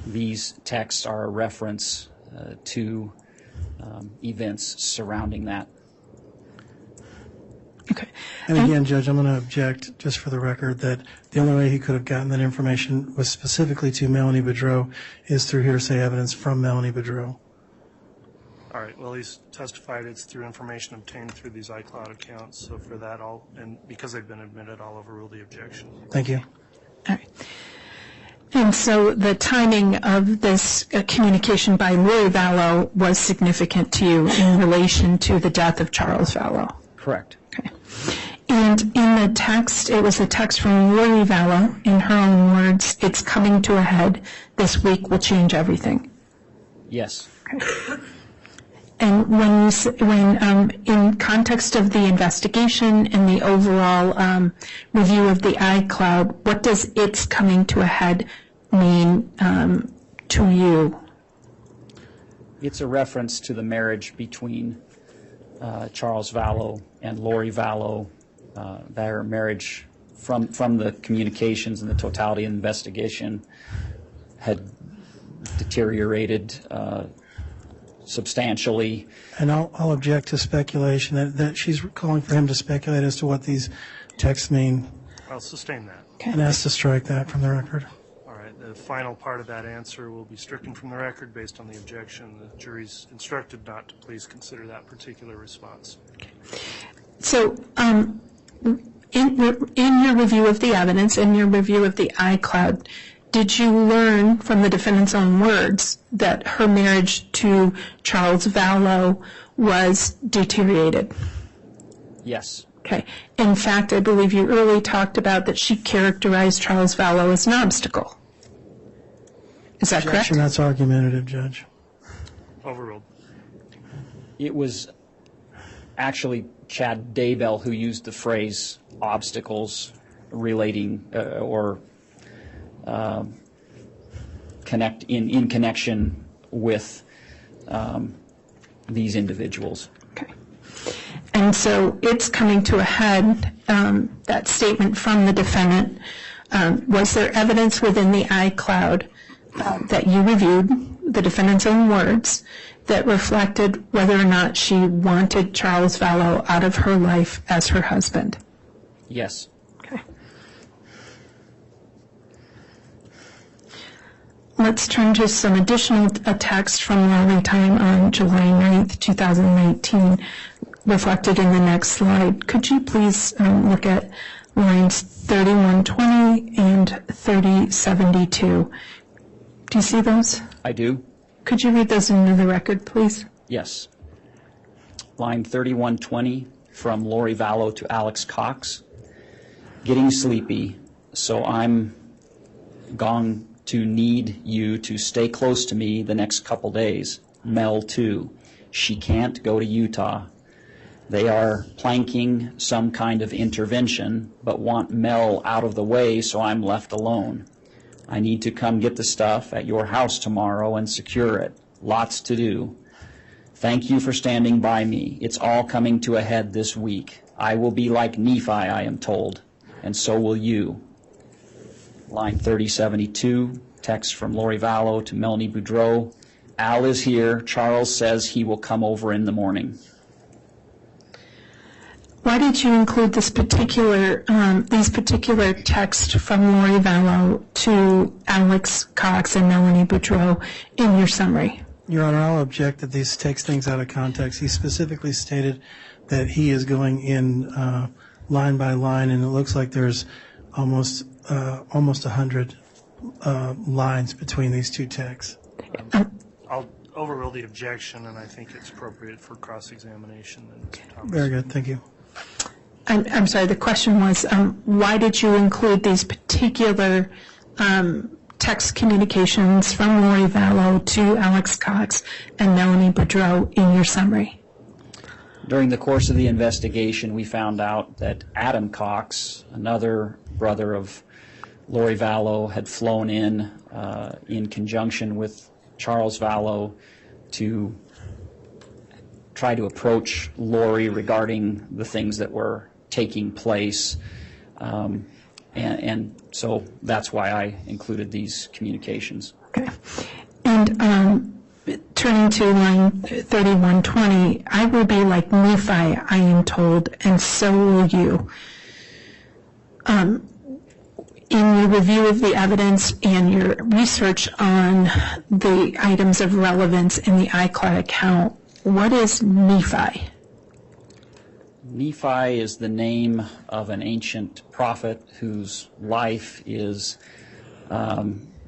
These texts are a reference to events surrounding that. Okay. And again, Judge, I'm going to object, just for the record, that the only way he could have gotten that information was specifically to Melanie Boudreau is through hearsay evidence from Melanie Boudreau. All right, well, he's testified it's through information obtained through these iCloud accounts. So for that, and because they've been admitted, I'll overrule the objection. Thank you. All right. And so the timing of this communication by Lori Vallow was significant to you in relation to the death of Charles Vallow? Correct. Okay. And in the text, it was a text from Lori Vallow. In her own words, it's coming to a head. This week will change everything. Yes. Okay. And when in context of the investigation and the overall review of the iCloud, what does it's coming to a head mean to you? It's a reference to the marriage between Charles Vallow and Lori Vallow. Their marriage, from the communications and the totality of the investigation, had deteriorated substantially. And I'll object to speculation that she's calling for him to speculate as to what these texts mean. I'll sustain that. Okay. And ask to strike that from the record. All right, the final part of that answer will be stricken from the record based on the objection. The jury's instructed not to please consider that particular response. Okay. So in your review of the evidence, in your review of the iCloud, did you learn from the defendant's own words that her marriage to Charles Vallow was deteriorated? Yes. Okay. In fact, I believe you earlier talked about that she characterized Charles Vallow as an obstacle. Is that correct? That's argumentative, Judge. Overruled. It was actually Chad Daybell who used the phrase obstacles relating in connection with these individuals. Okay. And so it's coming to a head, that statement from the defendant. Was there evidence within the iCloud that you reviewed, the defendant's own words, that reflected whether or not she wanted Charles Vallow out of her life as her husband? Yes. Okay. Let's turn to some additional text from Lori time on July 9th, 2019, reflected in the next slide. Could you please look at lines 3120 and 3072? Do you see those? I do. Could you read those into the record, please? Yes. Line 3120 from Lori Vallow to Alex Cox. Getting sleepy, so I'm going to need you to stay close to me the next couple days. Mel, too. She can't go to Utah. They are planking some kind of intervention, but want Mel out of the way, so I'm left alone. I need to come get the stuff at your house tomorrow and secure it. Lots to do. Thank you for standing by me. It's all coming to a head this week. I will be like Nephi, I am told, and so will you. Line 3072, text from Lori Vallow to Melanie Boudreau. Al is here. Charles says he will come over in the morning. Why did you include these particular texts from Lori Vallow to Alex Cox and Melanie Boudreau in your summary? Your Honor, I'll object that these takes things out of context. He specifically stated that he is going in line by line, and it looks like there's almost 100 lines between these two texts. I'll overrule the objection, and I think it's appropriate for cross-examination. Very good. Thank you. I'm sorry, the question was, why did you include these particular text communications from Lori Vallow to Alex Cox and Melanie Boudreau in your summary? During the course of the investigation, we found out that Adam Cox, another brother of Lori Vallow, had flown in conjunction with Charles Vallow to try to approach Lori regarding the things that were taking place. And so that's why I included these communications. Okay. And turning to line 3120, I will be like Nephi, I am told, and so will you. In your review of the evidence and your research on the items of relevance in the iCloud account, what is Nephi? Nephi is the name of an ancient prophet whose life is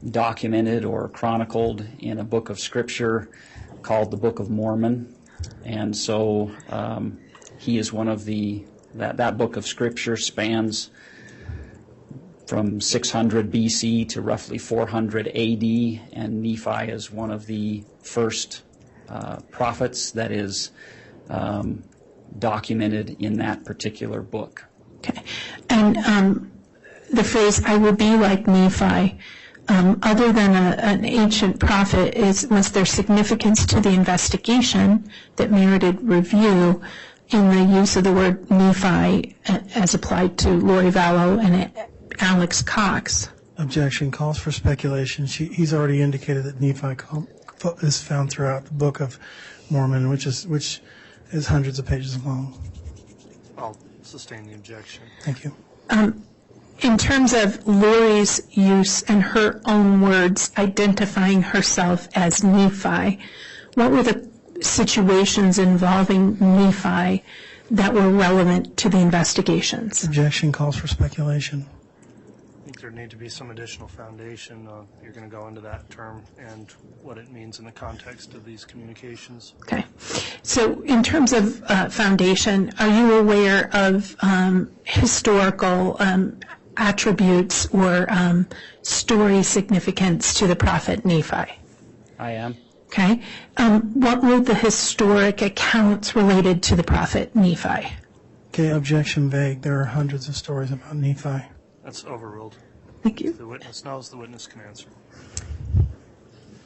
documented or chronicled in a book of scripture called the Book of Mormon. And so he is one of that book of scripture spans from 600 BC to roughly 400 AD, and Nephi is one of the first prophets that is documented in that particular book. Okay. And the phrase, I will be like Nephi, other than an ancient prophet, was there significance to the investigation that merited review in the use of the word Nephi as applied to Lori Vallow and Alex Cox? Objection. Calls for speculation. He's already indicated that Nephi is found throughout the Book of Mormon, which is hundreds of pages long. I'll sustain the objection. Thank you. In terms of Lori's use and her own words identifying herself as Nephi, what were the situations involving Nephi that were relevant to the investigations? Objection. Calls for speculation. I think there need to be some additional foundation. You're going to go into that term and what it means in the context of these communications. Okay. So in terms of foundation, are you aware of historical attributes or story significance to the prophet Nephi? I am. Okay. What were the historic accounts related to the prophet Nephi? Okay, objection vague. There are hundreds of stories about Nephi. That's overruled. Thank you. If the witness knows, the witness can answer.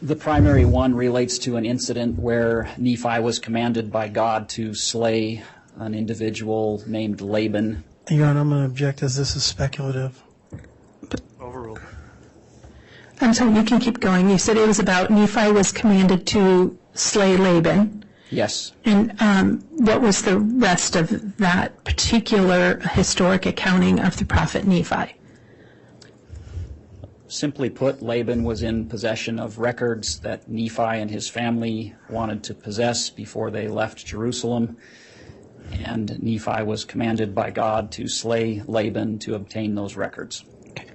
The primary one relates to an incident where Nephi was commanded by God to slay an individual named Laban. Your Honor, I'm going to object as this is speculative. Overruled. I'm sorry, you can keep going. You said it was about Nephi was commanded to slay Laban. Yes. And what was the rest of that particular historic accounting of the prophet Nephi? Simply put, Laban was in possession of records that Nephi and his family wanted to possess before they left Jerusalem, and Nephi was commanded by God to slay Laban to obtain those records. Okay.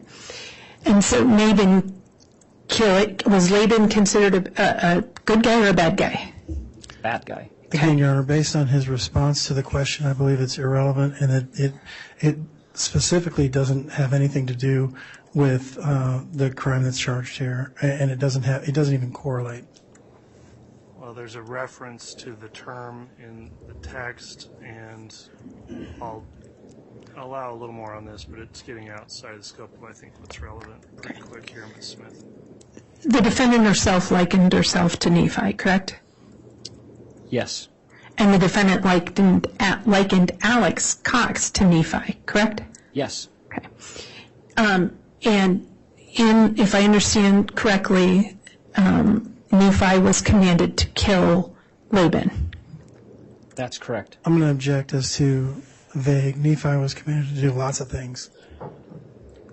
And so was Laban considered a good guy or a bad guy? Bad guy. Again, Your Honor, based on his response to the question, I believe it's irrelevant, and it specifically doesn't have anything to do with the crime that's charged here, and it doesn't even correlate. Well, there's a reference to the term in the text, and I'll allow a little more on this, but it's getting outside the scope of, I think, what's relevant. Very quick here, Ms. Smith. The defendant herself likened herself to Nephi, correct? Yes. And the defendant likened Alex Cox to Nephi, correct? Yes. Okay. And if I understand correctly, Nephi was commanded to kill Laban. That's correct. I'm going to object as to vague. Nephi was commanded to do lots of things.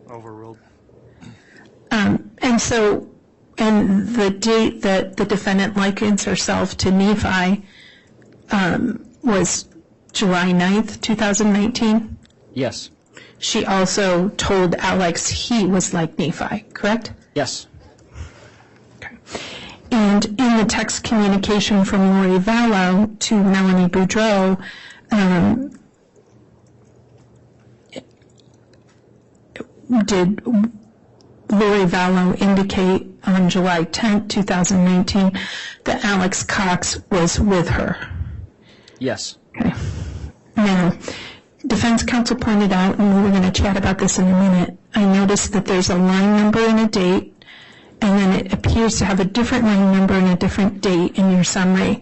Overruled. And the date that the defendant likens herself to Nephi was July 9th, 2019? Yes. She also told Alex he was like Nephi, correct? Yes. Okay. And in the text communication from Lori Vallow to Melanie Boudreau, did Lori Vallow indicate on July 10th, 2019, that Alex Cox was with her? Yes. Okay. Now, defense counsel pointed out, and we're going to chat about this in a minute, I noticed that there's a line number and a date, and then it appears to have a different line number and a different date in your summary.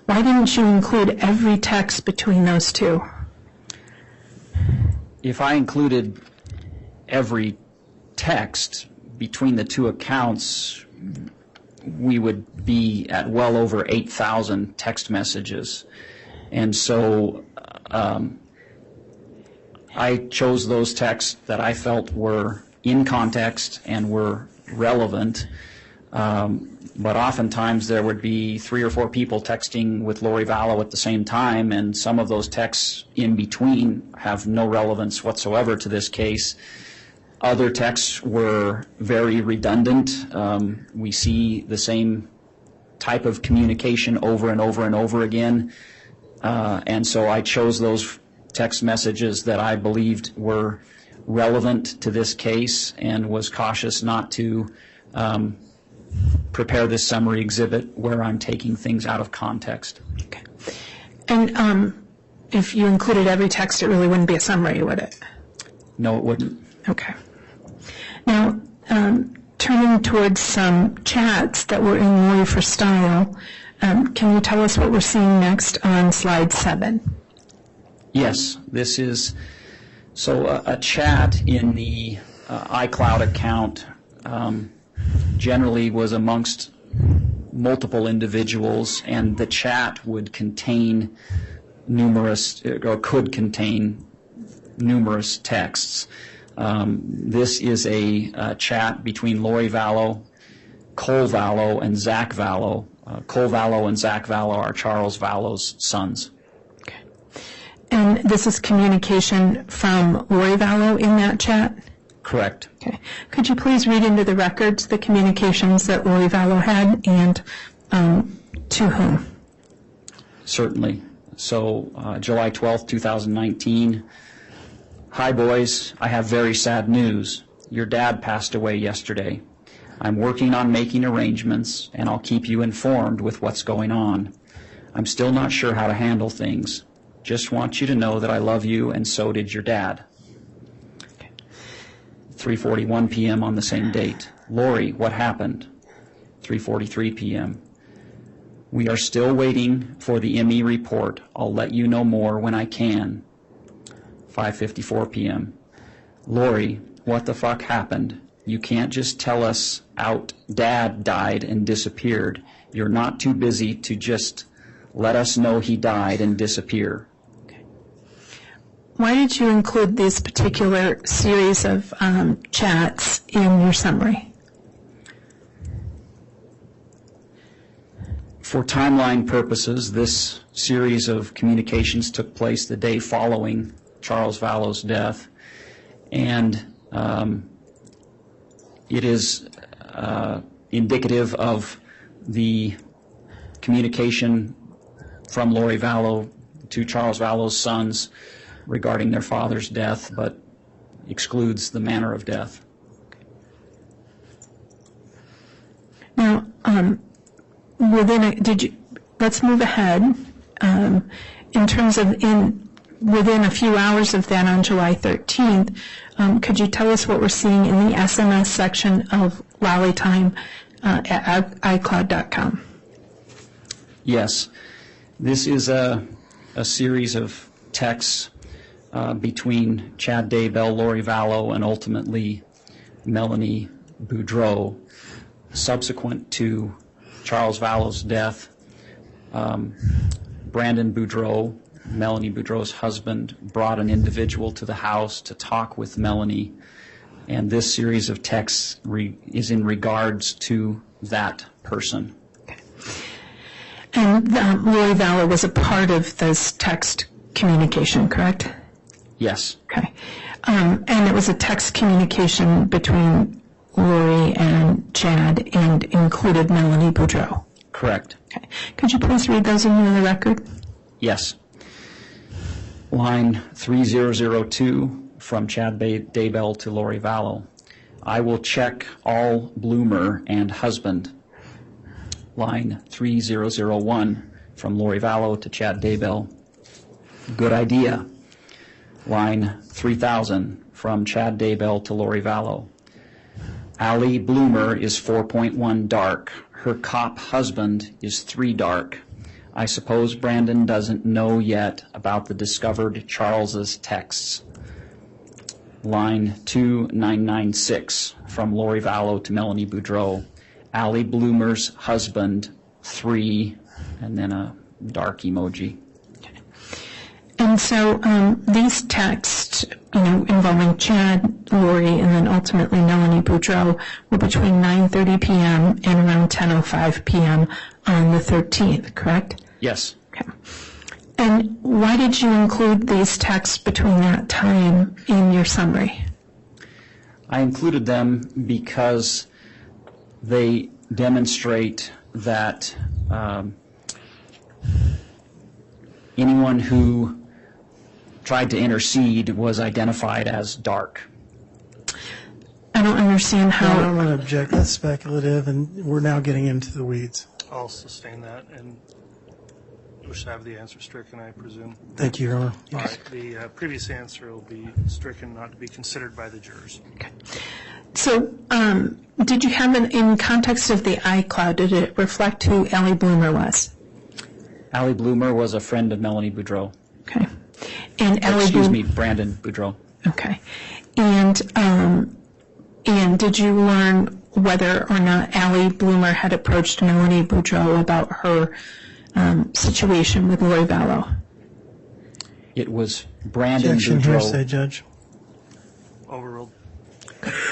Why didn't you include every text between those two? If I included every text between the two accounts, we would be at well over 8,000 text messages. And so I chose those texts that I felt were in context and were relevant. But oftentimes there would be 3 or 4 people texting with Lori Vallow at the same time, and some of those texts in between have no relevance whatsoever to this case. Other texts were very redundant. We see the same type of communication over and over and over again. And so I chose those text messages that I believed were relevant to this case and was cautious not to prepare this summary exhibit where I'm taking things out of context. Okay. And if you included every text, it really wouldn't be a summary, would it? No, it wouldn't. Okay. Now, turning towards some chats that were in Lori for Style, can you tell us what we're seeing next on slide 7? Yes, this is a chat in the iCloud account generally was amongst multiple individuals, and the chat would contain could contain numerous texts. This is a chat between Lori Vallow, Cole Vallow, and Zach Vallow. Cole Vallow and Zach Vallow are Charles Vallow's sons. Okay. And this is communication from Lori Vallow in that chat? Correct. Okay. Could you please read into the records the communications that Lori Vallow had and to whom? Certainly. So July 12th, 2019. Hi, boys. I have very sad news. Your dad passed away yesterday. I'm working on making arrangements, and I'll keep you informed with what's going on. I'm still not sure how to handle things. Just want you to know that I love you, and so did your dad. 3:41 p.m. on the same date. Lori, what happened? 3:43 p.m. We are still waiting for the ME report. I'll let you know more when I can. 5:54 p.m. Lori, what the fuck happened? You can't just tell us out Dad died and disappeared. You're not too busy to just let us know he died and disappear. Okay. Why did you include this particular series of chats in your summary? For timeline purposes, this series of communications took place the day following Charles Vallow's death, and it is indicative of the communication from Lori Vallow to Charles Vallow's sons regarding their father's death, but excludes the manner of death. Now, let's move ahead. In terms of within a few hours of that on July 13th, could you tell us what we're seeing in the SMS section of Lollytime at iCloud.com? Yes. This is a series of texts between Chad Daybell, Lori Vallow, and ultimately Melanie Boudreau. Subsequent to Charles Vallow's death, Brandon Boudreau, Melanie Boudreau's husband, brought an individual to the house to talk with Melanie, and this series of texts is in regards to that person. And Lori Vallow was a part of this text communication, correct? Yes. Okay. And it was a text communication between Lori and Chad and included Melanie Boudreau. Correct. Okay. Could you please read those into the record? Yes. Line 3002 from Chad Daybell to Lori Vallow. I will check all bloomer and husband. Line 3001 from Lori Vallow to Chad Daybell. Good idea. Line 3000 from Chad Daybell to Lori Vallow. Allie Bloomer is 4.1 dark. Her cop husband is 3 dark. I suppose Brandon doesn't know yet about the discovered Charles's texts. Line 2996 from Lori Vallow to Melanie Boudreau. Allie Bloomer's husband, 3, and then a dark emoji. And so these texts, involving Chad, Lori, and then ultimately Melanie Boudreau were between 9:30 p.m. and around 10:05 p.m. on the 13th, correct? Yes. Okay. And why did you include these texts between that time in your summary? I included them because they demonstrate that anyone who tried to intercede was identified as dark. I don't understand how. I'm going to object. That's speculative, and we're now getting into the weeds. I'll sustain that and wish to have the answer stricken, I presume. Thank you, Your Honor. All right. The previous answer will be stricken, not to be considered by the jurors. Okay. So, did you have in context of the iCloud, did it reflect who Allie Bloomer was? Allie Bloomer was a friend of Melanie Boudreau. Okay. And Allie Brandon Boudreau. Okay. And did you learn whether or not Allie Bloomer had approached Melanie Boudreau about her situation with Lori Vallow? It was Brandon Objection, Boudreau. hearsay, Judge. Overruled.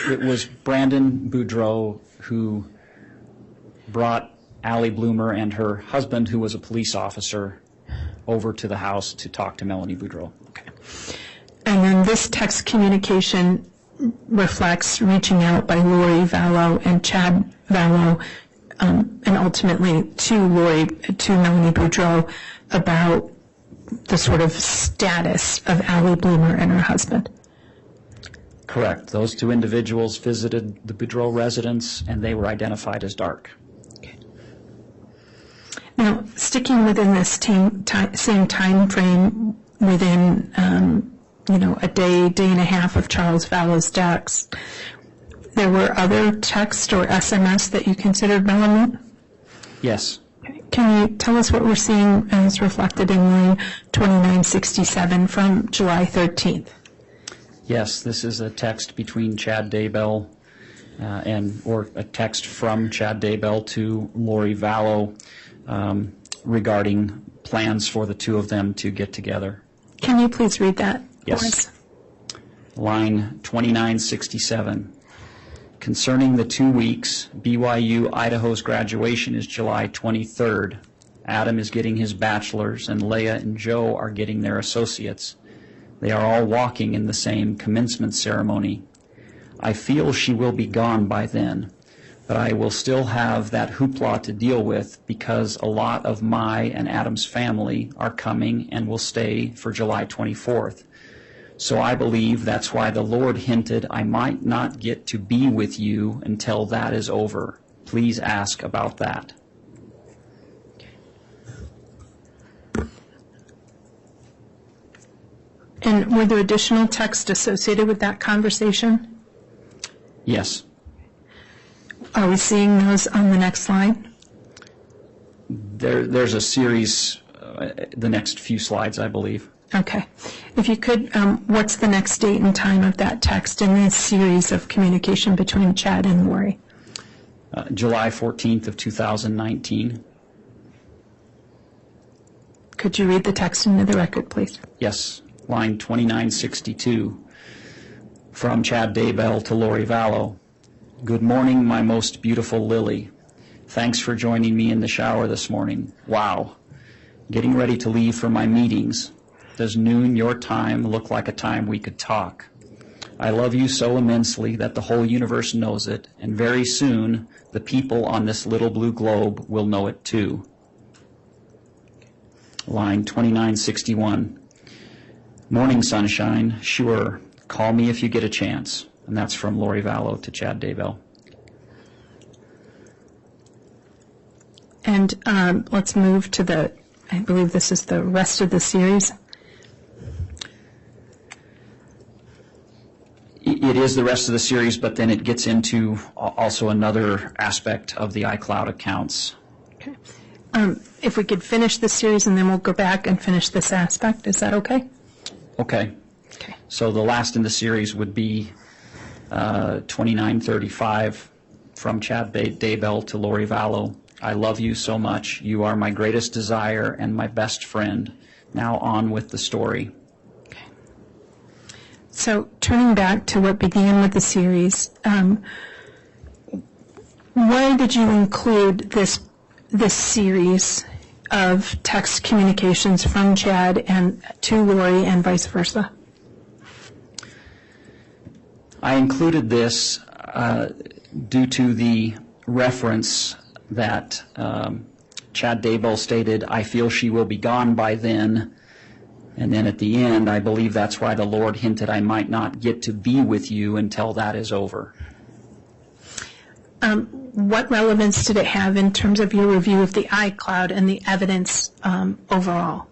It was Brandon Boudreau who brought Allie Bloomer and her husband, who was a police officer, over to the house to talk to Melanie Boudreau. Okay. And then this text communication reflects reaching out by Lori Vallow and Chad Vallow, and ultimately to Melanie Boudreau about the sort of status of Allie Bloomer and her husband. Correct. Those two individuals visited the Boudreau residence, and they were identified as dark. Okay. Now, sticking within this same time frame, within a day and a half of Charles Vallow's deaths, there were other text or SMS that you considered relevant? Yes. Okay. Can you tell us what we're seeing as reflected in line 2967 from July 13th? Yes, this is a text between Chad Daybell or a text from Chad Daybell to Lori Vallow regarding plans for the two of them to get together. Can you please read that for us? Yes. Line 2967. Concerning the 2 weeks, BYU Idaho's graduation is July 23rd. Adam is getting his bachelor's, and Leah and Joe are getting their associates. They are all walking in the same commencement ceremony. I feel she will be gone by then, but I will still have that hoopla to deal with because a lot of my and Adam's family are coming and will stay for July 24th. So I believe that's why the Lord hinted I might not get to be with you until that is over. Please ask about that. And were there additional text associated with that conversation? Yes. Are we seeing those on the next slide? There's a series the next few slides, I believe. Okay. If you could, what's the next date and time of that text in this series of communication between Chad and Lori? July 14th of 2019. Could you read the text into the record, please? Yes, line 2962 from Chad Daybell to Lori Vallow. Good morning, my most beautiful Lily. Thanks for joining me in the shower this morning. Wow. Getting ready to leave for my meetings. Does noon your time look like a time we could talk? I love you so immensely that the whole universe knows it, and very soon the people on this little blue globe will know it too. Line 2961. Morning sunshine, sure. Call me if you get a chance. And that's from Lori Vallow to Chad Daybell. And let's move to I believe this is the rest of the series. It is the rest of the series, but then it gets into also another aspect of the iCloud accounts. Okay. If we could finish this series and then we'll go back and finish this aspect, is that okay? Okay. Okay. So the last in the series would be 2935 from Chad Daybell to Lori Vallow. I love you so much. You are my greatest desire and my best friend. Now on with the story. Okay. So turning back to what began with the series, why did you include this series of text communications from Chad and to Lori and vice versa? I included this due to the reference that Chad Daybell stated, I feel she will be gone by then. And then at the end, I believe that's why the Lord hinted I might not get to be with you until that is over. What relevance did it have in terms of your review of the iCloud and the evidence overall?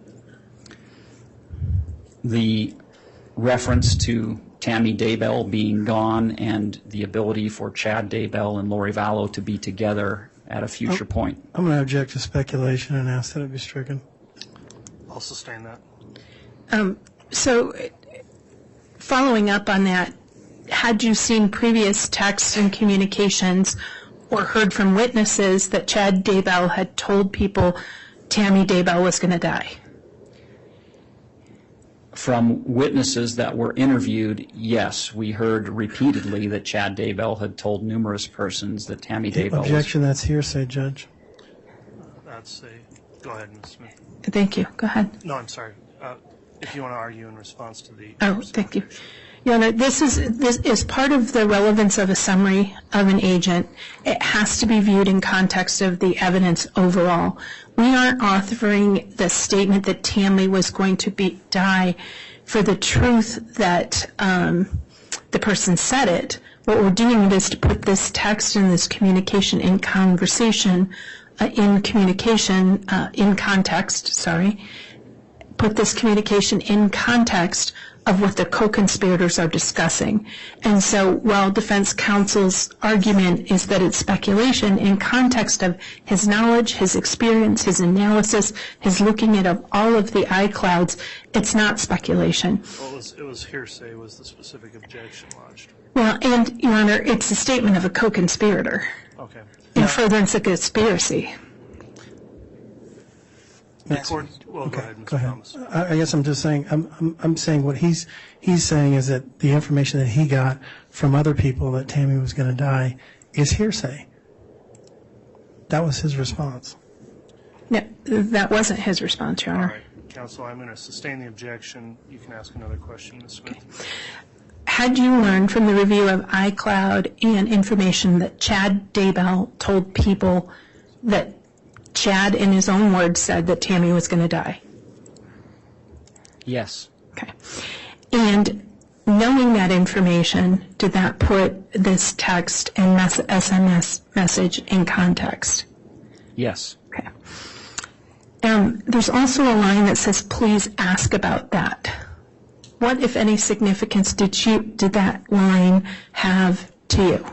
The reference to Tammy Daybell being gone and the ability for Chad Daybell and Lori Vallow to be together at a future point. I'm going to object to speculation and ask that it be stricken. I'll sustain that. So following up on that, had you seen previous texts and communications or heard from witnesses that Chad Daybell had told people Tammy Daybell was going to die? From witnesses that were interviewed, yes, we heard repeatedly that Chad Daybell had told numerous persons that Tammy Daybell Objection, that's hearsay, Judge. That's go ahead, Ms. Smith. Thank you. Go ahead. No, I'm sorry. If you want to argue in response to the... Oh, thank you. Your Honor, this is part of the relevance of a summary of an agent. It has to be viewed in context of the evidence overall. We aren't authoring the statement that Tammy was going to die for the truth that the person said it. What we're doing is to put this text and this communication in conversation, in context, put this communication in context of what the co-conspirators are discussing. And so while defense counsel's argument is that it's speculation, in context of his knowledge, his experience, his analysis, his looking at all of the iClouds, it's not speculation. Well, it was hearsay was the specific objection lodged. Well, and, Your Honor, it's a statement of a co-conspirator. Okay. In furtherance of conspiracy. Well, go ahead, Mr. Thomas. I guess I'm just saying, I'm saying what he's saying is that the information that he got from other people that Tammy was going to die is hearsay. That was his response. No, that wasn't his response, Your Honor. All right, counsel, I'm going to sustain the objection. You can ask another question, Ms. Smith. Had you learned from the review of iCloud and information that Chad Daybell told people that Chad, in his own words, said that Tammy was going to die? Yes. Okay. And knowing that information, did that put this text and SMS message in context? Yes. Okay. There's also a line that says, please ask about that. What, if any, significance did that line have to you?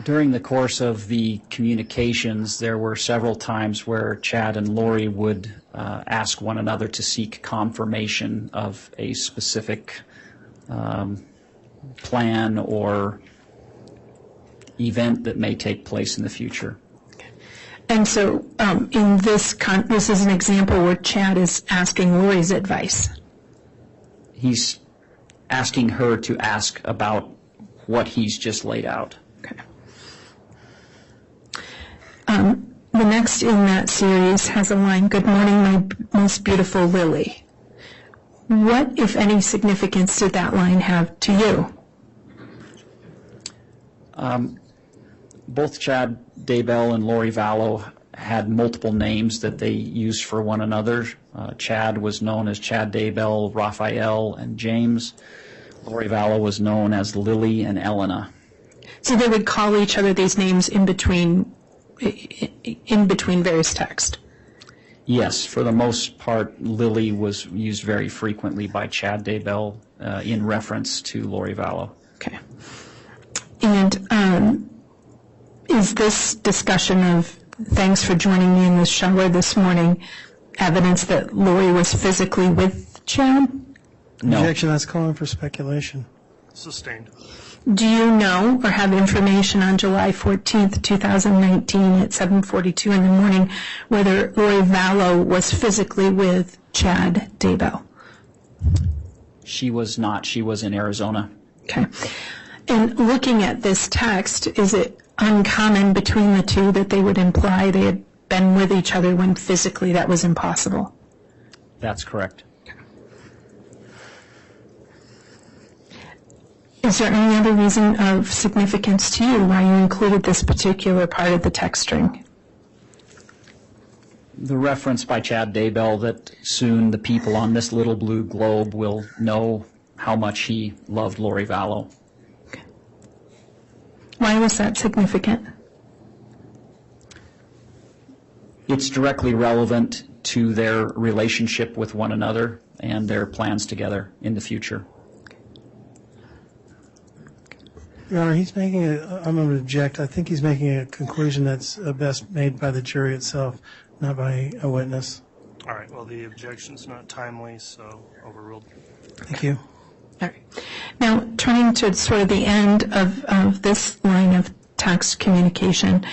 During the course of the communications, there were several times where Chad and Lori would ask one another to seek confirmation of a specific plan or event that may take place in the future. And so in this is an example where Chad is asking Lori's advice. He's asking her to ask about what he's just laid out. Okay. The next in that series has a line, "Good morning, my most beautiful Lily." What, if any, significance did that line have to you? Both Chad Daybell and Lori Vallow had multiple names that they used for one another. Chad was known as Chad Daybell, Raphael, and James. Lori Vallow was known as Lily and Elena. So they would call each other these names in between various texts? Yes, for the most part, Lily was used very frequently by Chad Daybell in reference to Lori Vallow. Okay. And is this discussion of "thanks for joining me in the shower this morning" evidence that Lori was physically with Chad? No. Objection, that's calling for speculation. Sustained. Do you know or have information on July 14th, 2019 at 7:42 in the morning whether Lori Vallow was physically with Chad Daybell? She was not. She was in Arizona. Okay. And looking at this text, is it uncommon between the two that they would imply they had been with each other when physically that was impossible? That's correct. Is there any other reason of significance to you why you included this particular part of the text string? The reference by Chad Daybell that soon the people on this little blue globe will know how much he loved Lori Vallow. Okay. Why was that significant? It's directly relevant to their relationship with one another and their plans together in the future. Your Honor, I'm going to object. I think he's making a conclusion that's best made by the jury itself, not by a witness. All right, well, the objection's not timely, so overruled. Thank you. All right. Now, turning to sort of the end of this line of text communication,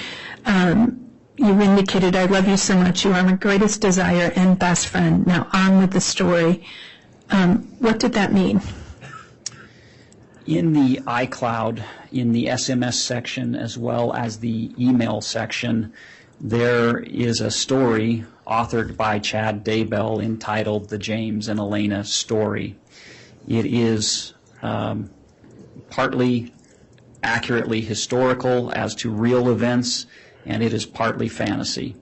you indicated, "I love you so much. You are my greatest desire and best friend. Now on with the story." What did that mean? In the iCloud, in the SMS section as well as the email section, there is a story authored by Chad Daybell entitled "The James and Elena Story." It is partly accurately historical as to real events, and it is partly fantasy.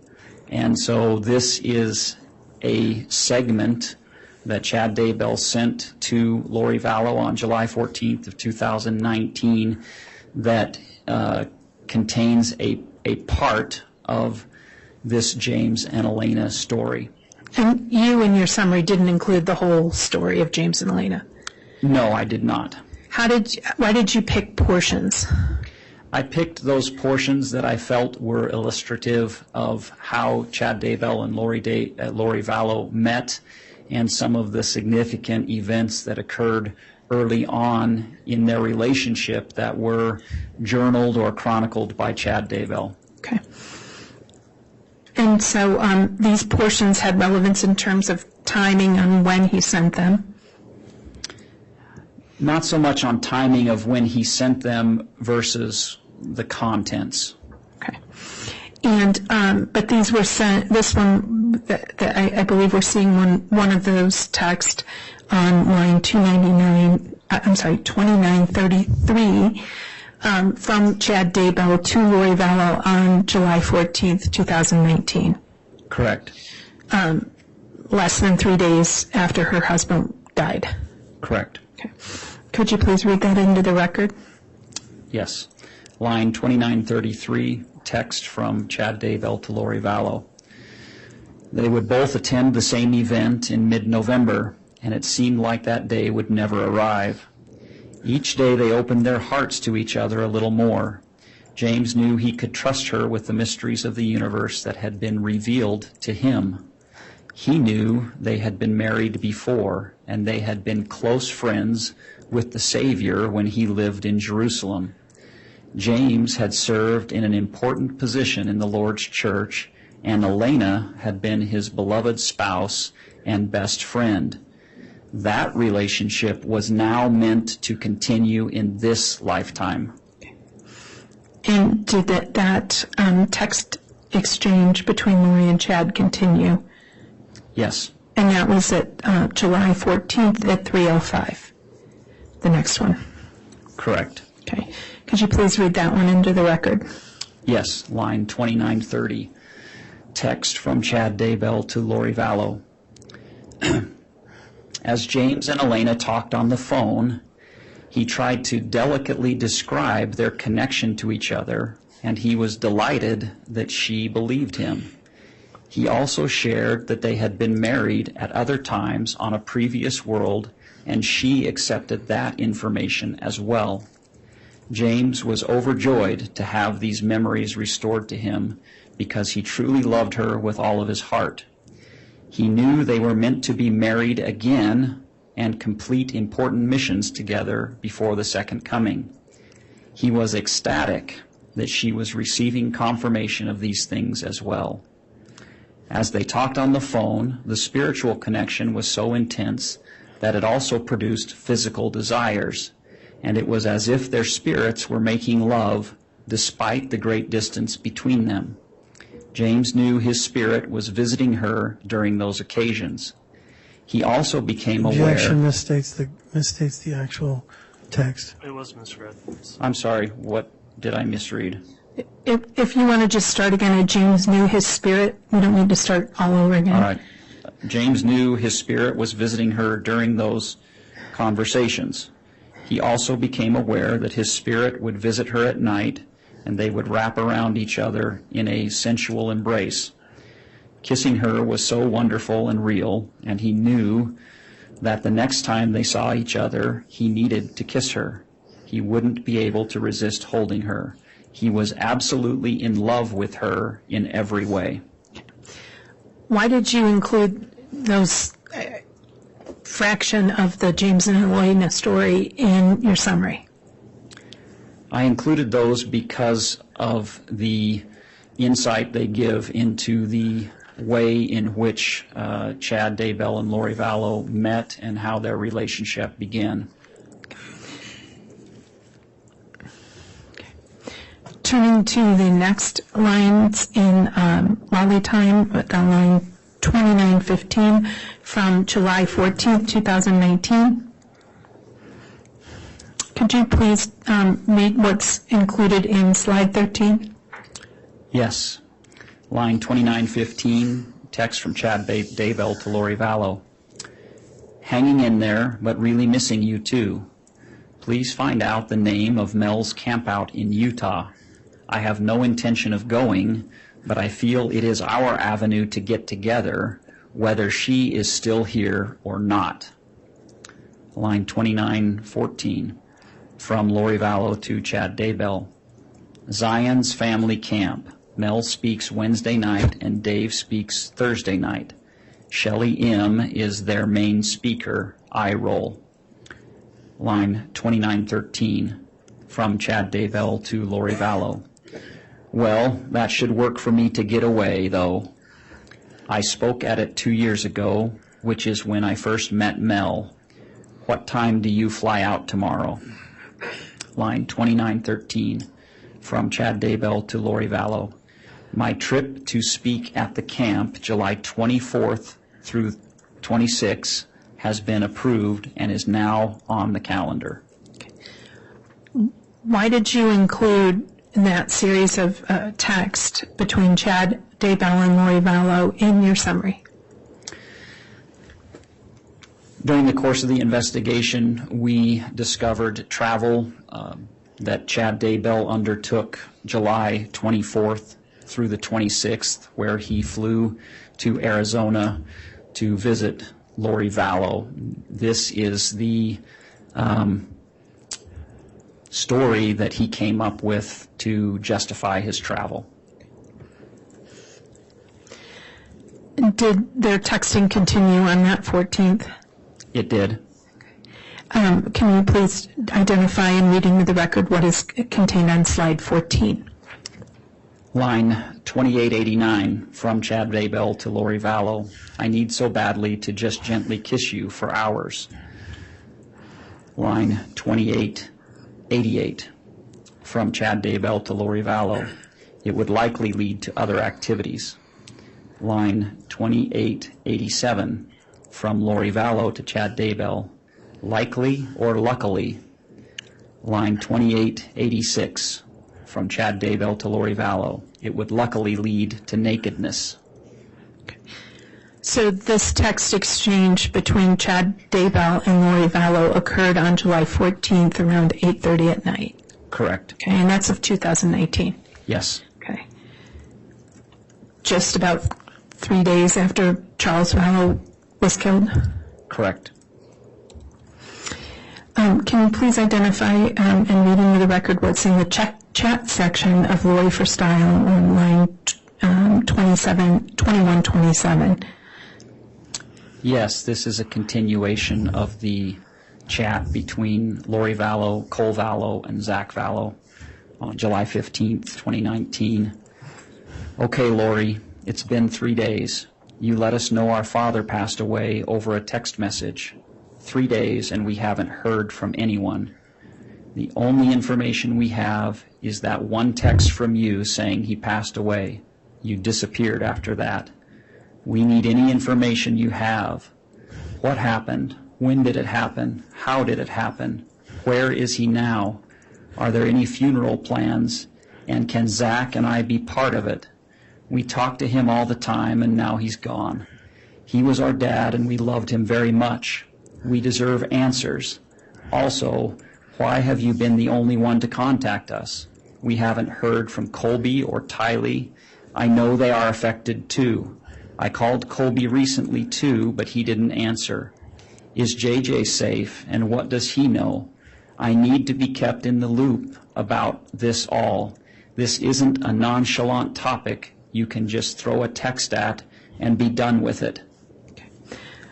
And so this is a segment that Chad Daybell sent to Lori Vallow on July 14th of 2019 that contains a part of this James and Elena story. And you in your summary didn't include the whole story of James and Elena. No, I did not. Why did you pick portions? I picked those portions that I felt were illustrative of how Chad Daybell and Lori Vallow met and some of the significant events that occurred early on in their relationship that were journaled or chronicled by Chad Daybell. Okay. And so these portions had relevance in terms of timing on when he sent them? Not so much on timing of when he sent them versus the contents. Okay. And but these were sent. This one, that I believe we're seeing one of those texts on line 2933 from Chad Daybell to Lori Vallow on July 14th, 2019. Correct. Less than 3 days after her husband died. Correct. Okay. Could you please read that into the record? Yes. Line 2933, text from Chad Daybell to Lori Vallow. They would both attend the same event in mid-November, and it seemed like that day would never arrive. Each day they opened their hearts to each other a little more. James knew he could trust her with the mysteries of the universe that had been revealed to him. He knew they had been married before, and they had been close friends with the Savior when he lived in Jerusalem. James had served in an important position in the Lord's church, and Elena had been his beloved spouse and best friend. That relationship was now meant to continue in this lifetime. And did that text exchange between Lori and Chad continue? Yes. And that was at July 14th at 3:05. The next one. Correct. Okay. Could you please read that one into the record? Yes, line 2930. Text from Chad Daybell to Lori Vallow. As James and Elena talked on the phone, he tried to delicately describe their connection to each other, and he was delighted that she believed him. He also shared that they had been married at other times on a previous world, and she accepted that information as well. James was overjoyed to have these memories restored to him because he truly loved her with all of his heart. He knew they were meant to be married again and complete important missions together before the second coming. He was ecstatic that she was receiving confirmation of these things as well. As they talked on the phone, the spiritual connection was so intense that it also produced physical desires, and it was as if their spirits were making love despite the great distance between them. James knew his spirit was visiting her during those occasions. He also became aware... Objection misstates the actual text. It was misread. I'm sorry, what did I misread? If you want to just start again at James knew his spirit, we don't need to start all over again. All right. James knew his spirit was visiting her during those conversations. He also became aware that his spirit would visit her at night, and they would wrap around each other in a sensual embrace. Kissing her was so wonderful and real, and he knew that the next time they saw each other, he needed to kiss her. He wouldn't be able to resist holding her. He was absolutely in love with her in every way. Why did you include those fraction of the James and Elena story in your summary? I included those because of the insight they give into the way in which Chad Daybell and Lori Vallow met and how their relationship began. Turning to the next lines in Lolly Time, line 2915 from July 14th, 2019. Could you please read what's included in slide 13? Yes. Line 2915, text from Chad Daybell to Lori Vallow. Hanging in there, but really missing you too. Please find out the name of Mel's campout in Utah. I have no intention of going, but I feel it is our avenue to get together, whether she is still here or not. Line 2914, from Lori Vallow to Chad Daybell. Zion's family camp. Mel speaks Wednesday night and Dave speaks Thursday night. Shelley M. is their main speaker. I roll. Line 2913, from Chad Daybell to Lori Vallow. Well, that should work for me to get away, though. I spoke at it 2 years ago, which is when I first met Mel. What time do you fly out tomorrow? Line 2913, from Chad Daybell to Lori Vallow. My trip to speak at the camp, July 24th through 26th, has been approved and is now on the calendar. Why did you include that series of text between Chad Daybell and Lori Vallow in your summary? During the course of the investigation, we discovered travel that Chad Daybell undertook July 24th through the 26th, where he flew to Arizona to visit Lori Vallow. This is the story that he came up with to justify his travel. Did their texting continue on that 14th? It did. Can you please identify in reading the record what is contained on slide 14? Line 2889 from Chad Daybell to Lori Vallow. I need so badly to just gently kiss you for hours. Line 2888 from Chad Daybell to Lori Vallow. It would likely lead to other activities. Line 2887 from Lori Vallow to Chad Daybell. Likely or luckily. Line 2886 from Chad Daybell to Lori Vallow. It would luckily lead to nakedness. So this text exchange between Chad Daybell and Lori Vallow occurred on July 14th around 8:30 at night. Correct. Okay, and that's of 2019. Yes. Okay. Just about 3 days after Charles Vallow was killed. Correct. Can you please identify in reading the record what's in the chat section of Lori for Style on line 2127? Yes, this is a continuation of the chat between Lori Vallow, Cole Vallow, and Zach Vallow on July 15th, 2019. Okay, Lori, it's been 3 days. You let us know our father passed away over a text message. 3 days and we haven't heard from anyone. The only information we have is that one text from you saying he passed away. You disappeared after that. We need any information you have. What happened? When did it happen? How did it happen? Where is he now? Are there any funeral plans? And can Zach and I be part of it? We talk to him all the time and now he's gone. He was our dad and we loved him very much. We deserve answers. Also, why have you been the only one to contact us? We haven't heard from Colby or Tylee. I know they are affected too. I called Colby recently too, but he didn't answer. Is JJ safe and what does he know? I need to be kept in the loop about this all. This isn't a nonchalant topic you can just throw a text at and be done with it.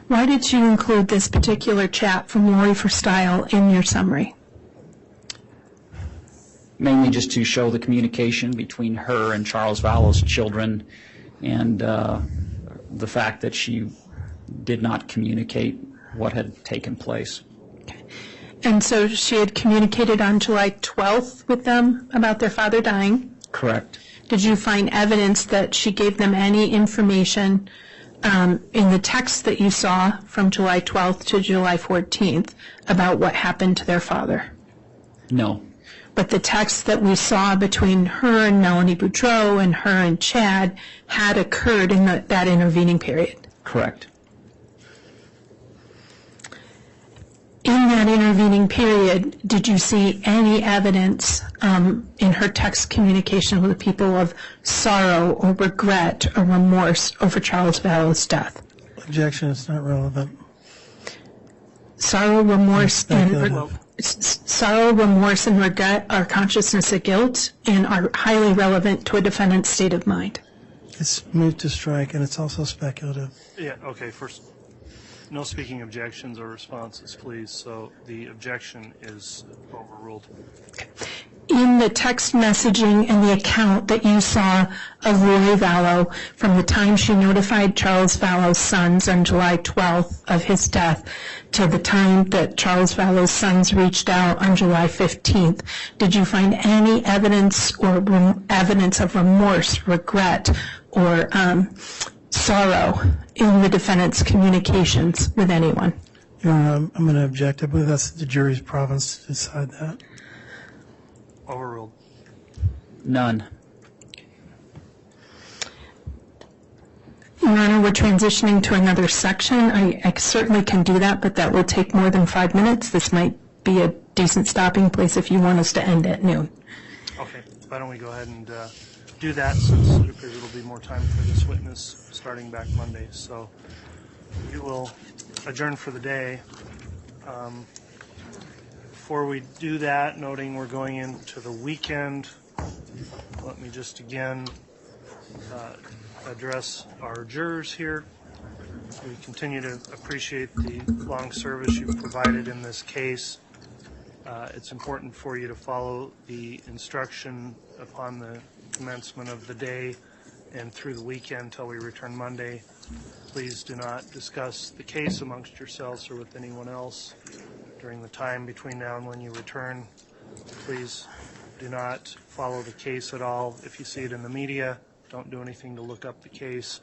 Why did you include this particular chat from Lori for Style in your summary? Mainly just to show the communication between her and Charles Vallow's children and the fact that she did not communicate what had taken place. Okay. And so she had communicated on July 12th with them about their father dying? Correct. Did you find evidence that she gave them any information in the text that you saw from July 12th to July 14th about what happened to their father? No. But the text that we saw between her and Melanie Boudreau and her and Chad had occurred in that intervening period? Correct. In that intervening period, did you see any evidence in her text communication with people of sorrow or regret or remorse over Charles Vallow's death? Objection, it's not relevant. Sorrow, remorse, Speculative. sorrow, remorse, and regret are consciousness of guilt and are highly relevant to a defendant's state of mind. It's moved to strike, and it's also speculative. Yeah, okay, first, no speaking objections or responses, please. So the objection is overruled. In the text messaging and the account that you saw of Lori Vallow from the time she notified Charles Vallow's sons on July 12th of his death to the time that Charles Vallow's sons reached out on July 15th, did you find any evidence or evidence of remorse, regret, or sorrow in the defendant's communications with anyone? Your Honor, I'm going to object. I believe that's the jury's province to decide that. Overruled. None. Your Honor, we're transitioning to another section. I certainly can do that, but that will take more than 5 minutes. This might be a decent stopping place if you want us to end at noon. Okay, why don't we go ahead and do that, since it appears it'll be more time for this witness starting back Monday. So we will adjourn for the day. Before we do that, noting we're going into the weekend, let me just again address our jurors here. We continue to appreciate the long service you've provided in this case. It's important for you to follow the instruction upon the commencement of the day and through the weekend until we return Monday. Please do not discuss the case amongst yourselves or with anyone else during the time between now and when you return. Please do not follow the case at all. If you see it in the media, don't do anything to look up the case.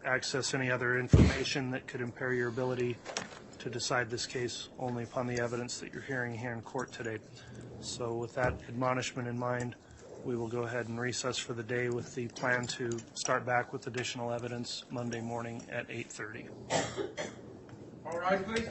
Access any other information that could impair your ability to decide this case only upon the evidence that you're hearing here in court today. So with that admonishment in mind, we will go ahead and recess for the day with the plan to start back with additional evidence Monday morning at 8:30. All right, please.